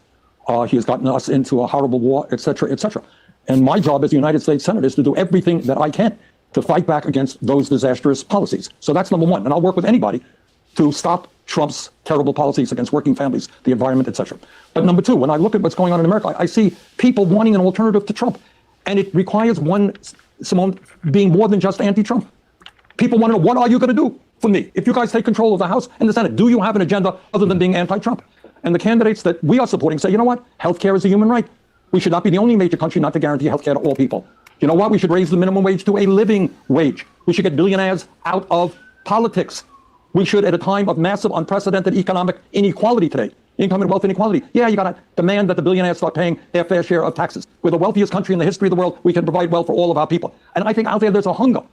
Speaker 8: He has gotten us into a horrible war, et cetera, et cetera. And my job as a United States Senator is to do everything that I can to fight back against those disastrous policies. So that's number one. And I'll work with anybody to stop Trump's terrible policies against working families, the environment, et cetera. But number two, when I look at what's going on in America, I see people wanting an alternative to Trump. And it requires Simone, being more than just anti-Trump. People want to know, what are you going to do for me? If you guys take control of the House and the Senate, do you have an agenda other than being anti-Trump? And the candidates that we are supporting say, you know what? Healthcare is a human right. We should not be the only major country not to guarantee healthcare to all people. You know what? We should raise the minimum wage to a living wage. We should get billionaires out of politics. We should, at a time of massive, unprecedented economic inequality today, income and wealth inequality, you got to demand that the billionaires start paying their fair share of taxes. We're the wealthiest country in the history of the world. We can provide wealth for all of our people. And I think out there's a hunger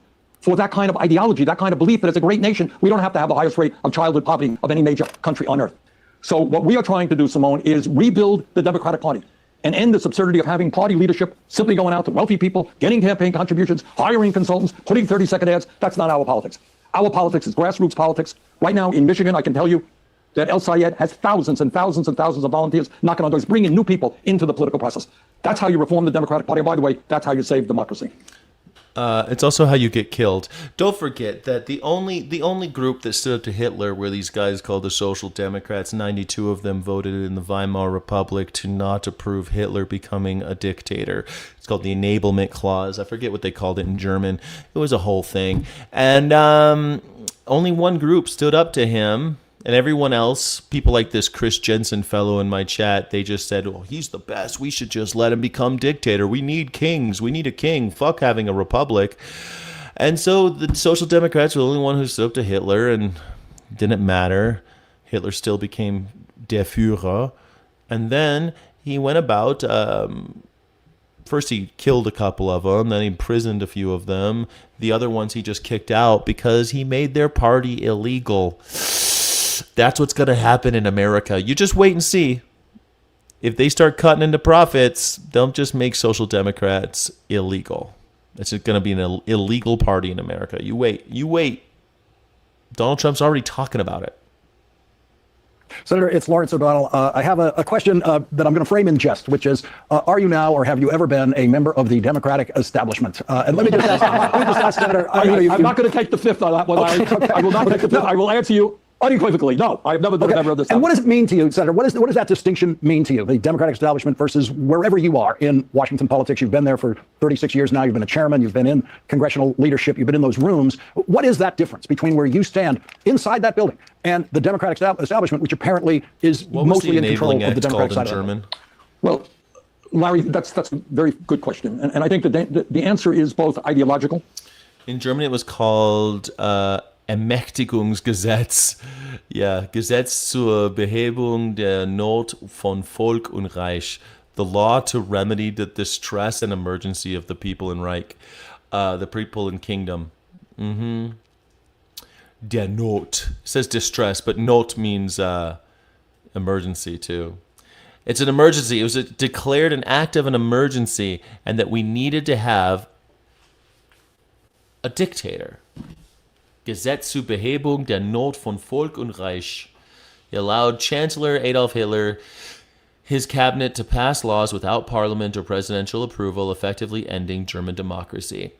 Speaker 8: for that kind of ideology, that kind of belief that as a great nation, we don't have to have the highest rate of childhood poverty of any major country on earth. So what we are trying to do, Simone, is rebuild the Democratic Party and end this absurdity of having party leadership simply going out to wealthy people, getting campaign contributions, hiring consultants, putting 30-second ads. That's not our politics. Our politics is grassroots politics. Right now in Michigan, I can tell you that El Sayed has thousands and thousands and thousands of volunteers knocking on doors, bringing new people into the political process. That's how you reform the Democratic Party. And by the way, that's how you save democracy.
Speaker 18: It's also how you get killed. Don't forget that the only group that stood up to Hitler were these guys called the Social Democrats. 92 of them voted in the Weimar Republic to not approve Hitler becoming a dictator. It's called the Enablement Clause. I forget what they called it in German. It was a whole thing. And only one group stood up to him. And everyone else, people like this Chris Jensen fellow in my chat, they just said, oh, he's the best. We should just let him become dictator. We need kings. We need a king. Fuck having a republic. And so the Social Democrats were the only one who stood up to Hitler, and it didn't matter. Hitler still became der Führer. And then he went about, first he killed a couple of them, then he imprisoned a few of them. The other ones he just kicked out because he made their party illegal. That's what's going to happen in America. You just wait and see. If they start cutting into profits, they'll just make Social Democrats illegal. It's going to be an illegal party in America. You wait. You wait. Donald Trump's already talking about it.
Speaker 10: Senator, it's Lawrence O'Donnell. I have a question that I'm going to frame in jest, which is, are you now or have you ever been a member of the Democratic establishment? And let me just ask, Senator.
Speaker 8: I'm not going to take the fifth on that one. Okay. I will not take the fifth. I will answer you unequivocally. No, I have never been a member of this.
Speaker 10: And what does it mean to you, Senator? What does that distinction mean to you, the Democratic establishment versus wherever you are in Washington politics? You've been there for 36 years now. You've been a chairman. You've been in congressional leadership. You've been in those rooms. What is that difference between where you stand inside that building and the Democratic establishment, which apparently is mostly in control of the Democratic side of it?
Speaker 8: Well, Larry, that's a very good question. And I think the answer is both ideological.
Speaker 18: In Germany, it was called Ermächtigungsgesetz. Ja, Gesetz zur Behebung der Not von Volk und Reich. The law to remedy the distress and emergency of the people in Reich. The people in kingdom. Der Not. It says distress, but Not means emergency too. It's an emergency. It was declared an act of an emergency, and that we needed to have a dictator. Gesetz zur Behebung der Not von Volk und Reich. He allowed Chancellor Adolf Hitler, his cabinet, to pass laws without parliament or presidential approval, effectively ending German democracy.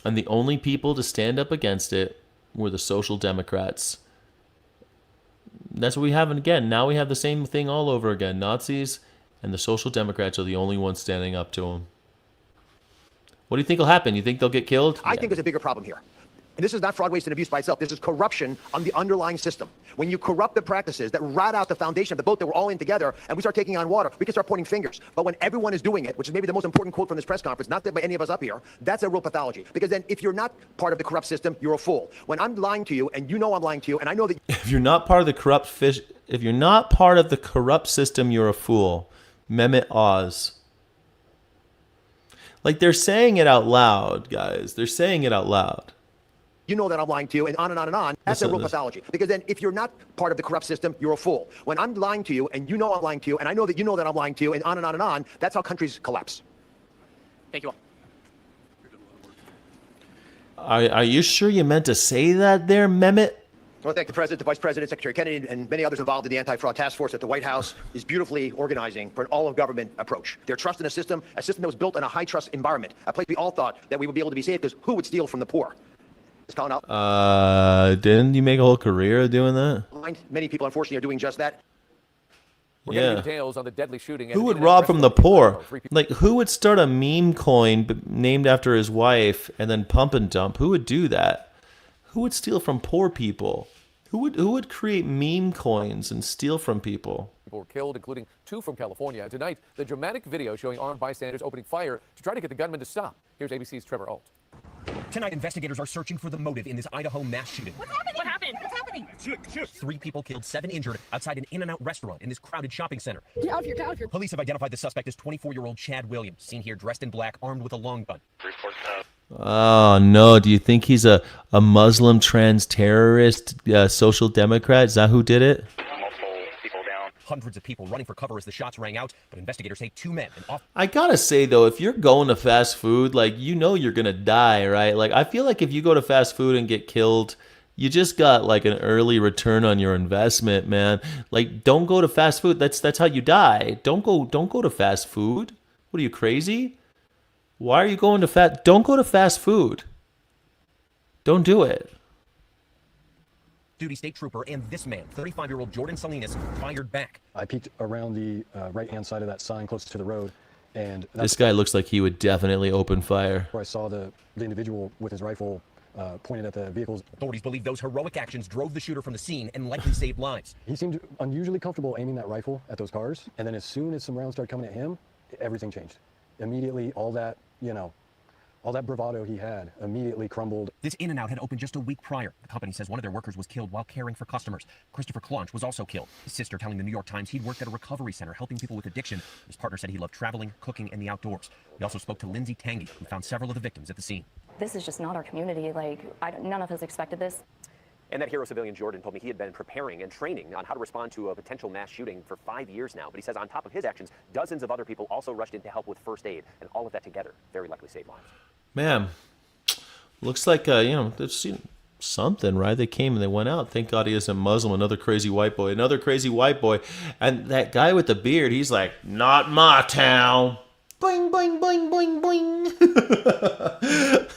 Speaker 18: And the only people to stand up against it were the social democrats. That's what we have again. Now we have the same thing all over again. Nazis and the social democrats are the only ones standing up to them. What do you think will happen? You think they'll get killed?
Speaker 12: I think there's a bigger problem here. And this is not fraud, waste, and abuse by itself. This is corruption on the underlying system. When you corrupt the practices that rat out the foundation of the boat that we're all in together, and we start taking on water, we can start pointing fingers. But when everyone is doing it, which is maybe the most important quote from this press conference, not that by any of us up here, that's a real pathology. Because then if you're not part of the corrupt system, you're a fool. When I'm lying to you, and you know I'm lying to you, and I know that...
Speaker 18: If you're not part of the corrupt if you're not part of the corrupt system, you're a fool. Mehmet Oz. Like, they're saying it out loud, guys. They're saying it out loud.
Speaker 12: You know that I'm lying to you, and on and on and on. That's a real pathology. Because then if you're not part of the corrupt system, you're a fool. When I'm lying to you, and you know I'm lying to you, and I know that you know that I'm lying to you, and on and on and on, that's how countries collapse.
Speaker 19: Thank you all.
Speaker 18: Are you sure you meant to say that there, Mehmet?
Speaker 12: I want to thank the President, the Vice President, Secretary Kennedy, and many others involved in the anti-fraud task force that the White House is beautifully organizing for an all-of-government approach. Their trust in a system that was built in a high-trust environment, a place we all thought that we would be able to be safe, because who would steal from the poor? It's calling out.
Speaker 18: Didn't you make a whole career of doing that?
Speaker 12: Many people, unfortunately, are doing just that.
Speaker 13: We're getting
Speaker 18: Yeah.
Speaker 13: details on the deadly shooting.
Speaker 18: Who would rob from the poor? Like, who would start a meme coin named after his wife and then pump and dump? Who would do that? Who would steal from poor people? Who would create meme coins and steal from people?
Speaker 13: People were killed, including 2 from California. And tonight, the dramatic video showing armed bystanders opening fire to try to get the gunman to stop. Here's ABC's Trevor Alt.
Speaker 23: Tonight, investigators are searching for the motive in this Idaho mass shooting.
Speaker 24: What's happening? What happened? What's happening?
Speaker 23: Shoot. 3 people killed, 7 injured outside an In-N-Out restaurant in this crowded shopping center.
Speaker 24: Get out of here, get out of here.
Speaker 23: Police have identified the suspect as 24-year-old Chad Williams, seen here dressed in black, armed with a long gun.
Speaker 18: Oh, no. Do you think he's a Muslim trans terrorist social democrat? Is that who did it?
Speaker 23: Hundreds of people running for cover as the shots rang out, but investigators say 2 men.
Speaker 18: I gotta say, though, if you're going to fast food, like, you know you're gonna die, right? Like, I feel like if you go to fast food and get killed, you just got, like, an early return on your investment, man. Like, don't go to fast food. That's how you die. Don't go to fast food. What are you, crazy? Why are you going to Don't go to fast food. Don't do it.
Speaker 23: Duty state trooper and this man, 35-year-old Jordan Salinas, fired back.
Speaker 25: I peeked around the right-hand side of that sign closest to the road, and
Speaker 18: This guy looks like he would definitely open fire.
Speaker 25: where I saw the individual with his rifle pointed at the vehicles.
Speaker 23: Authorities believe those heroic actions drove the shooter from the scene and likely saved lives.
Speaker 25: He seemed unusually comfortable aiming that rifle at those cars, and then as soon as some rounds started coming at him, everything changed. Immediately, all that bravado he had immediately crumbled.
Speaker 23: This In-N-Out had opened just a week prior. The company says one of their workers was killed while caring for customers. Christopher Clunch was also killed. His sister telling the New York Times he'd worked at a recovery center helping people with addiction. His partner said he loved traveling, cooking, and the outdoors. We also spoke to Lindsay Tangy, who found several of the victims at the scene.
Speaker 26: This is just not our community. Like, none of us expected this.
Speaker 27: And that hero civilian Jordan told me he had been preparing and training on how to respond to a potential mass shooting for 5 years now. But he says on top of his actions, dozens of other people also rushed in to help with first aid. And all of that together very likely saved lives.
Speaker 18: Man, looks like, they've seen something, right? They came and they went out. Thank God he isn't Muslim. Another crazy white boy. And that guy with the beard, he's like, not my town. Boing, boing, boing, boing, boing.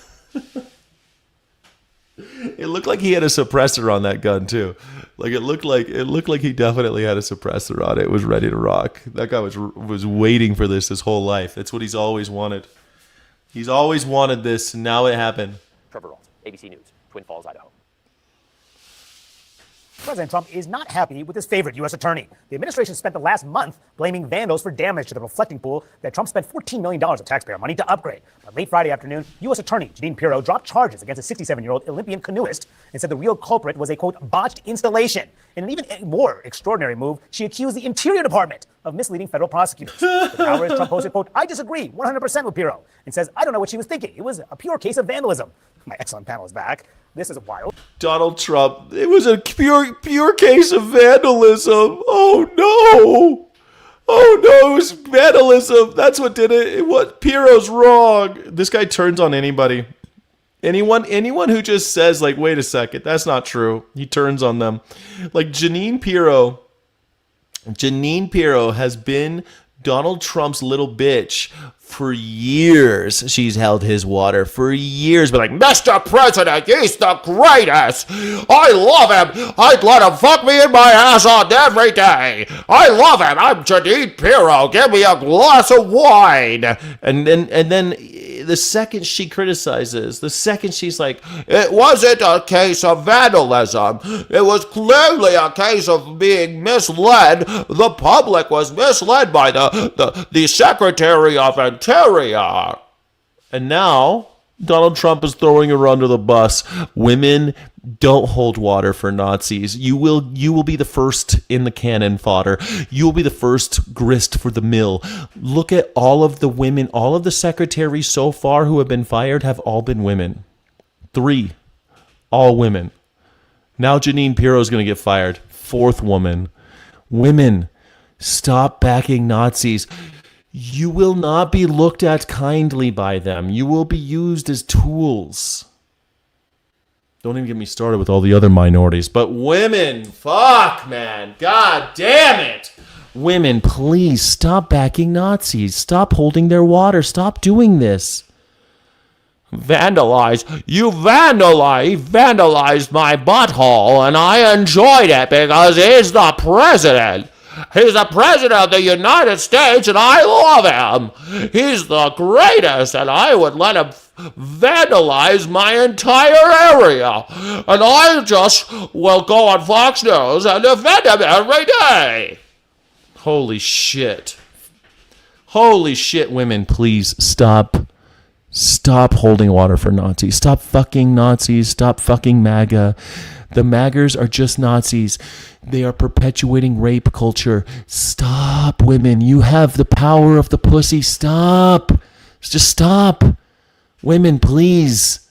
Speaker 18: It looked like he had a suppressor on that gun too. Like it looked like he definitely had a suppressor on it. It was ready to rock. That guy was waiting for this his whole life. That's what he's always wanted. He's always wanted this, and now it happened.
Speaker 27: Trevor Alt, ABC News, Twin Falls, Idaho.
Speaker 19: President Trump is not happy with his favorite U.S. attorney. The administration spent the last month blaming vandals for damage to the reflecting pool that Trump spent $14 million of taxpayer money to upgrade. But late Friday afternoon, U.S. Attorney Janine Pirro dropped charges against a 67-year-old Olympian canoeist and said the real culprit was a, quote, botched installation. In an even more extraordinary move, she accused the Interior Department of misleading federal prosecutors. The hour Trump posted, quote, I disagree 100% with Pirro, and says, I don't know what she was thinking. It was a pure case of vandalism. My excellent panel is back. This is wild.
Speaker 18: Donald Trump, it was a pure case of vandalism. Oh no. Oh no, it was vandalism. That's what did it. What Pirro's wrong. This guy turns on anybody. Anyone who just says, like, wait a second, that's not true. He turns on them. Like Janine Pirro has been Donald Trump's little bitch, for years, she's held his water. For years, but like, Mr. President, he's the greatest. I love him. I'd let him fuck me in my ass on every day. I love him. I'm Janine Pirro. Give me a glass of wine. And then the second she criticizes, the second she's like, it wasn't a case of vandalism. It was clearly a case of being misled. The public was misled by the Secretary of Interior. And now Donald Trump is throwing her under the bus. Women, don't hold water for Nazis. You will be the first in the cannon fodder. You will be the first grist for the mill. Look at all of the women, all of the secretaries so far who have been fired have all been women. 3, all women. Now Janine Pirro is going to get fired. 4th woman. Women, stop backing Nazis. You will not be looked at kindly by them. You will be used as tools. Don't even get me started with all the other minorities. But women, fuck, man. God damn it. Women, please stop backing Nazis. Stop holding their water. Stop doing this. Vandalize. You vandalized my butthole, and I enjoyed it because he's the president. He's the president of the United States, and I love him. He's the greatest, and I would let him vandalize my entire area. And I just will go on Fox News and defend him every day. Holy shit. Holy shit, women, please stop. Stop holding water for Nazis. Stop fucking Nazis. Stop fucking MAGA. The MAGAs are just Nazis. They are perpetuating rape culture. Stop, women. You have the power of the pussy. Stop. Just stop. Women, please.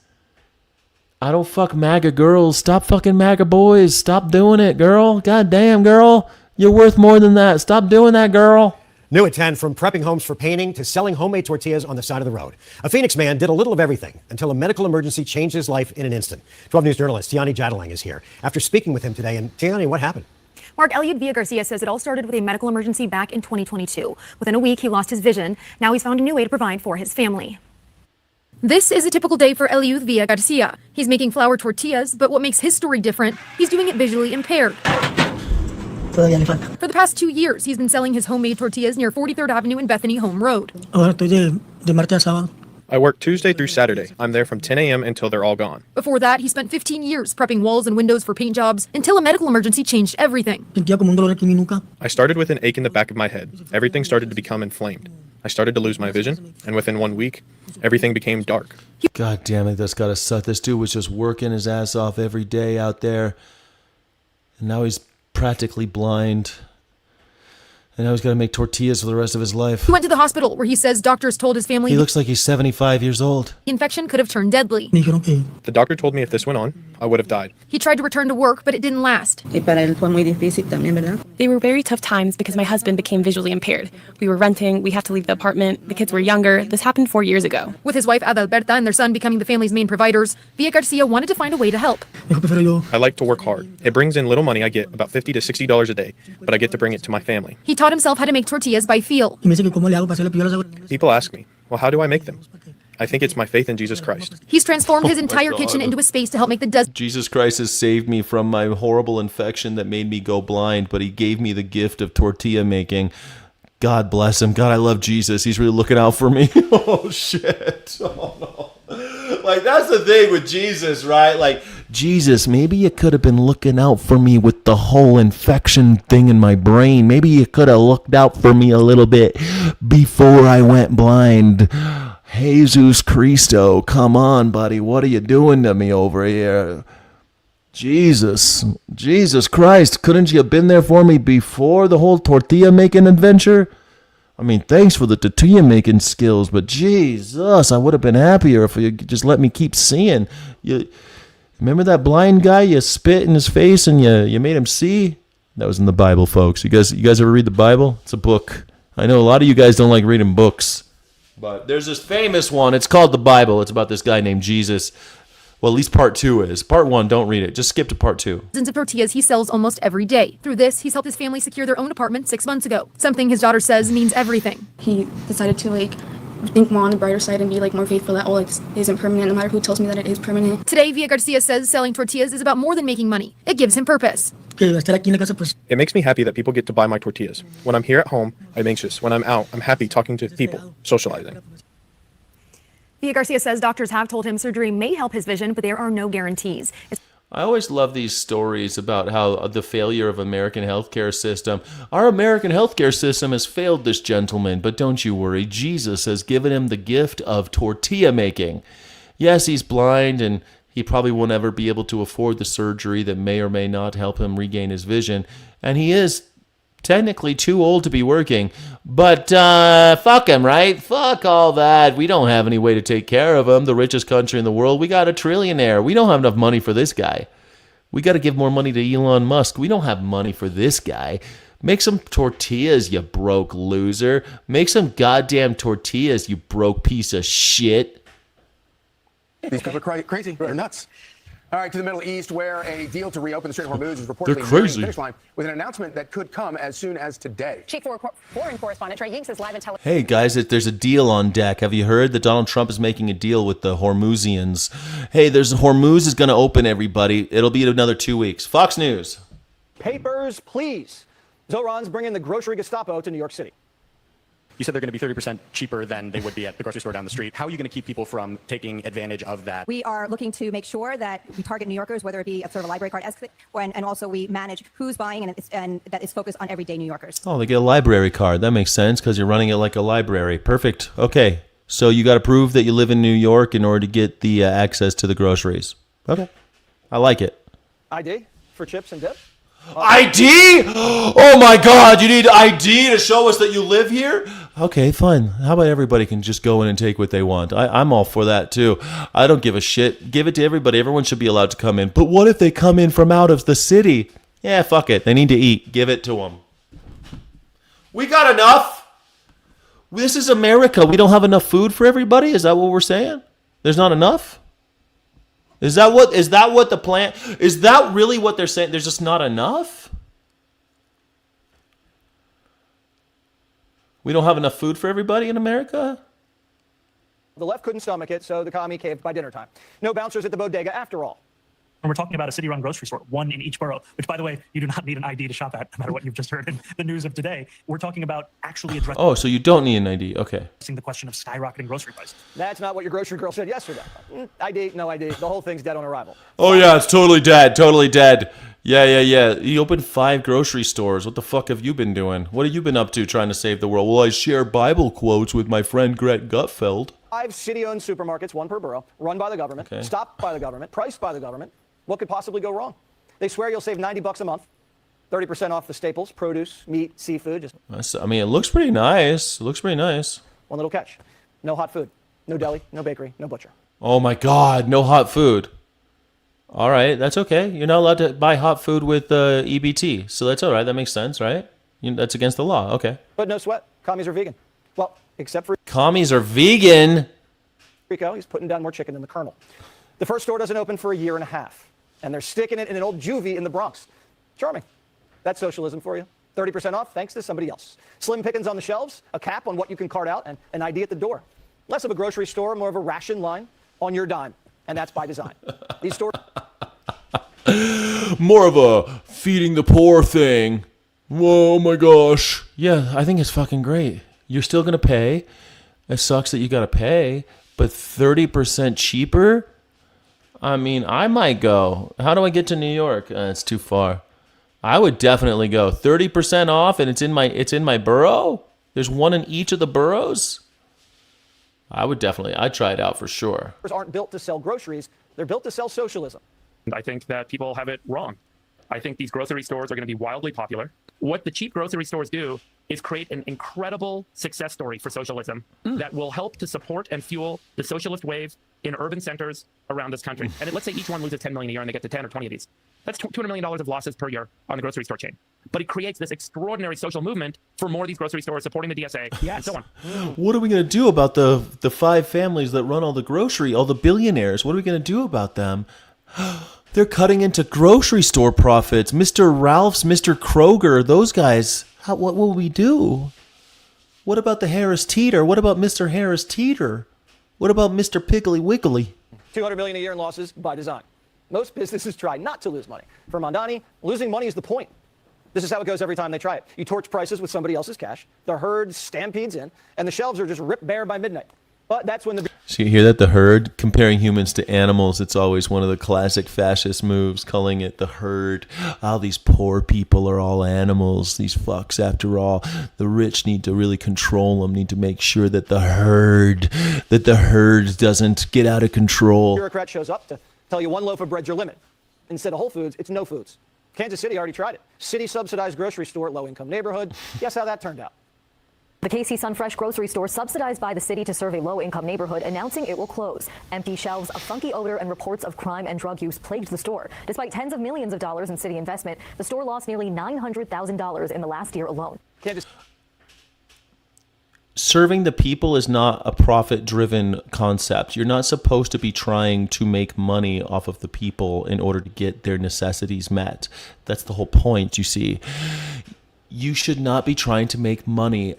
Speaker 18: I don't fuck MAGA girls. Stop fucking MAGA boys. Stop doing it, girl. God damn, girl. You're worth more than that. Stop doing that, girl.
Speaker 12: New at 10, from prepping homes for painting to selling homemade tortillas on the side of the road. A Phoenix man did a little of everything until a medical emergency changed his life in an instant. 12 News journalist Tiani Jadalang is here after speaking with him today. And Tiani, what happened?
Speaker 14: Mark, Eliud Villa-Garcia says it all started with a medical emergency back in 2022. Within a week, he lost his vision. Now he's found a new way to provide for his family. This is a typical day for Eliud Villa-Garcia. He's making flour tortillas, but what makes his story different, he's doing it visually impaired. For the past 2 years, he's been selling his homemade tortillas near 43rd Avenue and Bethany Home Road.
Speaker 15: I work Tuesday through Saturday. I'm there from 10 a.m. until they're all gone.
Speaker 14: Before that, he spent 15 years prepping walls and windows for paint jobs until a medical emergency changed everything.
Speaker 15: I started with an ache in the back of my head. Everything started to become inflamed. I started to lose my vision, and within 1 week, everything became dark.
Speaker 18: God damn it, that's gotta suck. This dude was just working his ass off every day out there, and now he's practically blind. And now he's got to make tortillas for the rest of his life.
Speaker 14: He went to the hospital where he says doctors told his family
Speaker 18: he looks like he's 75 years old.
Speaker 14: The infection could have turned deadly.
Speaker 15: The doctor told me if this went on, I would have died.
Speaker 14: He tried to return to work, but it didn't last.
Speaker 16: They were very tough times because my husband became visually impaired. We were renting, we had to leave the apartment, the kids were younger. This happened 4 years ago.
Speaker 14: With his wife Adalberta and their son becoming the family's main providers, Villa-Garcia wanted to find a way to help.
Speaker 15: I like to work hard. It brings in little money. I get about $50 to $60 a day, but I get to bring it to my family.
Speaker 14: He taught himself how to make tortillas by feel.
Speaker 15: People ask me, well, how do I make them? I think it's my faith in Jesus Christ.
Speaker 14: He's transformed his entire kitchen into a space to help make the dozen.
Speaker 18: Jesus Christ has saved me from my horrible infection that made me go blind, but he gave me the gift of tortilla making. God bless him. God, I love Jesus. He's really looking out for me. Oh, shit. Oh, no. Like, that's the thing with Jesus, right? Like, Jesus, maybe you could have been looking out for me with the whole infection thing in my brain. Maybe you could have looked out for me a little bit before I went blind. Jesus Christo, come on, buddy. What are you doing to me over here? Jesus Christ, couldn't you have been there for me before the whole tortilla making adventure? I mean, thanks for the tortilla making skills, but Jesus, I would have been happier if you just let me keep seeing. You remember that blind guy? You spit in his face and you made him see? That was in the Bible, folks. You guys ever read the Bible? It's a book. I know a lot of you guys don't like reading books, but there's this famous one. It's called the Bible. It's about this guy named Jesus. Well, at least part 2 is. Part 1, don't read it. Just skip to part 2.
Speaker 14: Dozens of tortillas he sells almost every day. Through this, he's helped his family secure their own apartment 6 months ago. Something his daughter says means everything.
Speaker 1: He decided to think more on the brighter side and be more faithful that this isn't permanent, no matter who tells me that it is permanent.
Speaker 14: Today, Villa Garcia says selling tortillas is about more than making money. It gives him purpose.
Speaker 15: It makes me happy that people get to buy my tortillas. When I'm here at home, I'm anxious. When I'm out, I'm happy talking to people, socializing.
Speaker 14: Villa Garcia says doctors have told him surgery may help his vision, but there are no guarantees.
Speaker 18: I always love these stories about how the failure of American healthcare system. Our American healthcare system has failed this gentleman, but don't you worry. Jesus has given him the gift of tortilla making. Yes, he's blind, and he probably will never be able to afford the surgery that may or may not help him regain his vision. And he is technically too old to be working, but fuck him, right? Fuck all that. We don't have any way to take care of him. The richest country in the world. We got a trillionaire. We don't have enough money for this guy. We got to give more money to Elon Musk. We don't have money for this guy. Make some tortillas, you broke loser. Make some goddamn tortillas, you broke piece of shit.
Speaker 5: These people are crazy. They're nuts. All right, to the Middle East, where a deal to reopen the Strait of Hormuz is reportedly
Speaker 18: They're
Speaker 5: nearing
Speaker 18: crazy.
Speaker 5: the finish line with an announcement that could come as soon as today.
Speaker 4: Chief Foreign Correspondent Trey Yinks is live in Tel Aviv.
Speaker 18: Hey guys, there's a deal on deck. Have you heard that Donald Trump is making a deal with the Hormuzians? Hey, Hormuz is going to open, everybody. It'll be another 2 weeks. Fox News.
Speaker 19: Papers, please. Zoran's bringing the grocery Gestapo to New York City.
Speaker 6: You said they're going to be 30% cheaper than they would be at the grocery store down the street. How are you going to keep people from taking advantage of that?
Speaker 4: We are looking to make sure that we target New Yorkers, whether it be a sort of a library card, and also we manage who's buying and that is focused on everyday New Yorkers.
Speaker 18: Oh, they get a library card. That makes sense because you're running it like a library. Perfect. Okay. So you got to prove that you live in New York in order to get the access to the groceries. Okay. I like it.
Speaker 19: ID for chips and dip.
Speaker 18: ID? Oh my God, you need ID to show us that you live here? Okay, fine. How about everybody can just go in and take what they want? I'm all for that too. I don't give a shit. Give it to everybody. Everyone should be allowed to come in. But what if they come in from out of the city? Yeah, fuck it. They need to eat. Give it to them. We got enough. This is America. We don't have enough food for everybody? Is that what we're saying? There's not enough? Is that what the plan? Is that really what they're saying? There's just not enough? We don't have enough food for everybody in America?
Speaker 19: The left couldn't stomach it, so the commie caved by dinner time. No bouncers at the bodega after all.
Speaker 17: And we're talking about a city-run grocery store, one in each borough, which, by the way, you do not need an ID to shop at, no matter what you've just heard in the news of today. We're talking about actually addressing
Speaker 18: Oh, so you don't need an ID. Okay.
Speaker 17: the question of skyrocketing grocery prices.
Speaker 19: That's not what your grocery girl said yesterday. ID, no ID. The whole thing's dead on arrival.
Speaker 18: Oh, yeah, it's totally dead. Totally dead. Yeah. You opened 5 grocery stores. What the fuck have you been doing? What have you been up to trying to save the world? Well, I share Bible quotes with my friend Gret Gutfeld.
Speaker 19: 5 city-owned supermarkets, one per borough, run by the government, stopped by the government, priced by the government. What could possibly go wrong? They swear you'll save $90 a month, 30% off the staples, produce, meat, seafood.
Speaker 18: I mean, it looks pretty nice. It looks pretty nice.
Speaker 19: One little catch. No hot food. No deli, no bakery, no butcher.
Speaker 18: Oh my God, no hot food. All right, that's okay. You're not allowed to buy hot food with EBT, so that's all right. That makes sense, right? That's against the law. Okay.
Speaker 19: But no sweat. Commies are vegan. Well, except for
Speaker 18: Commies are vegan.
Speaker 19: Rico. He's putting down more chicken than the Colonel. The first store doesn't open for a year and a half, and they're sticking it in an old juvie in the Bronx. Charming. That's socialism for you. 30% off thanks to somebody else. Slim pickings on the shelves, a cap on what you can cart out, and an ID at the door. Less of a grocery store, more of a ration line on your dime, and that's by design. These stores...
Speaker 18: More of a feeding the poor thing. Whoa, my gosh. Yeah, I think it's fucking great. You're still going to pay. It sucks that you got to pay, but 30% cheaper? I mean, I might go. How do I get to New York? It's too far. I would definitely go. 30% off, and it's in my borough? There's one in each of the boroughs? I'd try it out for sure.
Speaker 19: Aren't built to sell groceries. They're built to sell socialism.
Speaker 17: I think that people have it wrong. I think these grocery stores are going to be wildly popular.
Speaker 2: What the cheap grocery stores do is create an incredible success story for socialism that will help to support and fuel the socialist wave in urban centers around this country. And let's say each one loses 10 million a year and they get to 10 or 20 of these. That's $200 million of losses per year on the grocery store chain. But it creates this extraordinary social movement for more of these grocery stores supporting the DSA and so on.
Speaker 18: What are we going to do about the 5 families that run all the billionaires? What are we going to do about them? They're cutting into grocery store profits. Mr. Ralph's, Mr. Kroger, those guys. What will we do? What about the Harris Teeter? What about Mr. Harris Teeter? What about Mr. Piggly Wiggly?
Speaker 19: $200 million a year in losses by design. Most businesses try not to lose money. For Mondani, losing money is the point. This is how it goes every time they try it. You torch prices with somebody else's cash, the herd stampedes in, and the shelves are just ripped bare by midnight. But that's when the...
Speaker 18: So you hear that? The herd, comparing humans to animals, it's always one of the classic fascist moves, calling it the herd. Oh, these poor people are all animals, these fucks after all. The rich need to really control them, need to make sure that the herd doesn't get out of control.
Speaker 19: bureaucrat shows up to tell you one loaf of bread's your limit. Instead of Whole Foods, it's no foods. Kansas City already tried it. City-subsidized grocery store, low-income neighborhood. Guess how that turned out?
Speaker 26: The KC Sunfresh grocery store, subsidized by the city to serve a low-income neighborhood, announcing it will close. Empty shelves, a funky odor, and reports of crime and drug use plagued the store. Despite tens of millions of dollars in city investment, the store lost nearly $900,000 in the last year alone.
Speaker 18: Serving the people is not a profit-driven concept. You're not supposed to be trying to make money off of the people in order to get their necessities met. That's the whole point, you see. You should not be trying to make money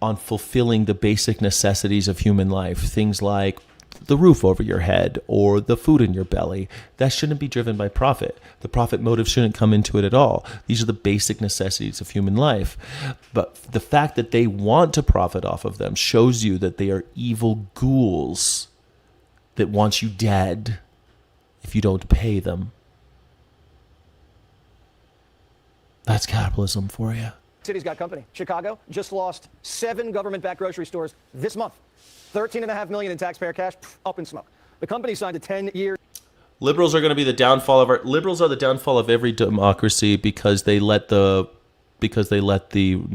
Speaker 18: on fulfilling the basic necessities of human life. Things like the roof over your head or the food in your belly. That shouldn't be driven by profit. The profit motive shouldn't come into it at all. These are the basic necessities of human life. But the fact that they want to profit off of them shows you that they are evil ghouls that want you dead if you don't pay them. That's capitalism for you.
Speaker 19: City's got company. Chicago just lost 7 government-backed grocery stores this month. $13.5 million in taxpayer cash, up in smoke. The company signed a 10-year...
Speaker 18: Liberals are going to be the downfall of liberals are the downfall of every democracy because they let the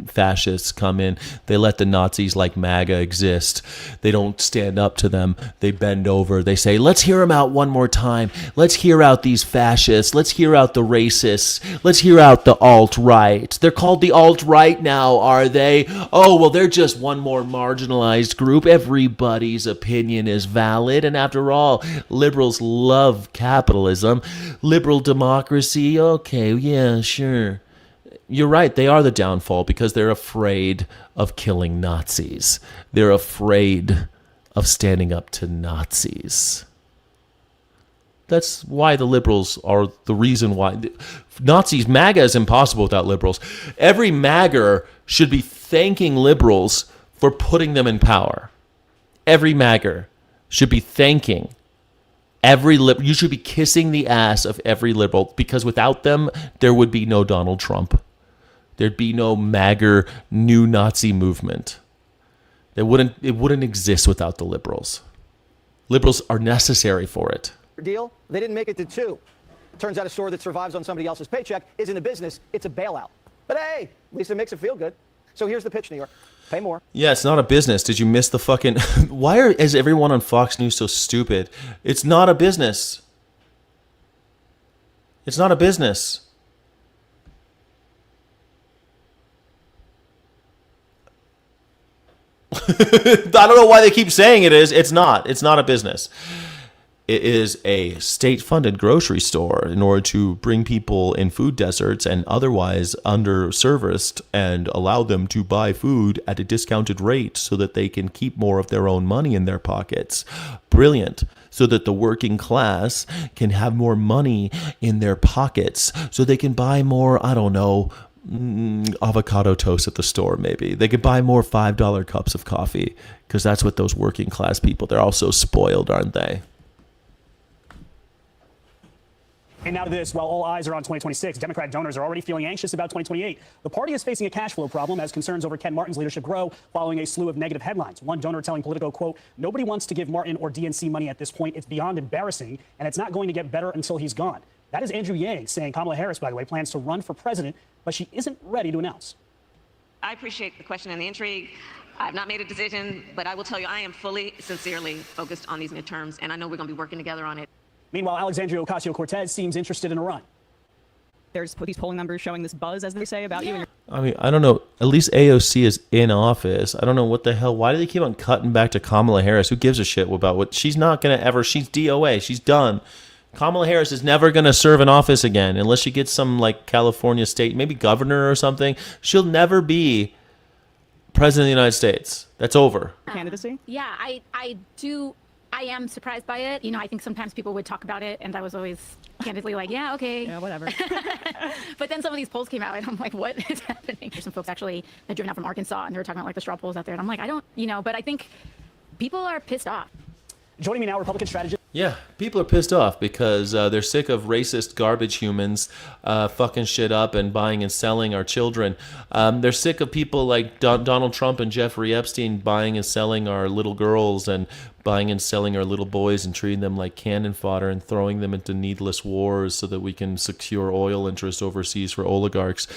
Speaker 18: fascists come in. They let the Nazis like MAGA exist. They don't stand up to them. They bend over. They say, let's hear them out one more time. Let's hear out these fascists. Let's hear out the racists. Let's hear out the alt-right. They're called the alt-right now, are they? Oh, well, they're just one more marginalized group. Everybody's opinion is valid. And after all, liberals love capitalism. Liberal democracy, okay, yeah, sure. You're right. They are the downfall because they're afraid of killing Nazis. They're afraid of standing up to Nazis. That's why the liberals are the reason why. Nazis, MAGA is impossible without liberals. Every MAGA should be thanking liberals for putting them in power. Every MAGA should be thanking you should be kissing the ass of every liberal because without them, there would be no Donald Trump. There'd be no MAGA new Nazi movement. It wouldn't exist without the liberals. Liberals are necessary for it.
Speaker 19: Deal, they didn't make it to 2. Turns out a store that survives on somebody else's paycheck isn't a business, it's a bailout. But hey, at least it makes it feel good. So here's the pitch, New York. Pay more.
Speaker 18: Yeah, it's not a business. Did you miss the fucking... Why is everyone on Fox News so stupid? It's not a business. It's not a business. I don't know why they keep saying it is. It's not. It's not a business. It is a state-funded grocery store in order to bring people in food deserts and otherwise underserviced and allow them to buy food at a discounted rate so that they can keep more of their own money in their pockets. Brilliant. So that the working class can have more money in their pockets so they can buy more, I don't know, avocado toast at the store maybe. They could buy more $5 cups of coffee because that's what those working class people, they're all so spoiled, aren't they?
Speaker 17: And now to this, while all eyes are on 2026, Democrat donors are already feeling anxious about 2028. The party is facing a cash flow problem as concerns over Ken Martin's leadership grow following a slew of negative headlines. One donor telling Politico, quote, nobody wants to give Martin or DNC money at this point. It's beyond embarrassing, and it's not going to get better until he's gone. That is Andrew Yang saying Kamala Harris, by the way, plans to run for president, but she isn't ready to announce.
Speaker 3: I appreciate the question and the intrigue. I've not made a decision, but I will tell you I am fully, sincerely focused on these midterms, and I know we're going to be working together on it.
Speaker 17: Meanwhile, Alexandria Ocasio-Cortez seems interested in a run.
Speaker 7: There's these polling numbers showing this buzz, as they say, about you.
Speaker 18: I mean, I don't know. At least AOC is in office. I don't know what the hell. Why do they keep on cutting back to Kamala Harris? Who gives a shit about what? She's not going to ever. She's DOA. She's done. Kamala Harris is never going to serve in office again unless she gets some like California state, maybe governor or something. She'll never be president of the United States. That's over.
Speaker 7: Candidacy?
Speaker 24: Yeah, I am surprised by it. You know, I think sometimes people would talk about it, and I was always candidly like, yeah, okay.
Speaker 7: Yeah, whatever.
Speaker 24: But then some of these polls came out, and I'm like, what is happening? There's some folks actually that driven out from Arkansas, and they were talking about like the straw polls out there, and I'm like, I don't, you know, but I think people are pissed off.
Speaker 17: Joining me now, Republican strategist.
Speaker 18: Yeah, people are pissed off because they're sick of racist garbage humans fucking shit up and buying and selling our children. They're sick of people like Donald Trump and Jeffrey Epstein buying and selling our little girls and buying and selling our little boys and treating them like cannon fodder and throwing them into needless wars so that we can secure oil interests overseas for oligarchs.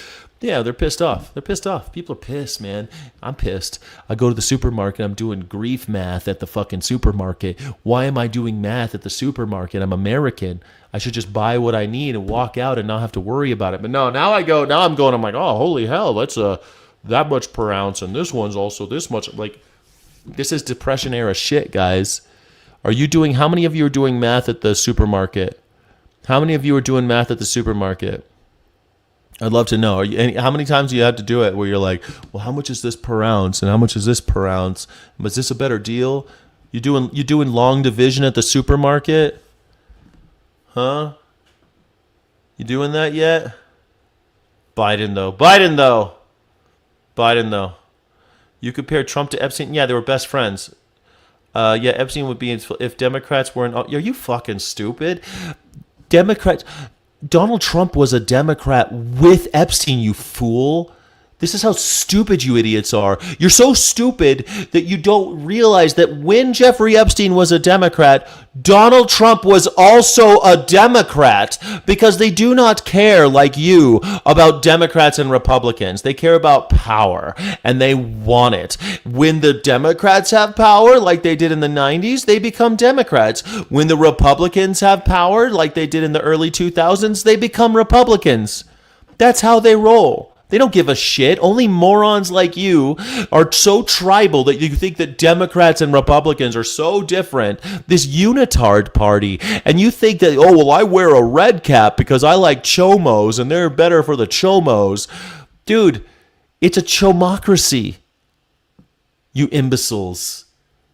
Speaker 18: Yeah, they're pissed off. They're pissed off. People are pissed, man. I'm pissed. I go to the supermarket. I'm doing grief math at the fucking supermarket. Why am I doing math at the supermarket? I'm American. I should just buy what I need and walk out and not have to worry about it. But no, now I'm like, oh, holy hell, that's that much per ounce. And this one's also this much. Like, this is Depression era shit, guys. How many of you are doing math at the supermarket? How many of you are doing math at the supermarket? I'd love to know. How many times do you have to do it where you're like, well, how much is this per ounce? And how much is this per ounce? Was this a better deal? You doing long division at the supermarket? Huh? You doing that yet? Biden though. You compare Trump to Epstein? Yeah, they were best friends. Yeah, Epstein would be if Democrats weren't. Are you fucking stupid? Donald Trump was a Democrat with Epstein, you fool. This is how stupid you idiots are. You're so stupid that you don't realize that when Jeffrey Epstein was a Democrat, Donald Trump was also a Democrat, because they do not care like you about Democrats and Republicans. They care about power and they want it. When the Democrats have power like they did in the 90s, they become Democrats. When the Republicans have power like they did in the early 2000s, they become Republicans. That's how they roll. They don't give a shit. Only morons like you are so tribal that you think that Democrats and Republicans are so different. This unitard party. And you think that, oh, well, I wear a red cap because I like chomos and they're better for the chomos. Dude, it's a chomocracy. You imbeciles.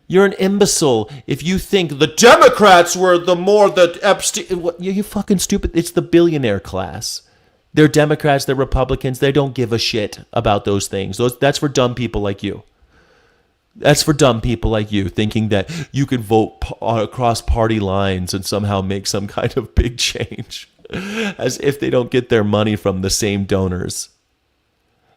Speaker 18: You're an imbecile if you think the Democrats were the Epstein. You fucking stupid. It's the billionaire class. They're Democrats, they're Republicans. They don't give a shit about those things. That's for dumb people like you. That's for dumb people like you, thinking that you can vote across party lines and somehow make some kind of big change. As if they don't get their money from the same donors.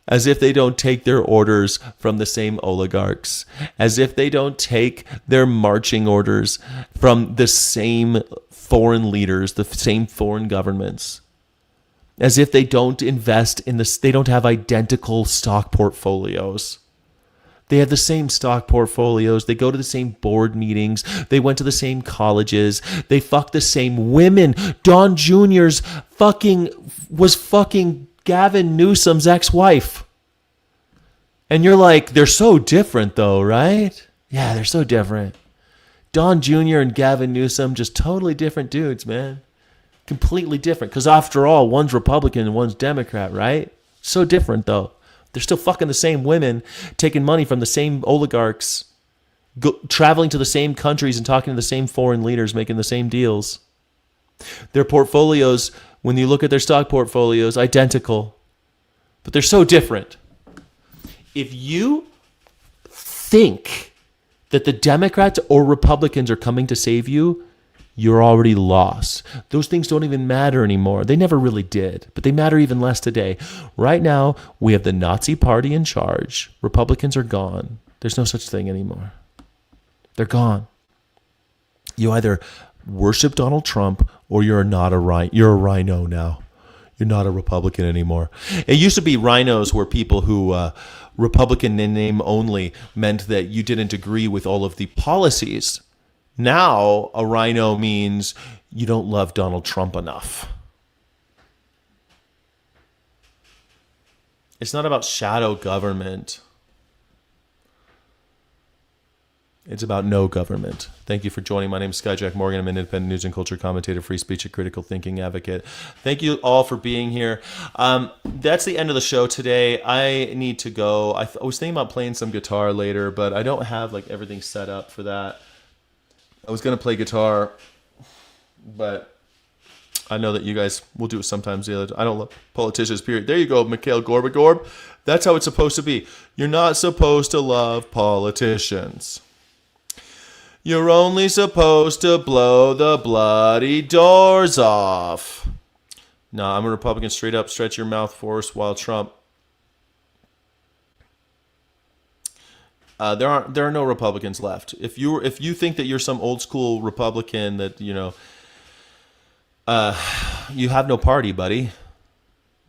Speaker 18: As if they don't take their orders from the same oligarchs. As if they don't take their marching orders from the same foreign leaders, the same foreign governments. As if they don't invest in this, they don't have identical stock portfolios. They have the same stock portfolios. They go to the same board meetings. They went to the same colleges. They fuck the same women. Don Jr.'s was fucking Gavin Newsom's ex-wife. And you're like, they're so different though, right? Yeah, they're so different. Don Jr. and Gavin Newsom, just totally different dudes, man. Completely different, because after all, one's Republican and one's Democrat, right? So different, though. They're still fucking the same women, taking money from the same oligarchs, traveling to the same countries and talking to the same foreign leaders, making the same deals. Their portfolios, when you look at their stock portfolios, identical, but they're so different. If you think that the Democrats or Republicans are coming to save you, you're already lost. Those things don't even matter anymore. They never really did, but they matter even less today. Right now, we have the Nazi party in charge. Republicans are gone. There's no such thing anymore. They're gone. You either worship Donald Trump or you're not you're a rhino now. You're not a Republican anymore. It used to be rhinos were people who Republican in name only meant that you didn't agree with all of the policies. Now a rhino means you don't love Donald Trump enough. It's not about shadow government. It's about no government. Thank you for joining. My name is Skyjack Morgan. I'm an independent news and culture commentator, free speech and critical thinking advocate. Thank you all for being here. That's the end of the show today. I need to go. I was thinking about playing some guitar later, but I don't have like everything set up for that. I was going to play guitar, but I know that you guys will do it sometimes. I don't love politicians, period. There you go, Mikhail Gorbachev. That's how it's supposed to be. You're not supposed to love politicians. You're only supposed to blow the bloody doors off. No, I'm a Republican, straight up, stretch your mouth force while Trump. There are no Republicans left. If you think that you're some old school Republican that you have no party, buddy.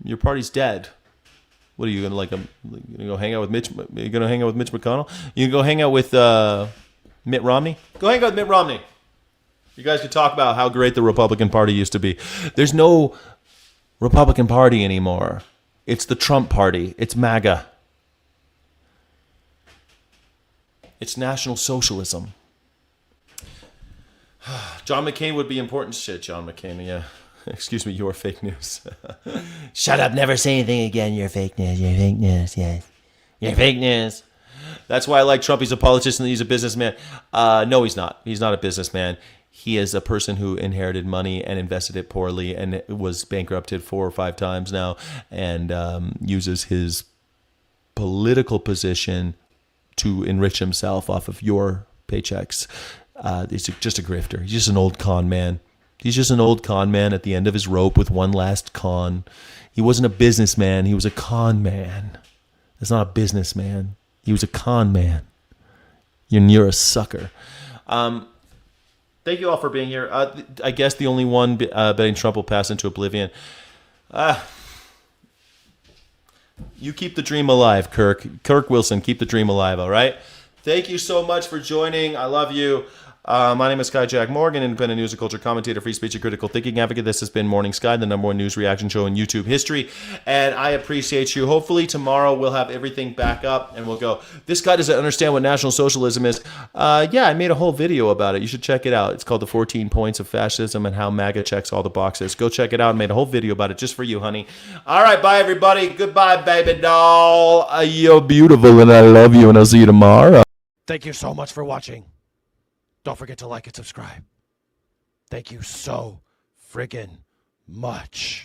Speaker 18: Your party's dead. What are you gonna you gonna go hang out with Mitch? You gonna hang out with Mitch McConnell? You can go hang out with Mitt Romney? Go hang out with Mitt Romney. You guys could talk about how great the Republican Party used to be. There's no Republican Party anymore. It's the Trump Party. It's MAGA. It's National Socialism. John McCain would be important. Shit, John McCain, yeah. Excuse me, you're fake news. Shut up, never say anything again. You're fake news, yes. You're fake news. That's why I like Trump. He's a politician. He's a businessman. No, he's not. He's not a businessman. He is a person who inherited money and invested it poorly and was bankrupted 4 or 5 times now and uses his political position to enrich himself off of your paychecks. He's just a grifter. He's just an old con man. He's just an old con man at the end of his rope with one last con. He wasn't a businessman. He was a con man. That's not a businessman. He was a con man. You're a sucker. Thank you all for being here. I guess the only one betting Trump will pass into oblivion. You keep the dream alive, Kirk. Kirk Wilson, keep the dream alive, all right? Thank you so much for joining. I love you. My name is Skyjack Morgan, independent news and culture commentator, free speech and critical thinking advocate. This has been Morning Sky, the #1 news reaction show in YouTube history, and I appreciate you. Hopefully tomorrow we'll have everything back up and we'll go, this guy doesn't understand what National Socialism is. Yeah, I made a whole video about it. You should check it out. It's called The 14 Points of Fascism and How MAGA Checks All the Boxes. Go check it out. I made a whole video about it just for you, honey. All right, bye, everybody. Goodbye, baby doll. You're beautiful and I love you, and I'll see you tomorrow.
Speaker 8: Thank you so much for watching. Don't forget to like and subscribe. Thank you so friggin' much.